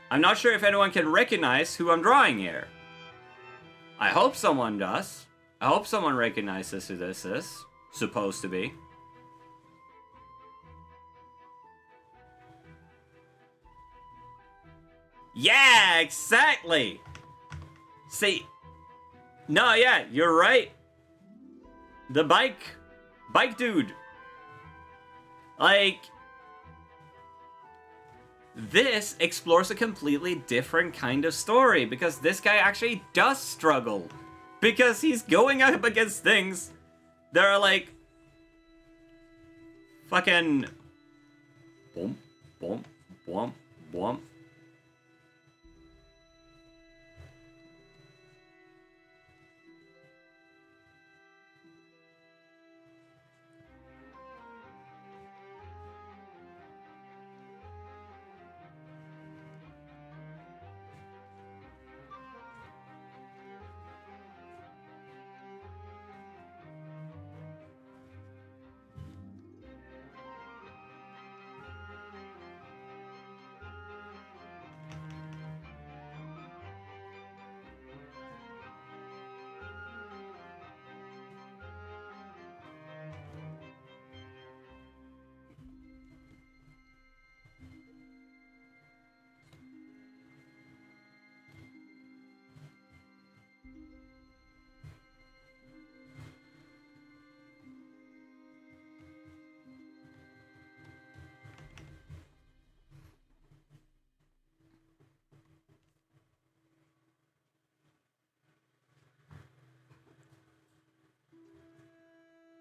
I'm not sure if anyone can recognize who I'm drawing here. I hope someone does. I hope someone recognizes who this is supposed to be. Yeah, exactly. See, no, yeah, you're right. The bike dude. Like, this explores a completely different kind of story, because this guy actually does struggle, because he's going up against things that are like fucking boom, boom, boom, boom.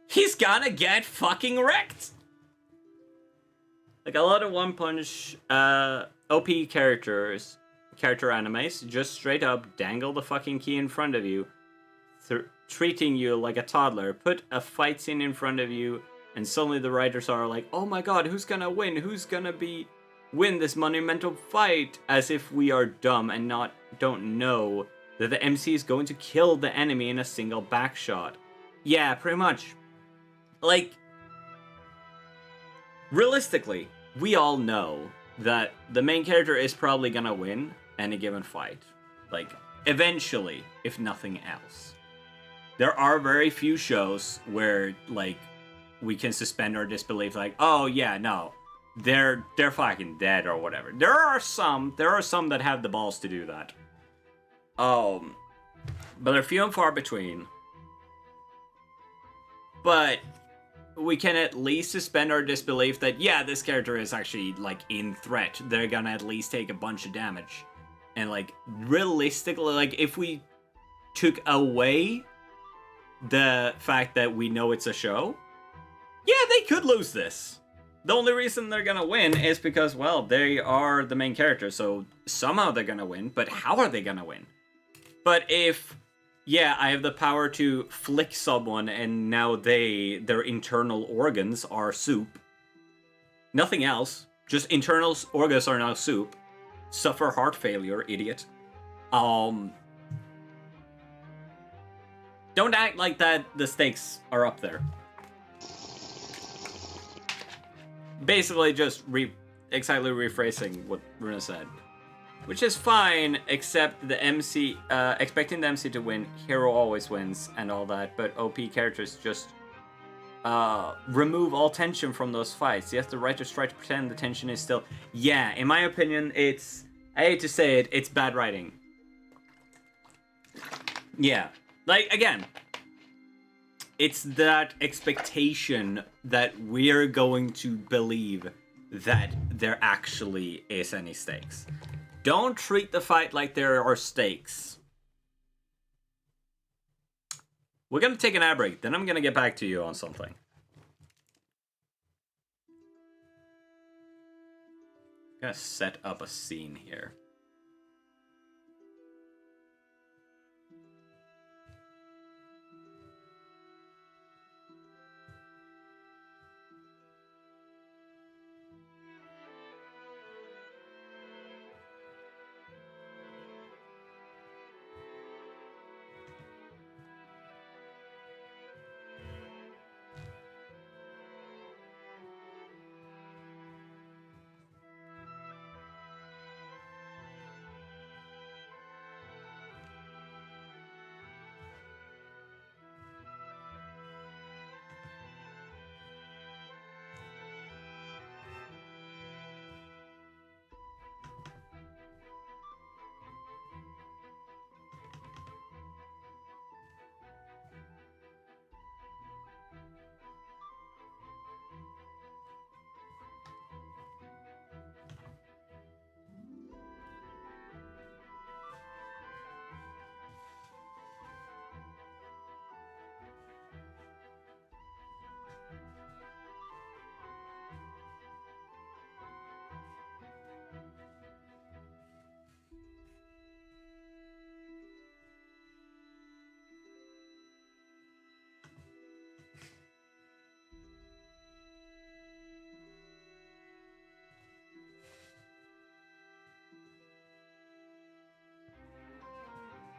He's gonna get fucking wrecked. Like, a lot of One Punch OP character animes just straight up dangle the fucking key in front of you, treating you like a toddler, put a fight scene in front of you, and suddenly the writers are like, oh my god, who's gonna win? Who's gonna win this monumental fight? As if we are dumb and don't know that the MC is going to kill the enemy in a single backshot. Yeah, pretty much. Like, realistically, we all know that the main character is probably gonna win any given fight. Like, eventually, if nothing else. There are very few shows where, like, we can suspend our disbelief, like, oh yeah, no, they're fucking dead or whatever. There are some that have the balls to do that. But they're few and far between. But we can at least suspend our disbelief that, yeah, this character is actually, like, in threat. They're gonna at least take a bunch of damage. And like realistically, like if we took away the fact that we know it's a show, yeah, they could lose this. The only reason they're gonna win is because, well, they are the main character, so somehow they're gonna win, but how are they gonna win? But if, yeah, I have the power to flick someone and now their internal organs are soup. Nothing else. Just internal organs are now soup. Suffer heart failure, idiot. Don't act like that the stakes are up there. Basically just exactly rephrasing what Runa said. Which is fine, except the MC, expecting the MC to win, hero always wins, and all that, but OP characters just remove all tension from those fights. Yes, the writers try to pretend the tension is still... Yeah, in my opinion, it's... I hate to say it, it's bad writing. Yeah. Like, again, it's that expectation that we're going to believe that there actually is any stakes. Don't treat the fight like there are stakes. We're gonna take an ad break, then I'm gonna get back to you on something. I'm gonna set up a scene here.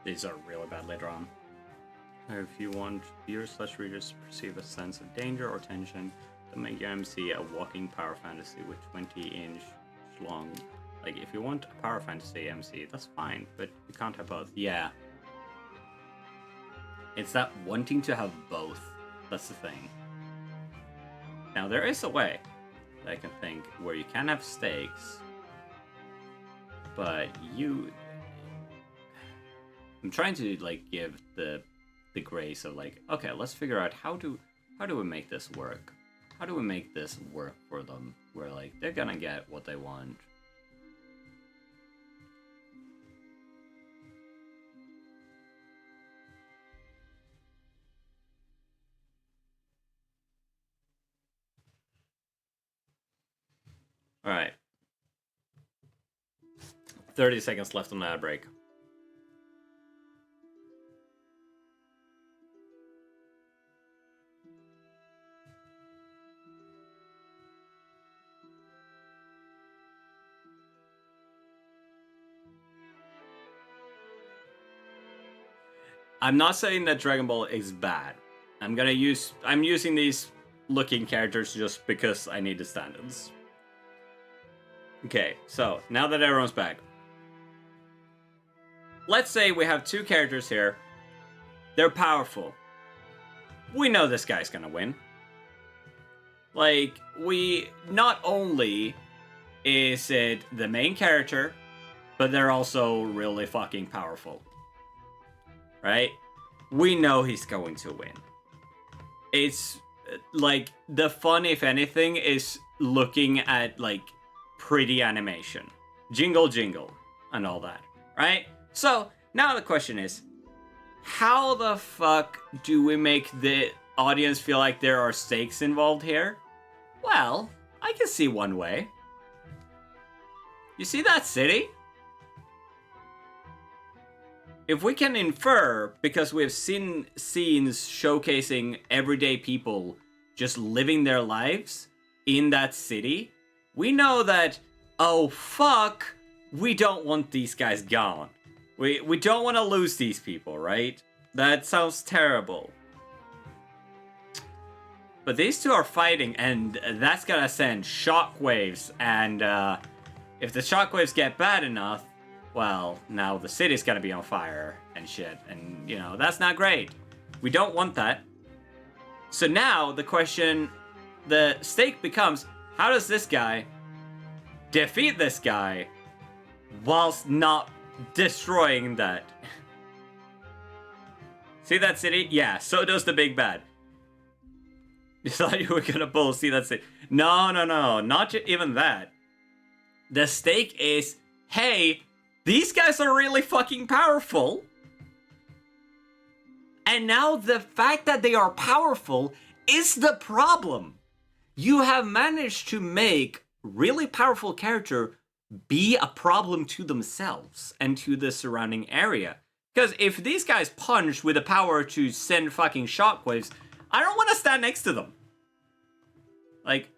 These are really bad later on. If you want viewers/readers to perceive a sense of danger or tension, then make your MC a walking power fantasy with 20-inch long. Like, if you want a power fantasy MC, that's fine, but you can't have both. Yeah. It's that wanting to have both. That's the thing. Now, there is a way that I can think where you can have stakes, but I'm trying to like give the grace of like, okay, let's figure out how do we make this work? How do we make this work for them? Where like they're gonna get what they want. All right. 30 seconds left on the ad break. I'm not saying that Dragon Ball is bad. I'm using these looking characters just because I need the standards. Okay, so now that everyone's back, let's say we have two characters here. They're powerful. We know this guy's gonna win. Like, not only is it the main character, but they're also really fucking powerful. Right? We know he's going to win. It's like the fun, if anything, is looking at like pretty animation, jingle jingle, and all that. right? So now the question is, how the fuck do we make the audience feel like there are stakes involved here? Well, I can see one way. You see that city? If we can infer, because we've seen scenes showcasing everyday people just living their lives in that city, we know that, oh fuck, we don't want these guys gone. We don't want to lose these people, right? That sounds terrible. But these two are fighting, and that's gonna send shockwaves, and if the shockwaves get bad enough, well, now the city's gonna be on fire and shit, and, you know, that's not great. We don't want that. So now, the question, the stake becomes, how does this guy defeat this guy whilst not destroying that? See that city? Yeah, so does the big bad. You thought you were gonna pull, see that city? No, not even that. The stake is, hey, these guys are really fucking powerful. And now the fact that they are powerful is the problem. You have managed to make really powerful character be a problem to themselves and to the surrounding area. Because if these guys punch with the power to send fucking shockwaves, I don't want to stand next to them. Like,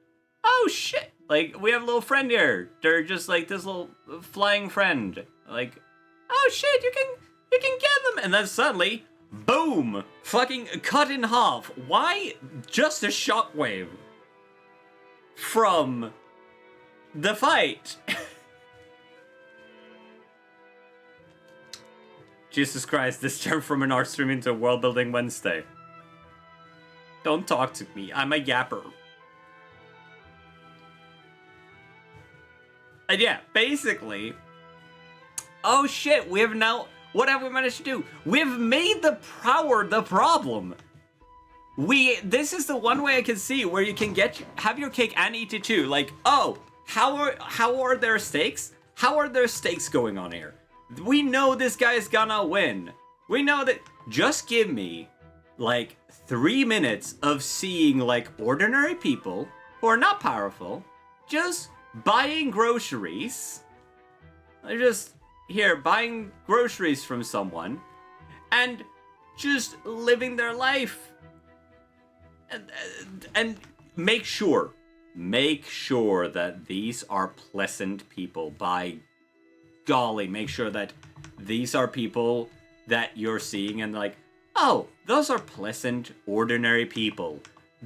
oh shit. Like, we have a little friend here. They're just like this little flying friend. Like, oh shit, you can get them. And then suddenly, boom, fucking cut in half. Why just a shockwave from the fight? Jesus Christ, this turned from an art stream into a world building Wednesday. Don't talk to me, I'm a yapper. And yeah, basically, oh shit, we have now, what have we managed to do? We've made the power the problem. This is the one way I can see where you can have your cake and eat it too. Like, oh, how are there stakes? How are there stakes going on here? We know this guy is gonna win. We know that, just give me like 3 minutes of seeing like ordinary people who are not powerful, just buying groceries. They're just here buying groceries from someone and just living their life. And make sure that these are pleasant people. By golly, make sure that these are people that you're seeing and like, oh, those are pleasant, ordinary people.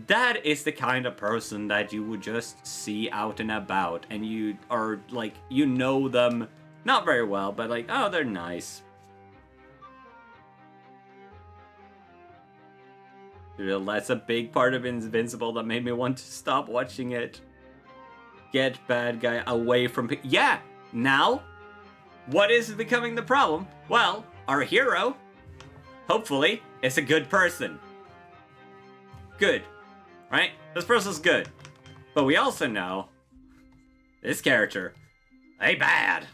That is the kind of person that you would just see out and about, and you are like, you know them not very well, but like, oh, they're nice. Dude, that's a big part of Invincible that made me want to stop watching it. Get bad guy away from yeah, now, what is becoming the problem? Well, our hero, hopefully, is a good person. Good. Right? This person's good. But we also know this character, they bad.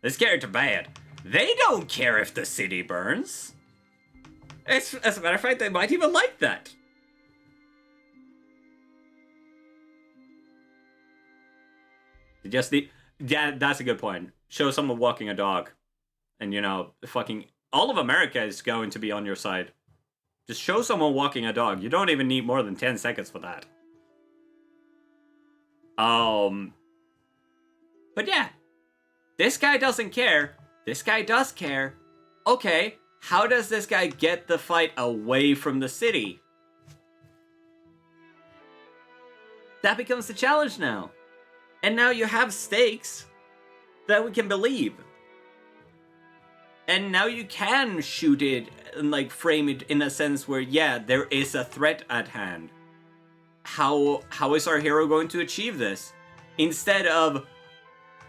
This character bad. They don't care if the city burns. As a matter of fact, they might even like that. Yeah, that's a good point. Show someone walking a dog. And, you know, fucking all of America is going to be on your side. Just show someone walking a dog. You don't even need more than 10 seconds for that. But yeah. This guy doesn't care. This guy does care. Okay, how does this guy get the fight away from the city? That becomes the challenge now. And now you have stakes that we can believe. And now you can shoot it and like frame it in a sense where, yeah, there is a threat at hand. How is our hero going to achieve this? Instead of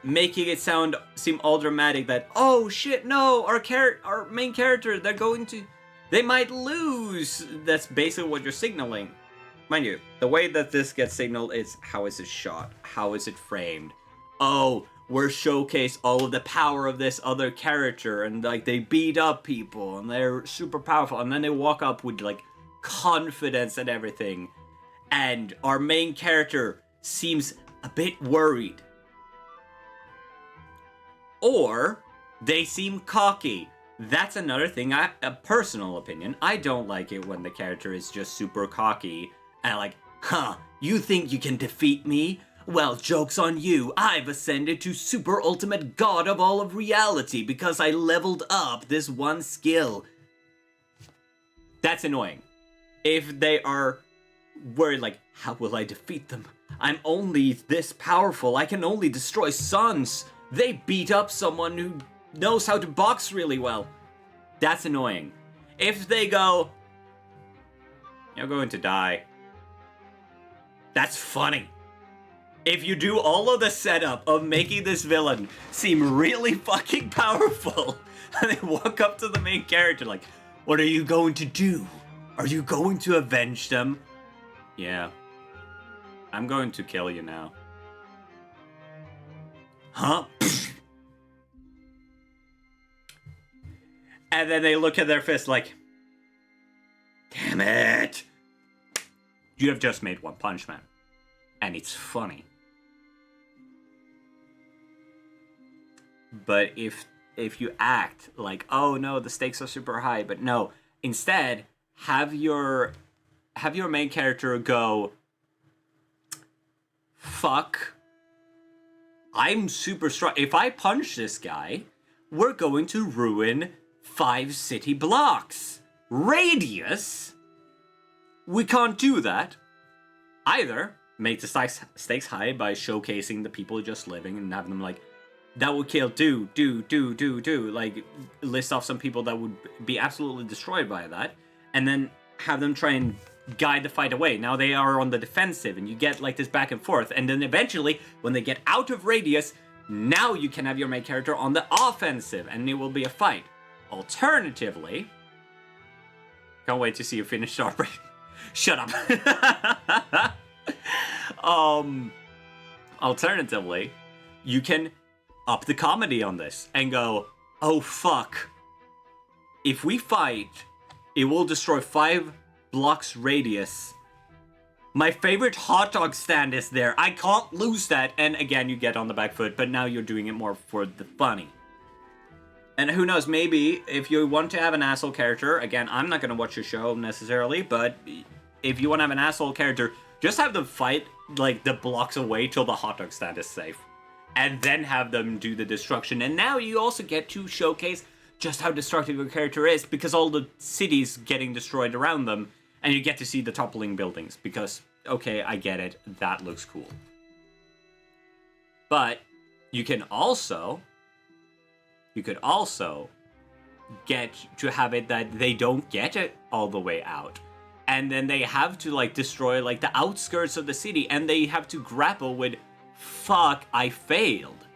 making it seem all dramatic that, oh shit, no, our main character, they might lose. That's basically what you're signaling. Mind you, the way that this gets signaled is, how is it shot? How is it framed? Oh, where showcase all of the power of this other character, and like they beat up people and they're super powerful, and then they walk up with like confidence and everything, and our main character seems a bit worried. Or they seem cocky. That's another thing, a personal opinion. I don't like it when the character is just super cocky and like, huh, you think you can defeat me? Well, joke's on you. I've ascended to super ultimate god of all of reality because I leveled up this one skill. That's annoying. If they are worried like, how will I defeat them? I'm only this powerful. I can only destroy suns. They beat up someone who knows how to box really well. That's annoying. If they go, you're going to die. That's funny. If you do all of the setup of making this villain seem really fucking powerful, and they walk up to the main character like, what are you going to do? Are you going to avenge them? Yeah. I'm going to kill you now. Huh? And then they look at their fist like, damn it. You have just made One Punch Man. And it's funny. But if you act like, oh no, the stakes are super high, but no, instead, have your main character go, fuck, I'm super strong. If I punch this guy, we're going to ruin 5 city blocks. Radius? We can't do that. Either make the stakes high by showcasing the people just living and have them like, that would kill do, like list off some people that would be absolutely destroyed by that, and then have them try and guide the fight away. Now they are on the defensive, and you get like this back and forth, and then eventually, when they get out of radius, now you can have your main character on the offensive, and it will be a fight. Alternatively, can't wait to see you finish Starbreak. Shut up. Alternatively, you can up the comedy on this and go, oh fuck, if we fight, it will destroy 5 blocks radius. My favorite hot dog stand is there. I can't lose that. And again, you get on the back foot, but now you're doing it more for the funny. And who knows, maybe if you want to have an asshole character, again, I'm not going to watch your show necessarily, but if you want to have an asshole character, just have them fight like the blocks away till the hot dog stand is safe. And then have them do the destruction. And now you also get to showcase just how destructive your character is, because all the cities getting destroyed around them, and you get to see the toppling buildings, because, okay, I get it, that looks cool. But you could also get to have it that they don't get it all the way out. And then they have to, like, destroy, like, the outskirts of the city, and they have to grapple with, fuck, I failed.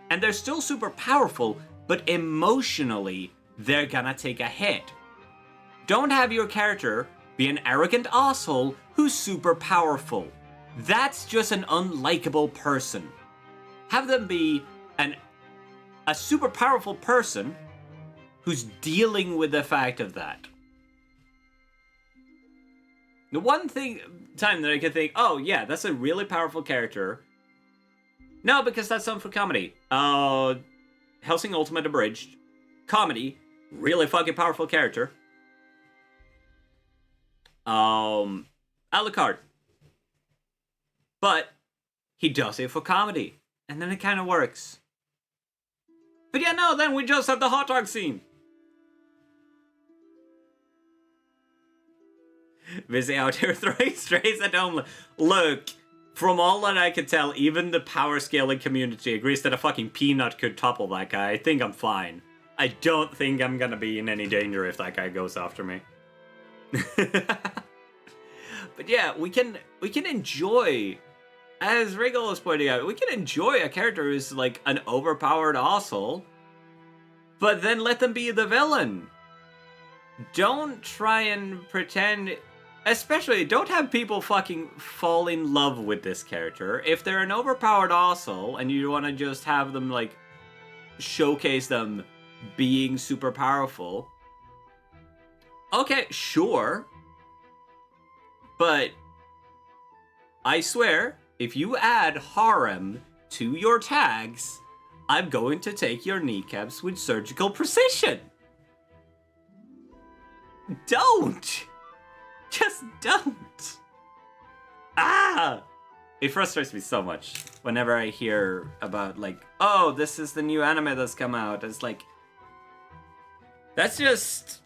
And they're still super powerful, but emotionally, they're gonna take a hit. Don't have your character be an arrogant asshole who's super powerful. That's just an unlikable person. Have them be a super powerful person who's dealing with the fact of that. The one time that I could think, oh yeah, that's a really powerful character. No, because that's something for comedy. Hellsing Ultimate Abridged. Comedy. Really fucking powerful character. Alucard. But he does it for comedy. And then it kind of works. But yeah, no, then we just have the hot dog scene. Busy out here throwing strays at home. Look, from all that I can tell, even the power scaling community agrees that a fucking peanut could topple that guy. I think I'm fine. I don't think I'm gonna be in any danger if that guy goes after me. But yeah, we can enjoy, as Regal is pointing out, we can enjoy a character who's like an overpowered asshole, but then let them be the villain. Don't try and pretend especially, don't have people fucking fall in love with this character. If they're an overpowered asshole and you want to just have them, like, showcase them being super powerful, okay, sure. But I swear, if you add harem to your tags, I'm going to take your kneecaps with surgical precision. Don't! Just don't! Ah! It frustrates me so much whenever I hear about, like, oh, this is the new anime that's come out. It's like, that's just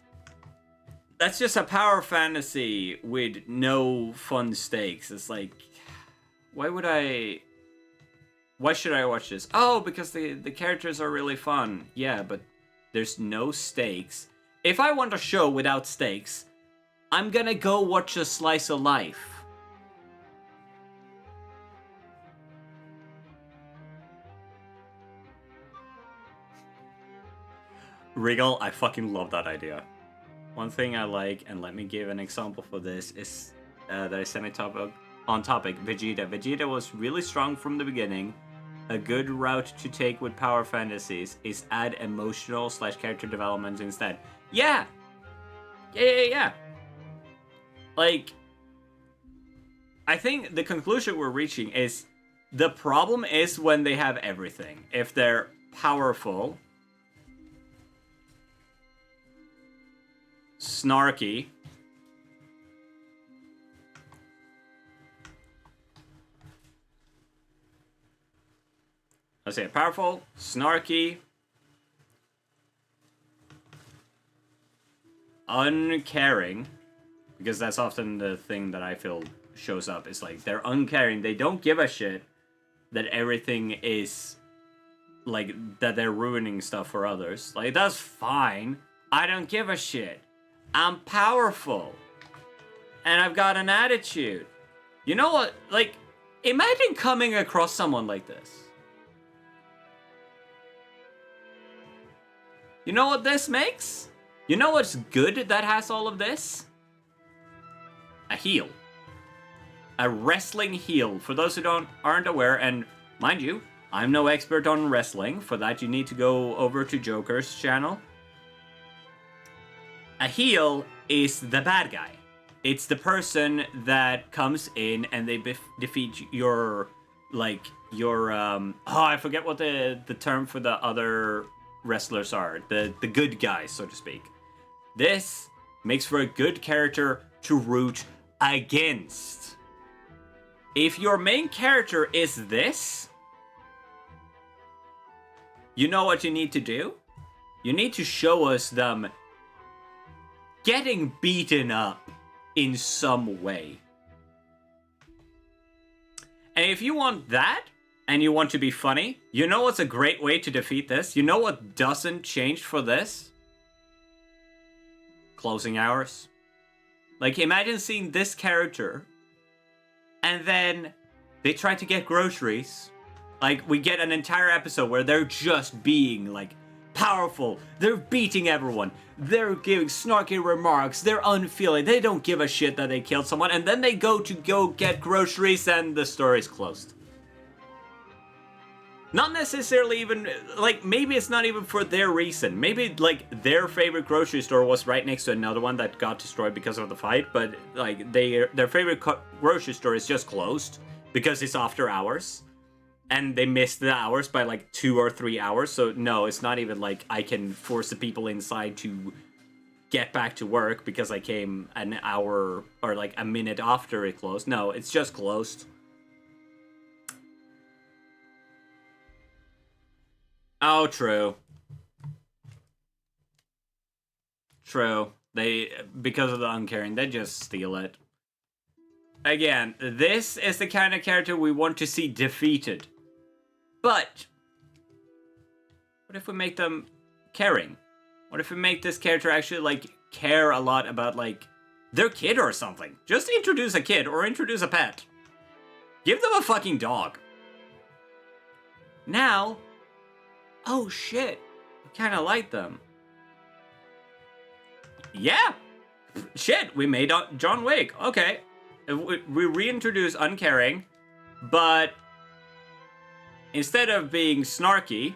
a power fantasy with no fun stakes. It's like, why should I watch this? Oh, because the characters are really fun. Yeah, but there's no stakes. If I want a show without stakes, I'm gonna go watch a slice of life. Regal, I fucking love that idea. One thing I like, and let me give an example for this, is that I on topic, Vegeta. Vegeta was really strong from the beginning. A good route to take with power fantasies is add emotional / character development instead. Yeah! Yeah. Like, I think the conclusion we're reaching is the problem is when they have everything. If they're powerful, snarky, let's say powerful, snarky, uncaring, because that's often the thing that I feel shows up. It's like they're uncaring. They don't give a shit that everything is like that they're ruining stuff for others. Like, that's fine. I don't give a shit. I'm powerful. And I've got an attitude. You know what? Like, imagine coming across someone like this. You know what this makes? You know what's good that has all of this? A heel. A wrestling heel. For those who aren't aware, and mind you, I'm no expert on wrestling. For that, you need to go over to Joker's channel. A heel is the bad guy. It's the person that comes in and they defeat your, I forget what the term for the other wrestlers are. The good guys, so to speak. This makes for a good character to root against. If your main character is this, you know what you need to do? You need to show us them getting beaten up in some way. And if you want that, and you want to be funny, you know what's a great way to defeat this? You know what doesn't change for this? Closing hours. Like, imagine seeing this character, and then they try to get groceries. Like, we get an entire episode where they're just being, like, powerful. They're beating everyone. They're giving snarky remarks. They're unfeeling. They don't give a shit that they killed someone. And then they go get groceries and the story's closed. Not necessarily even, like, maybe it's not even for their reason. Maybe, like, their favorite grocery store was right next to another one that got destroyed because of the fight. But, like, their favorite grocery store is just closed because it's after hours. And they missed the hours by, like, 2 or 3 hours. So, no, it's not even like I can force the people inside to get back to work because I came an hour or, like, a minute after it closed. No, it's just closed. Oh, true. True. Because of the uncaring, they just steal it. Again, this is the kind of character we want to see defeated. But what if we make them caring? What if we make this character actually, like, care a lot about, like, their kid or something? Just introduce a kid or introduce a pet. Give them a fucking dog. Now, oh shit, I kind of like them. Yeah, shit, we made John Wick. Okay. We reintroduce uncaring, but instead of being snarky,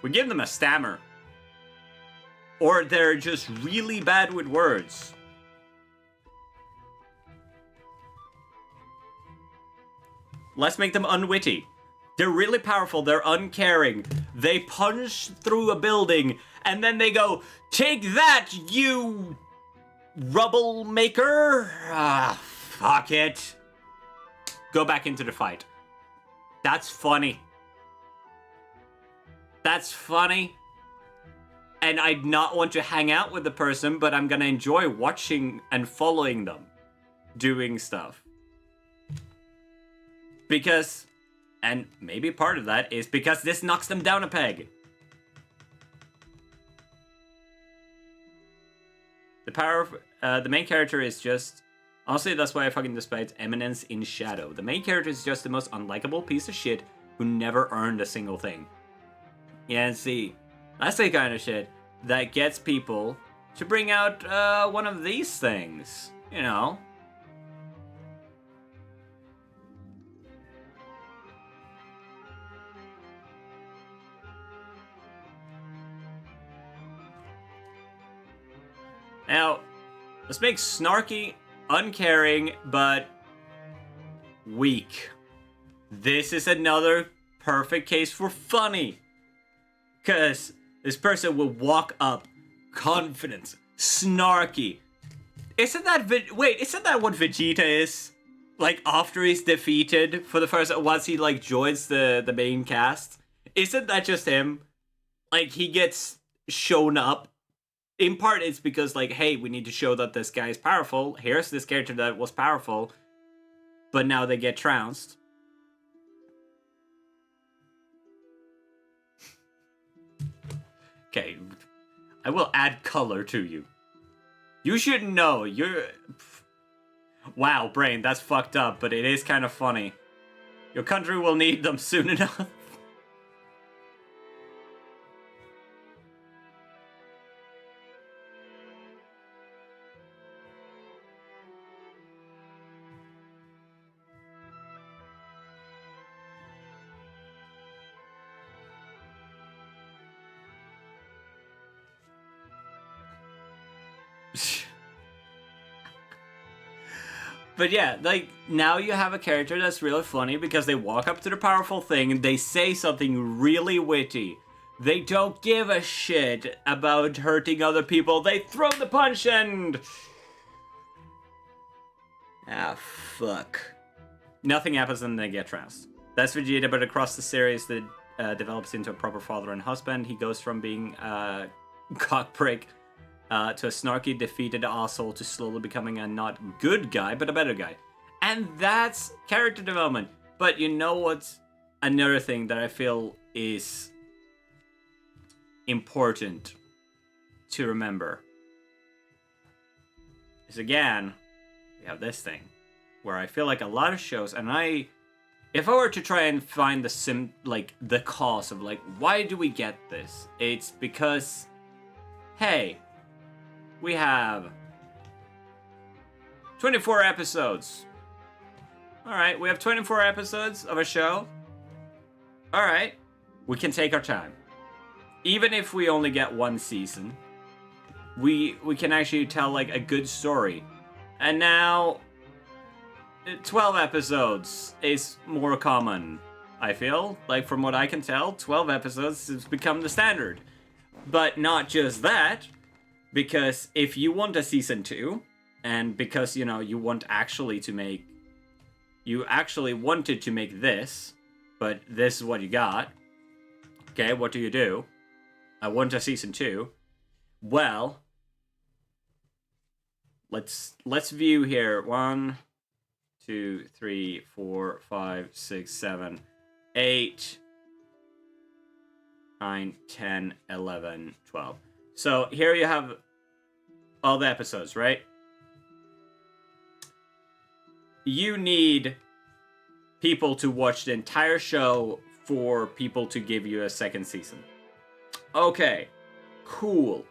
we give them a stammer. Or they're just really bad with words. Let's make them unwitty. They're really powerful, they're uncaring. They punch through a building, and then they go, "Take that, you rubble maker!" Ah, fuck it. Go back into the fight. That's funny. That's funny. And I'd not want to hang out with the person, but I'm gonna enjoy watching and following them doing stuff. Because, and maybe part of that is because this knocks them down a peg. The power of, the main character is just, honestly, that's why I fucking despise Eminence in Shadow. The main character is just the most unlikable piece of shit who never earned a single thing. Yeah, and see, that's the kind of shit that gets people to bring out one of these things, you know? Now, let's make snarky, uncaring, but weak. This is another perfect case for funny. Because this person will walk up, confident, snarky. Isn't that what Vegeta is? Like, after he's defeated for the first, once he, like, joins the main cast? Isn't that just him? Like, he gets shown up. In part, it's because, like, hey, we need to show that this guy is powerful. Here's this character that was powerful, but now they get trounced. Okay, I will add color to you. You should know, you're... Wow, Brain, that's fucked up, but it is kind of funny. Your country will need them soon enough. But yeah, like, now you have a character that's really funny because they walk up to the powerful thing and they say something really witty. They don't give a shit about hurting other people. They throw the punch and... ah, fuck. Nothing happens and they get trounced. That's Vegeta, but across the series that develops into a proper father and husband. He goes from being a cockprick to a snarky, defeated asshole to slowly becoming a not good guy, but a better guy. And that's character development. But you know what's another thing that I feel is important to remember? Is again, we have this thing where I feel like a lot of shows, and if I were to try and find the cause of, like, why do we get this? It's because, hey, we have 24 episodes. Alright, we have 24 episodes of a show. Alright, we can take our time. Even if we only get one season, we can actually tell, like, a good story. And now, 12 episodes is more common, I feel. Like, from what I can tell, 12 episodes has become the standard. But not just that. Because if you want a season 2, and because, you know, you actually wanted to make this, but this is what you got, okay, what do? I want a season 2. Well, let's view here. 1, 2, 3, 4, 5, 6, 7, 8, 9, 10, 11, 12. So here you have all the episodes, right? You need people to watch the entire show for people to give you a second season. Okay, cool.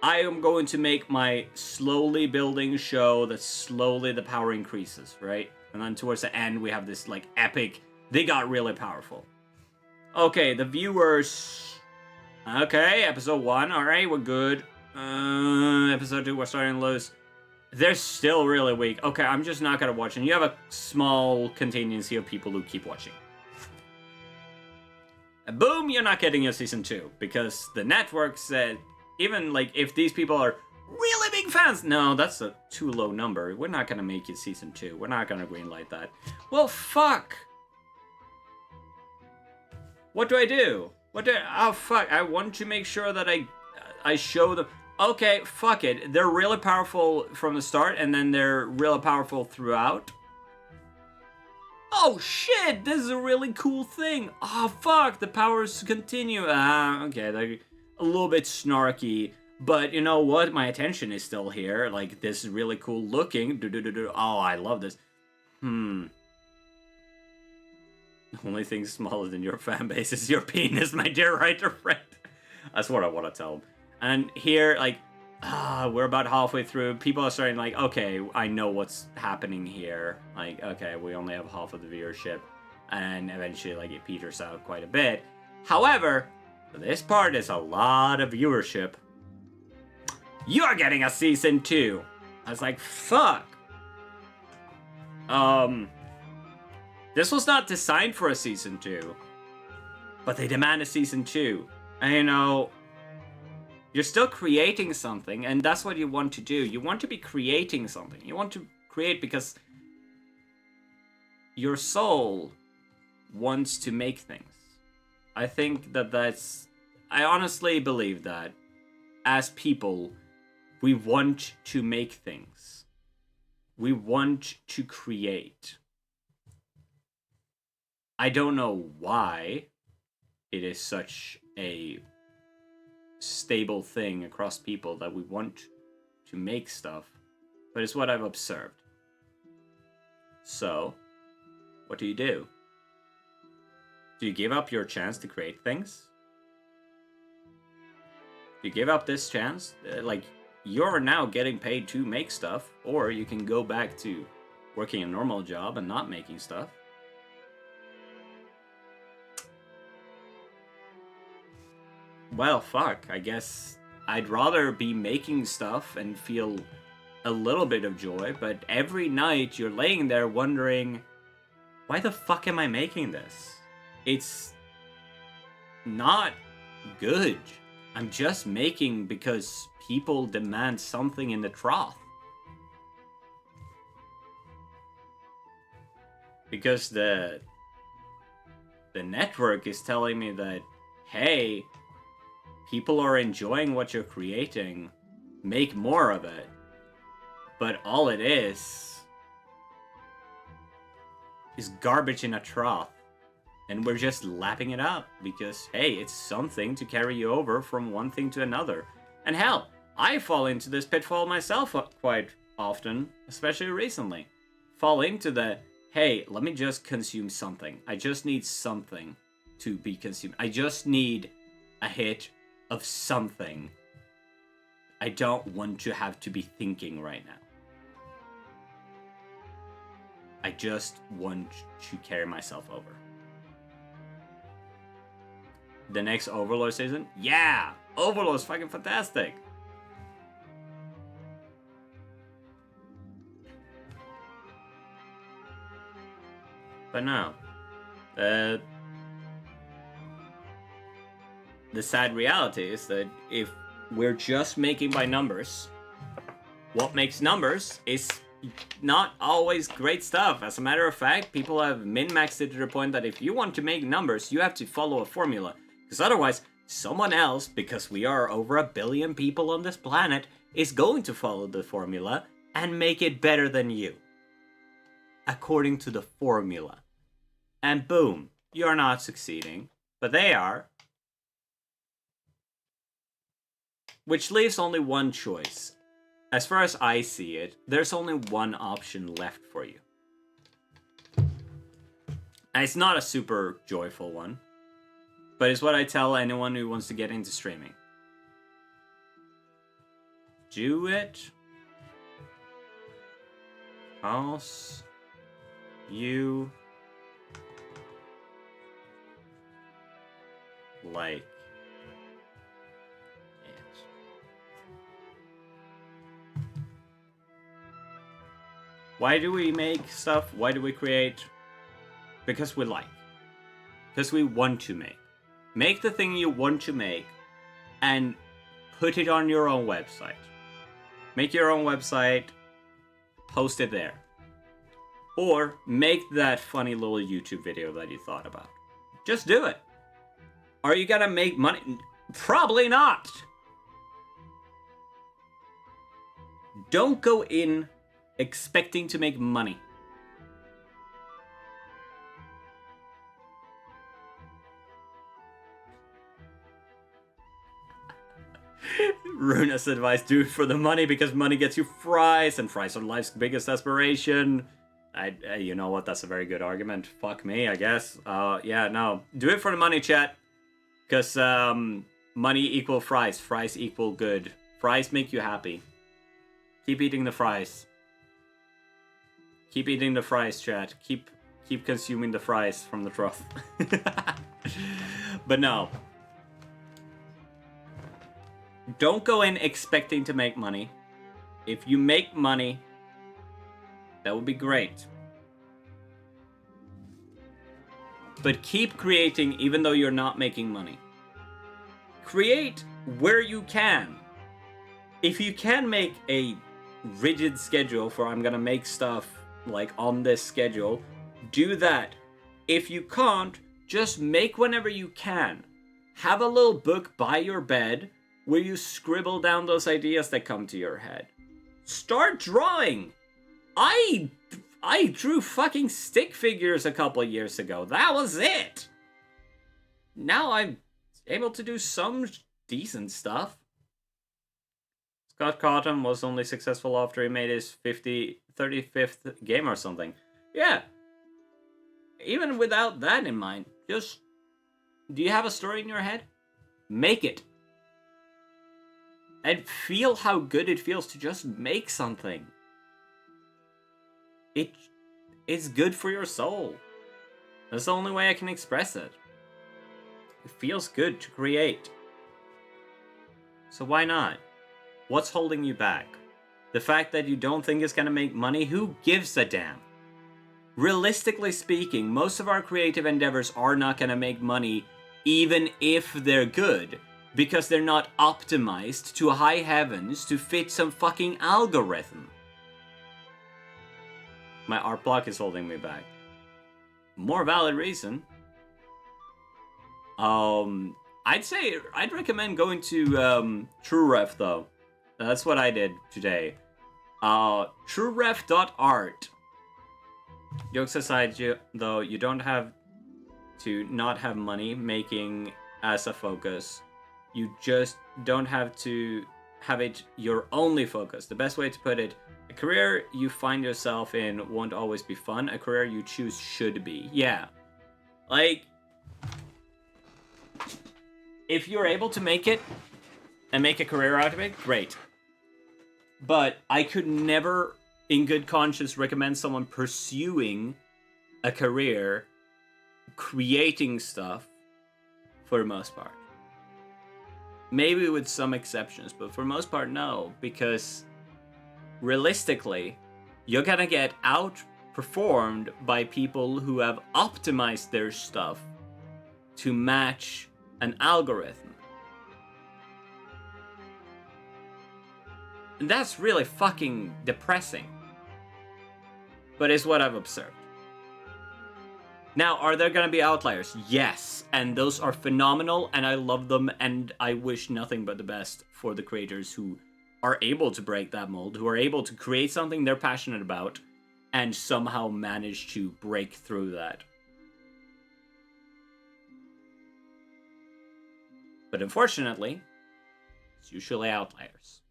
I am going to make my slowly building show that slowly the power increases, right? And then towards the end, we have this, like, epic, they got really powerful. Okay, the viewers... Okay, episode 1, alright, we're good. Episode 2, we're starting to lose. They're still really weak. Okay, I'm just not gonna watch, and you have a small contingency of people who keep watching. And boom, you're not getting a season 2, because the network said, even, like, if these people are really big fans, no, that's a too low number. We're not gonna make it season 2. We're not gonna greenlight that. Well, fuck! What do I do? Oh, fuck, I want to make sure that I show them... Okay, fuck it. They're really powerful from the start, and then they're really powerful throughout. Oh, shit! This is a really cool thing! Oh, fuck! The powers continue. Okay, they're a little bit snarky. But you know what? My attention is still here. Like, this is really cool looking. Oh, I love this. The only thing smaller than your fan base is your penis, my dear writer friend. That's what I want to tell them. And here, like, we're about halfway through. People are starting like, okay, I know what's happening here. Like, okay, we only have half of the viewership. And eventually, like, it peters out quite a bit. However, this part is a lot of viewership. You're getting a season 2. I was like, fuck. This was not designed for a season 2. But they demand a season 2. And you know... You're still creating something, and that's what you want to do. You want to be creating something. You want to create because your soul wants to make things. I think that's... I honestly believe that as people, we want to make things. We want to create. I don't know why it is such a stable thing across people that we want to make stuff, but it's what I've observed. So, what do? Do you give up your chance to create things? Do you give up this chance? Like, you're now getting paid to make stuff, or you can go back to working a normal job and not making stuff. Well, fuck, I guess I'd rather be making stuff and feel a little bit of joy, but every night you're laying there wondering, why the fuck am I making this? It's not good. I'm just making because people demand something in the trough. Because the network is telling me that, hey, people are enjoying what you're creating, make more of it. But all it is garbage in a trough. And we're just lapping it up because, hey, it's something to carry you over from one thing to another. And hell, I fall into this pitfall myself quite often, especially recently. Fall into the, hey, let me just consume something. I just need something to be consumed. I just need a hit of something. I don't want to have to be thinking right now. I just want to carry myself over. The next Overlord season? Yeah! Overlord's fucking fantastic! But no. The sad reality is that if we're just making by numbers, what makes numbers is not always great stuff. As a matter of fact, people have min-maxed it to the point that if you want to make numbers, you have to follow a formula. Because otherwise, someone else, because we are over 1 billion people on this planet, is going to follow the formula and make it better than you. According to the formula. And boom, you're not succeeding, but they are. Which leaves only one choice. As far as I see it, there's only one option left for you. And it's not a super joyful one. but it's what I tell anyone who wants to get into streaming. Do it because you like it. Why do we make stuff? Why do we create? Because we like. Because we want to make. Make the thing you want to make and put it on your own website. Make your own website, post it there. Or make that funny little YouTube video that you thought about. Just do it. Are you gonna make money? Probably not. Don't go in expecting to make money. Runa's advice, do it for the money because money gets you fries and fries are life's biggest aspiration. You know what, that's a very good argument. Fuck me, I guess. Yeah, no. Do it for the money, chat. Because money equal fries. Fries equal good. Fries make you happy. Keep eating the fries. Keep eating the fries, chat. Keep consuming the fries from the trough. But no. Don't go in expecting to make money. If you make money, that would be great. But keep creating even though you're not making money. Create where you can. If you can make a rigid schedule for I'm gonna make stuff like on this schedule, do that. If you can't, just make whenever you can. Have a little book by your bed where you scribble down those ideas that come to your head. Start drawing. I drew fucking stick figures a couple years ago. That was it. Now I'm able to do some decent stuff. Scott Cotton was only successful after he made his 35th game or something. Yeah. Even without that in mind, just... Do you have a story in your head? Make it. And feel how good it feels to just make something. It's good for your soul. That's the only way I can express it. It feels good to create. So why not? What's holding you back? The fact that you don't think it's gonna make money? Who gives a damn? Realistically speaking, most of our creative endeavors are not gonna make money even if they're good, because they're not optimized to high heavens to fit some fucking algorithm. My art block is holding me back. More valid reason. I'd recommend going to TrueRef though. That's what I did today. TrueRef.art. Jokes aside, though, you don't have to not have money making as a focus. You just don't have to have it your only focus. The best way to put it, a career you find yourself in won't always be fun. A career you choose should be. Yeah. Like, if you're able to make it and make a career out of it, great. But I could never, in good conscience, recommend someone pursuing a career creating stuff for the most part. Maybe with some exceptions, but for the most part, no. Because realistically, you're gonna get outperformed by people who have optimized their stuff to match an algorithm. And that's really fucking depressing. But it's what I've observed. Now, are there gonna be outliers? Yes, and those are phenomenal, and I love them, and I wish nothing but the best for the creators who are able to break that mold, who are able to create something they're passionate about, and somehow manage to break through that. But unfortunately, it's usually outliers.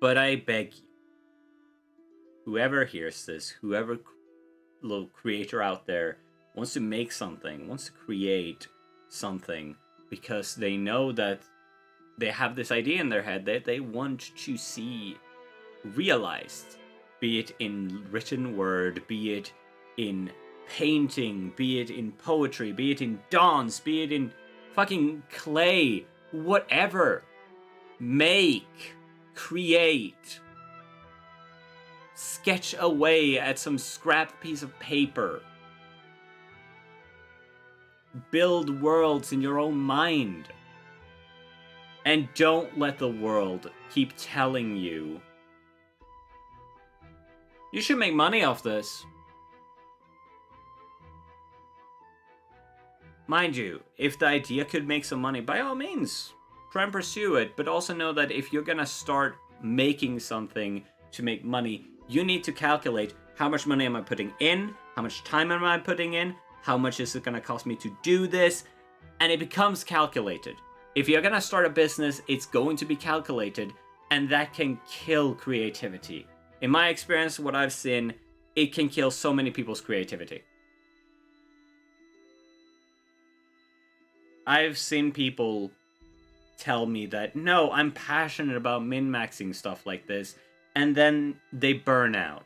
But I beg you, whoever hears this, whoever little creator out there wants to make something, wants to create something, because they know that they have this idea in their head that they want to see realized, be it in written word, be it in painting, be it in poetry, be it in dance, be it in fucking clay, whatever. Make, create, sketch away at some scrap piece of paper. Build worlds in your own mind. And don't let the world keep telling you you should make money off this. Mind you, if the idea could make some money, by all means, try and pursue it. But also know that if you're gonna start making something to make money, you need to calculate how much money am I putting in, how much time am I putting in, how much is it gonna cost me to do this, and it becomes calculated. If you're gonna start a business, it's going to be calculated, and that can kill creativity. In my experience, what I've seen, it can kill so many people's creativity. I've seen people tell me that, no, I'm passionate about min-maxing stuff like this, and then they burn out.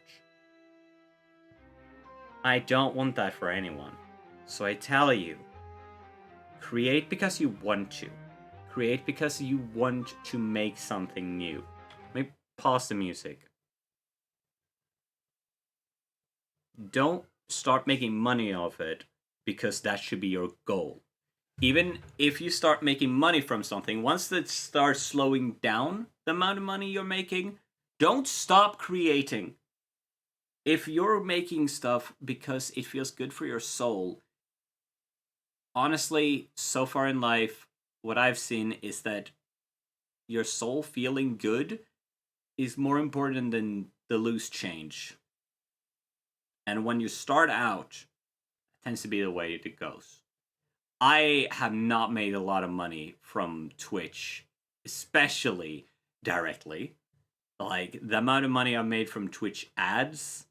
I don't want that for anyone. So I tell you, create because you want to. Create because you want to make something new. Let me pause the music. Don't start making money off it because that should be your goal. Even if you start making money from something, once it starts slowing down the amount of money you're making, don't stop creating. If you're making stuff because it feels good for your soul, honestly, so far in life, what I've seen is that your soul feeling good is more important than the loose change. And when you start out, it tends to be the way it goes. I have not made a lot of money from Twitch, especially directly. Like, the amount of money I've made from Twitch ads,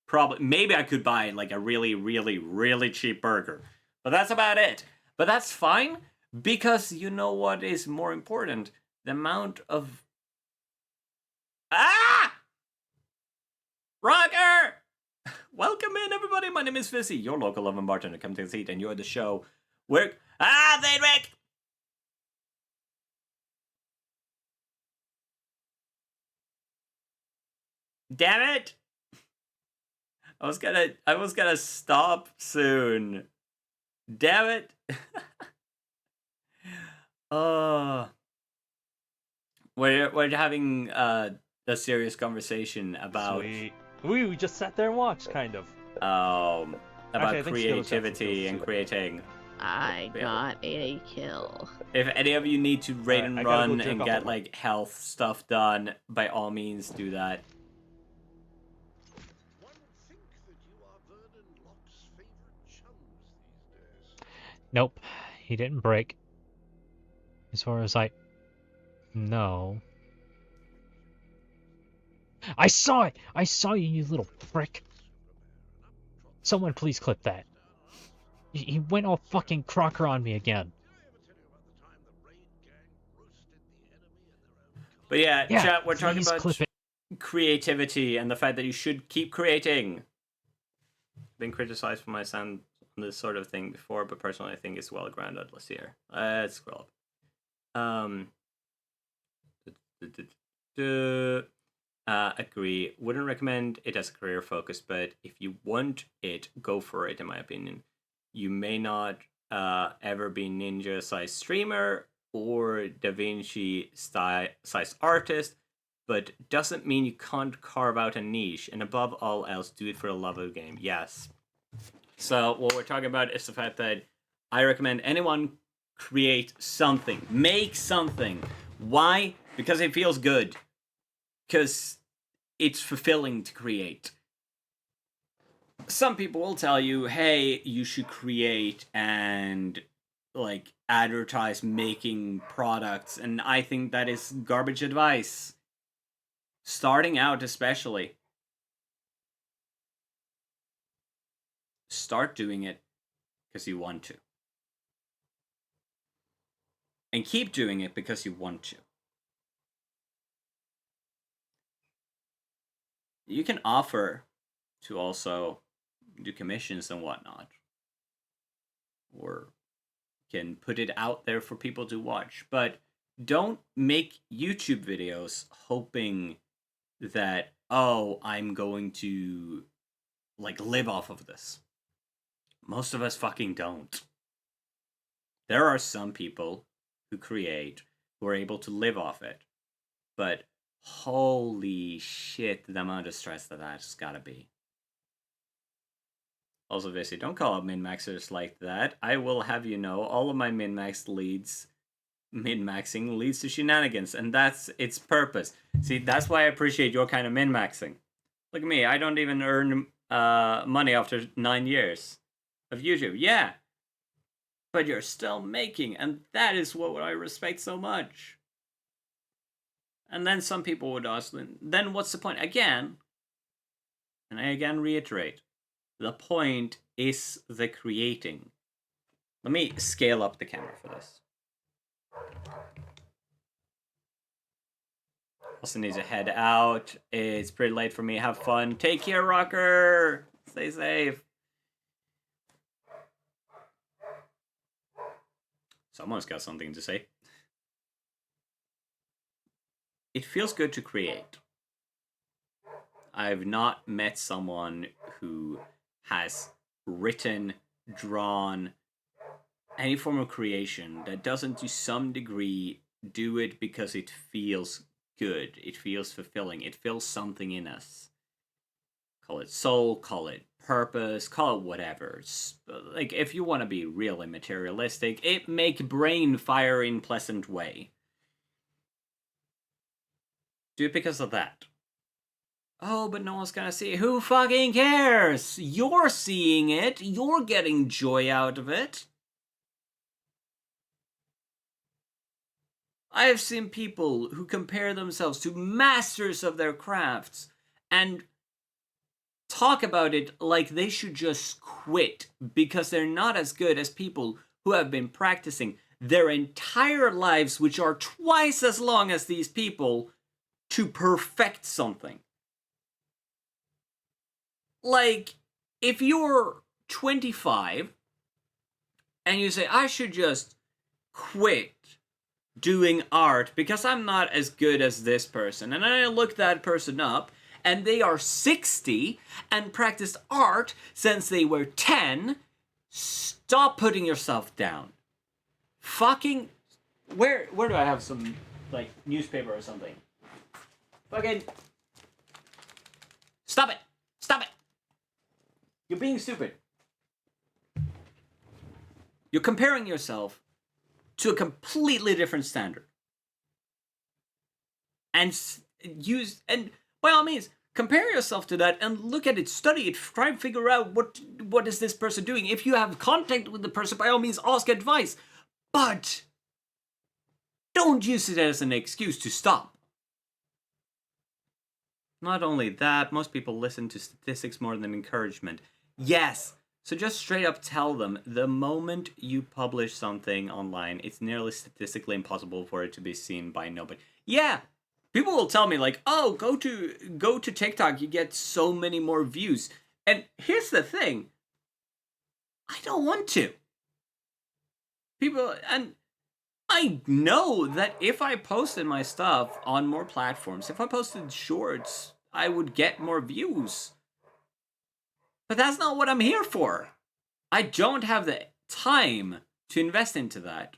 probably, maybe I could buy like a really, really, really cheap burger. But that's about it. But that's fine, because you know what is more important? The amount of... Ah! Rocker! Welcome in, everybody. My name is Fizzy, your local oven bartender. Come take a seat, and you're the show where... Ah, Zaydrick! Damn it! I was gonna stop soon. Damn it! We're having a serious conversation about Sweet. We just sat there and watched, kind of. about Actually, I think creativity and Skittle creating. I got a kill. If any of you need to raid and I gotta go run jerk and off get a lot. like health stuff done, by all means do that. One would think that you are Vernon Locke's favorite chums these days. Nope, he didn't break. As far as I know. I saw it! I saw you, you little prick! Someone please clip that. He went all fucking Crocker on me again. But yeah, Yeah, chat, we're talking please about clip it. creativity and the fact that you should keep creating. Been criticized for my sound on this sort of thing before, but personally I think it's well grounded. Let's see here. Let's scroll up. Agree. Wouldn't recommend it as a career focus, but if you want it, go for it, in my opinion. You may not ever be ninja size streamer or Da Vinci size artist, but doesn't mean you can't carve out a niche, and above all else, do it for the love of the game. Yes. So what we're talking about is the fact that I recommend anyone create something, make something. Why? Because it feels good. Because it's fulfilling to create. Some people will tell you, hey, you should create and like advertise making products, and I think that is garbage advice. Starting out, especially. Start doing it because you want to. And keep doing it because you want to. You can offer to also do commissions and whatnot. Or can put it out there for people to watch. But don't make YouTube videos hoping that, oh, I'm going to like live off of this. Most of us fucking don't. There are some people who create who are able to live off it. But holy shit, the amount of stress that's gotta be. Also, Visi, don't call out min-maxers like that. I will have you know, all of my min-maxing leads to shenanigans, and that's its purpose. See, that's why I appreciate your kind of min-maxing. Look at me, I don't even earn money after 9 years of YouTube. Yeah, but you're still making, and that is what I respect so much. And then some people would ask, then what's the point? Again, and I again reiterate, the point is the creating. Let me scale up the camera for this. Also needs to head out. It's pretty late for me. Have fun. Take care, Rocker. Stay safe. Someone's got something to say. It feels good to create. I've not met someone who has written, drawn, any form of creation that doesn't to some degree do it because it feels good. It feels fulfilling. It feels something in us. Call it soul, call it purpose, call it whatever. Like, if you want to be really materialistic, it make brain fire in pleasant way. Do it because of that. Oh, but no one's gonna see it. Who fucking cares? You're seeing it. You're getting joy out of it. I have seen people who compare themselves to masters of their crafts and talk about it like they should just quit because they're not as good as people who have been practicing their entire lives, which are twice as long as these people, to perfect something. Like, if you're 25 and you say, I should just quit doing art because I'm not as good as this person, and I look that person up and they are 60 and practiced art since they were 10, stop putting yourself down. Fucking, where do I have some, like, newspaper or something? Fucking, stop it. You're being stupid. You're comparing yourself to a completely different standard. And by all means, compare yourself to that and look at it, study it, try and figure out what is this person doing. If you have contact with the person, by all means, ask advice. But don't use it as an excuse to stop. Not only that, most people listen to statistics more than encouragement. Yes, so just straight up tell them, the moment you publish something online, it's nearly statistically impossible for it to be seen by nobody. Yeah, people will tell me like, oh, go to TikTok, you get so many more views. And here's the thing, I don't want to. And I know that if I posted my stuff on more platforms, if I posted shorts, I would get more views. But that's not what I'm here for. I don't have the time to invest into that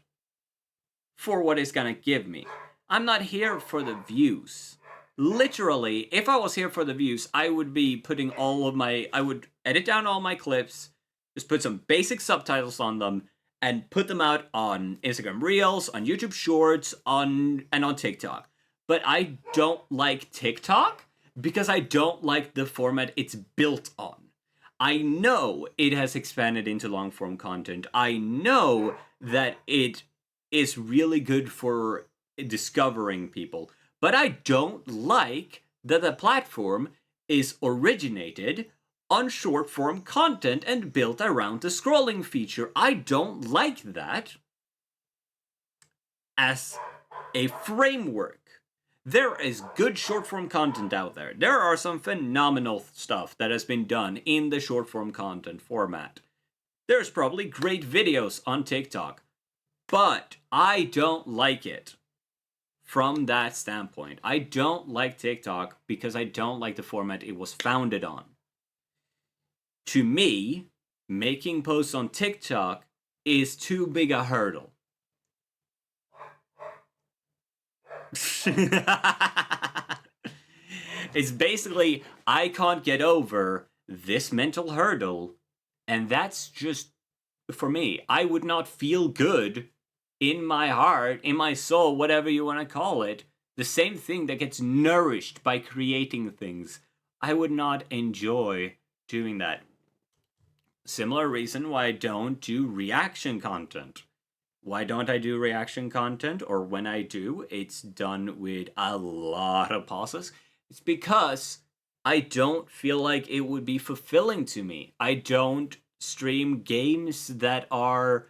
for what it's gonna give me. I'm not here for the views. Literally, if I was here for the views, I would be putting I would edit down all my clips, just put some basic subtitles on them, and put them out on Instagram Reels, on YouTube Shorts, and on TikTok. But I don't like TikTok because I don't like the format it's built on. I know it has expanded into long-form content. I know that it is really good for discovering people. But I don't like that the platform is originated on short form content and built around the scrolling feature. I don't like that as a framework. There is good short form content out there. There are some phenomenal stuff that has been done in the short form content format. There's probably great videos on TikTok, but I don't like it from that standpoint. I don't like TikTok because I don't like the format it was founded on. To me, making posts on TikTok is too big a hurdle. It's basically, I can't get over this mental hurdle, and that's just, for me, I would not feel good in my heart, in my soul, whatever you want to call it. The same thing that gets nourished by creating things. I would not enjoy doing that. Similar reason why I don't do reaction content. Why don't I do reaction content? Or when I do, it's done with a lot of pauses. It's because I don't feel like it would be fulfilling to me. I don't stream games that are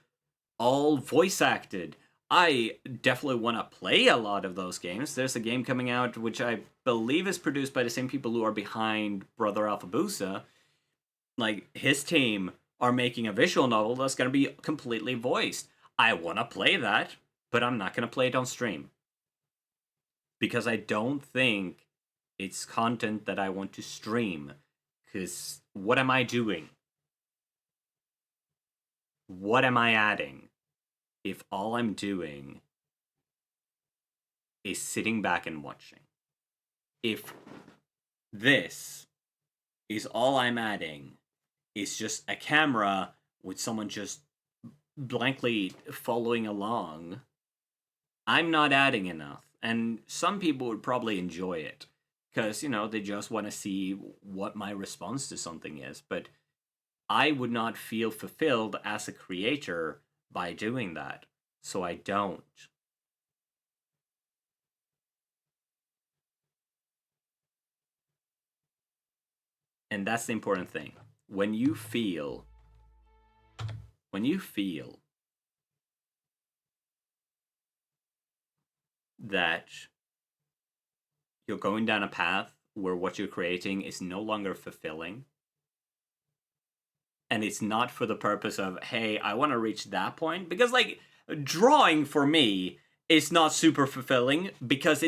all voice acted. I definitely want to play a lot of those games. There's a game coming out which I believe is produced by the same people who are behind Brother Alphabusa. Like, his team are making a visual novel that's going to be completely voiced. I want to play that, but I'm not going to play it on stream. Because I don't think it's content that I want to stream. Because what am I doing? What am I adding if all I'm doing is sitting back and watching? If this is all I'm adding, is just a camera with someone just blankly following along, I'm not adding enough. And some people would probably enjoy it because, you know, they just want to see what my response to something is. But I would not feel fulfilled as a creator by doing that. So I don't. And that's the important thing. When you feel that you're going down a path where what you're creating is no longer fulfilling, and it's not for the purpose of, hey, I want to reach that point, because, like, drawing for me is not super fulfilling because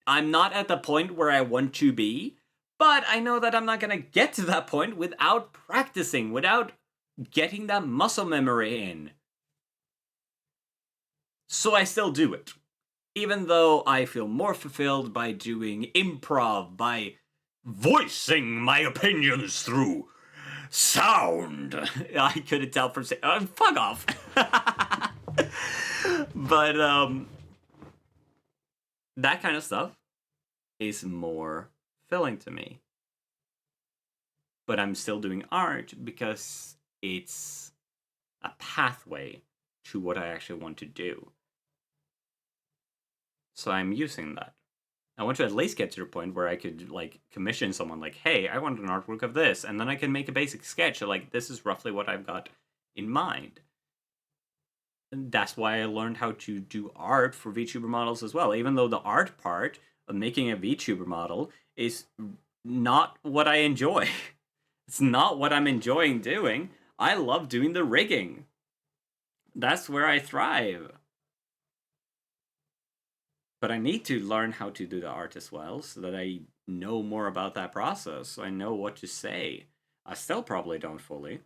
I'm not at the point where I want to be, but I know that I'm not going to get to that point without practicing, without getting that muscle memory in. So I still do it. Even though I feel more fulfilled by doing improv, by voicing my opinions through sound. I couldn't tell from saying, fuck off. But, that kind of stuff is more fulfilling to me. But I'm still doing art because it's a pathway to what I actually want to do. So I'm using that. I want to at least get to the point where I could, like, commission someone, like, hey, I want an artwork of this, and then I can make a basic sketch of, like, this is roughly what I've got in mind. And that's why I learned how to do art for VTuber models as well, even though the art part of making a VTuber model is not what I enjoy. It's not what I'm enjoying doing. I love doing the rigging. That's where I thrive. But I need to learn how to do the art as well, so that I know more about that process, so I know what to say. I still probably don't fully.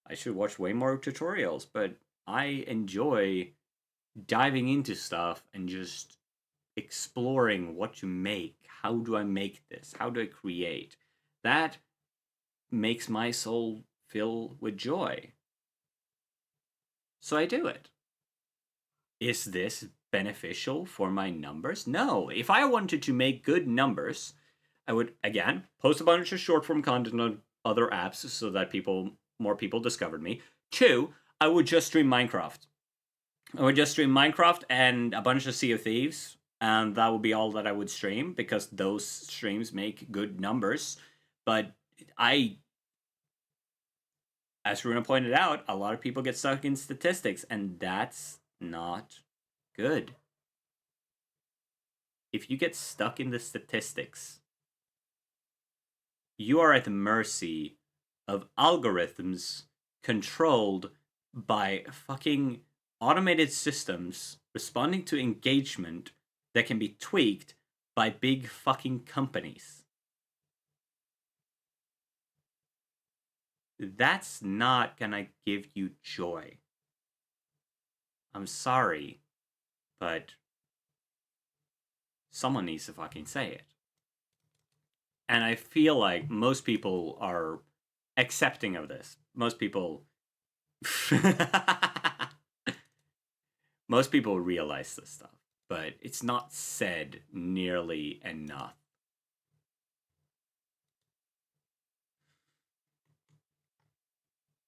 I should watch way more tutorials, but I enjoy diving into stuff and just exploring what to make. How do I make this? How do I create? That makes my soul fill with joy. So I do it. Is this beneficial for my numbers? No. If I wanted to make good numbers, I would, again, post a bunch of short form content on other apps so that more people discovered me. 2, I would just stream Minecraft. I would just stream Minecraft and a bunch of Sea of Thieves, and that would be all that I would stream because those streams make good numbers. But as Runa pointed out, a lot of people get stuck in statistics, and that's not good. If you get stuck in the statistics, you are at the mercy of algorithms controlled by fucking automated systems responding to engagement that can be tweaked by big fucking companies. That's not gonna give you joy. I'm sorry, but someone needs to fucking say it. And I feel like most people are accepting of this. Most people most people realize this stuff, but it's not said nearly enough.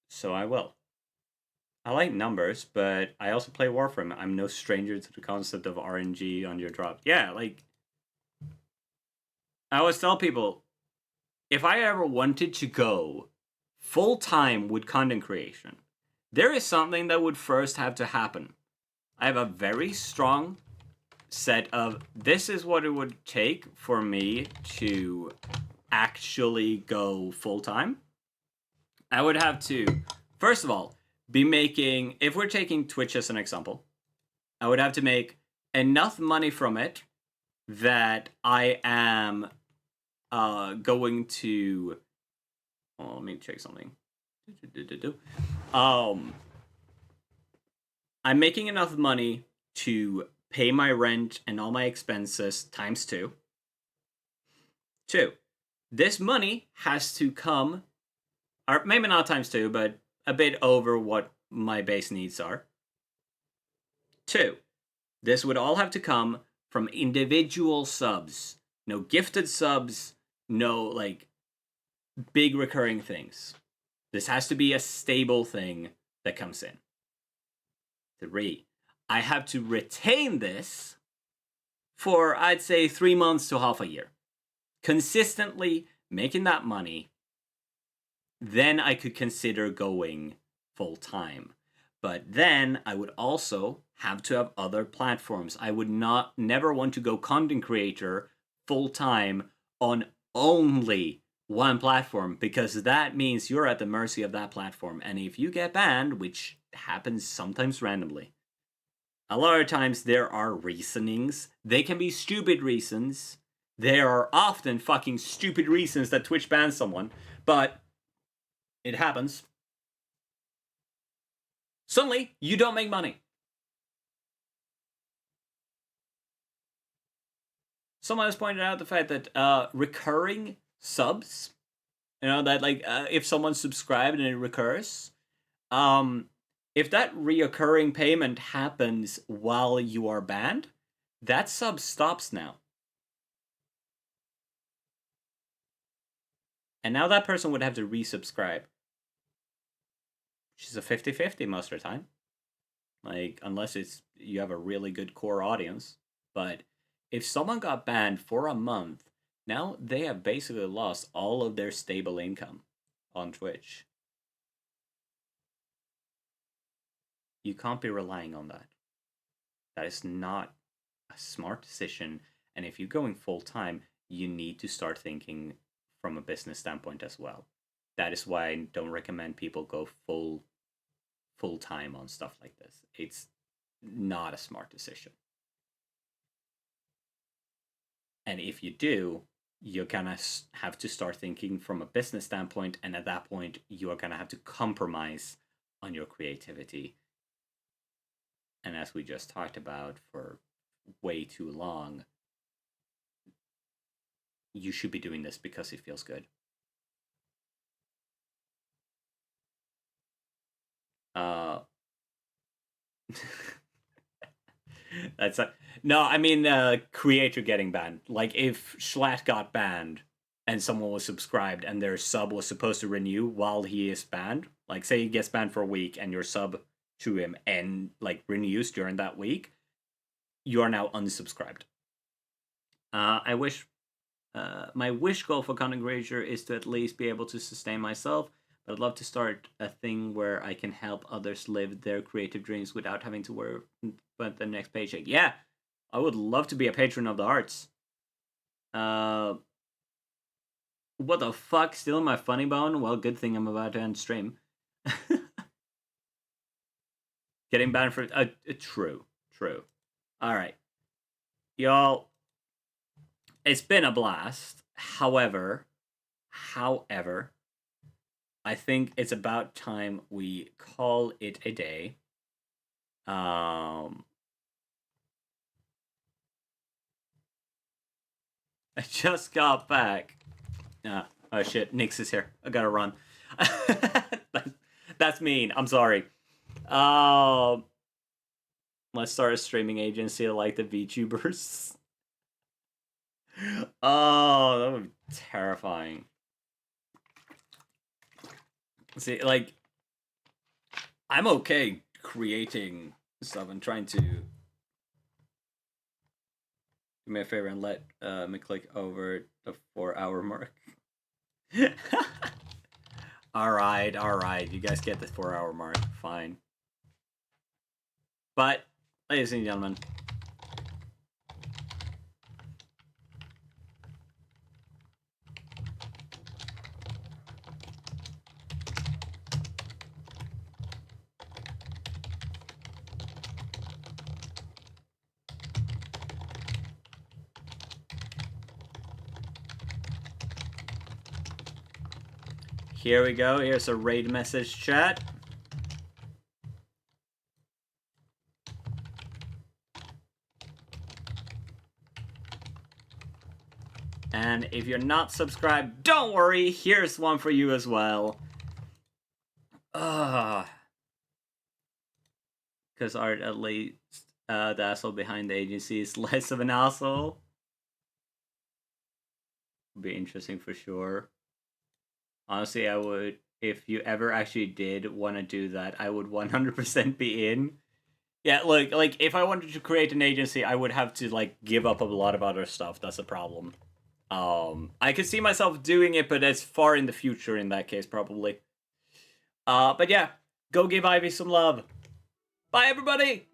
So I will. I like numbers, but I also play Warframe. I'm no stranger to the concept of RNG on your drop. Yeah, like, I always tell people, if I ever wanted to go full-time with content creation, there is something that would first have to happen. I have a very strong set of, this is what it would take for me to actually go full-time. I would have to, first of all, be making, if we're taking Twitch as an example, I would have to make enough money from it that I am going to, well, let me check something. I'm making enough money to pay my rent and all my expenses times 2. 2, this money has to come, or maybe not times 2, but a bit over what my base needs are. 2, this would all have to come from individual subs. No gifted subs, no, like, big recurring things. This has to be a stable thing that comes in. 3, I have to retain this for, I'd say, 3 months to half a year. Consistently making that money, then I could consider going full-time. But then I would also have to have other platforms. I would never want to go content creator full-time on only one platform, because that means you're at the mercy of that platform. And if you get banned, which happens sometimes randomly, a lot of times there are reasonings. They can be stupid reasons. There are often fucking stupid reasons that Twitch bans someone, but it happens. Suddenly, you don't make money. Someone has pointed out the fact that recurring subs, you know, that like if someone subscribed and it recurs, if that reoccurring payment happens while you are banned, that sub stops now. And now that person would have to resubscribe. Which is a 50-50 most of the time. Like, unless it's you have a really good core audience. But if someone got banned for a month, now they have basically lost all of their stable income on Twitch. You can't be relying on that. That is not a smart decision. And if you're going full-time, you need to start thinking from a business standpoint as well. That is why I don't recommend people go full-time on stuff like this. It's not a smart decision. And if you do, you're gonna have to start thinking from a business standpoint, and at that point, you are gonna have to compromise on your creativity. And as we just talked about for way too long, you should be doing this because it feels good. That's a, no, I mean creator getting banned. Like if Schlatt got banned and someone was subscribed and their sub was supposed to renew while he is banned, like say he gets banned for a week and your sub to him and like renews during that week, you are now unsubscribed. I wish my wish goal for content creator is to at least be able to sustain myself, but I'd love to start a thing where I can help others live their creative dreams without having to worry about the next paycheck. Yeah, I would love to be a patron of the arts. What the fuck? Still in my funny bone? Well, good thing I'm about to end stream. Getting banned for true. All right, y'all. It's been a blast. However, I think it's about time we call it a day. I just got back. Oh shit, Nix is here. I gotta run. That's mean. I'm sorry. Let's start a streaming agency like the VTubers. Oh, that would be terrifying. See, like, I'm okay creating stuff and trying to do me a favor and let me click over the 4-hour mark. Alright, you guys get the 4-hour mark, fine. But, ladies and gentlemen, here we go. Here's a raid message chat. And if you're not subscribed, don't worry. Here's one for you as well. Because Art, at least the asshole behind the agency is less of an asshole. Would be interesting for sure. Honestly, I would, if you ever actually did want to do that, I would 100% be in. Yeah, look, like, if I wanted to create an agency, I would have to, like, give up a lot of other stuff. That's a problem. I could see myself doing it, but it's far in the future in that case, probably. But yeah, go give Ivy some love. Bye, everybody!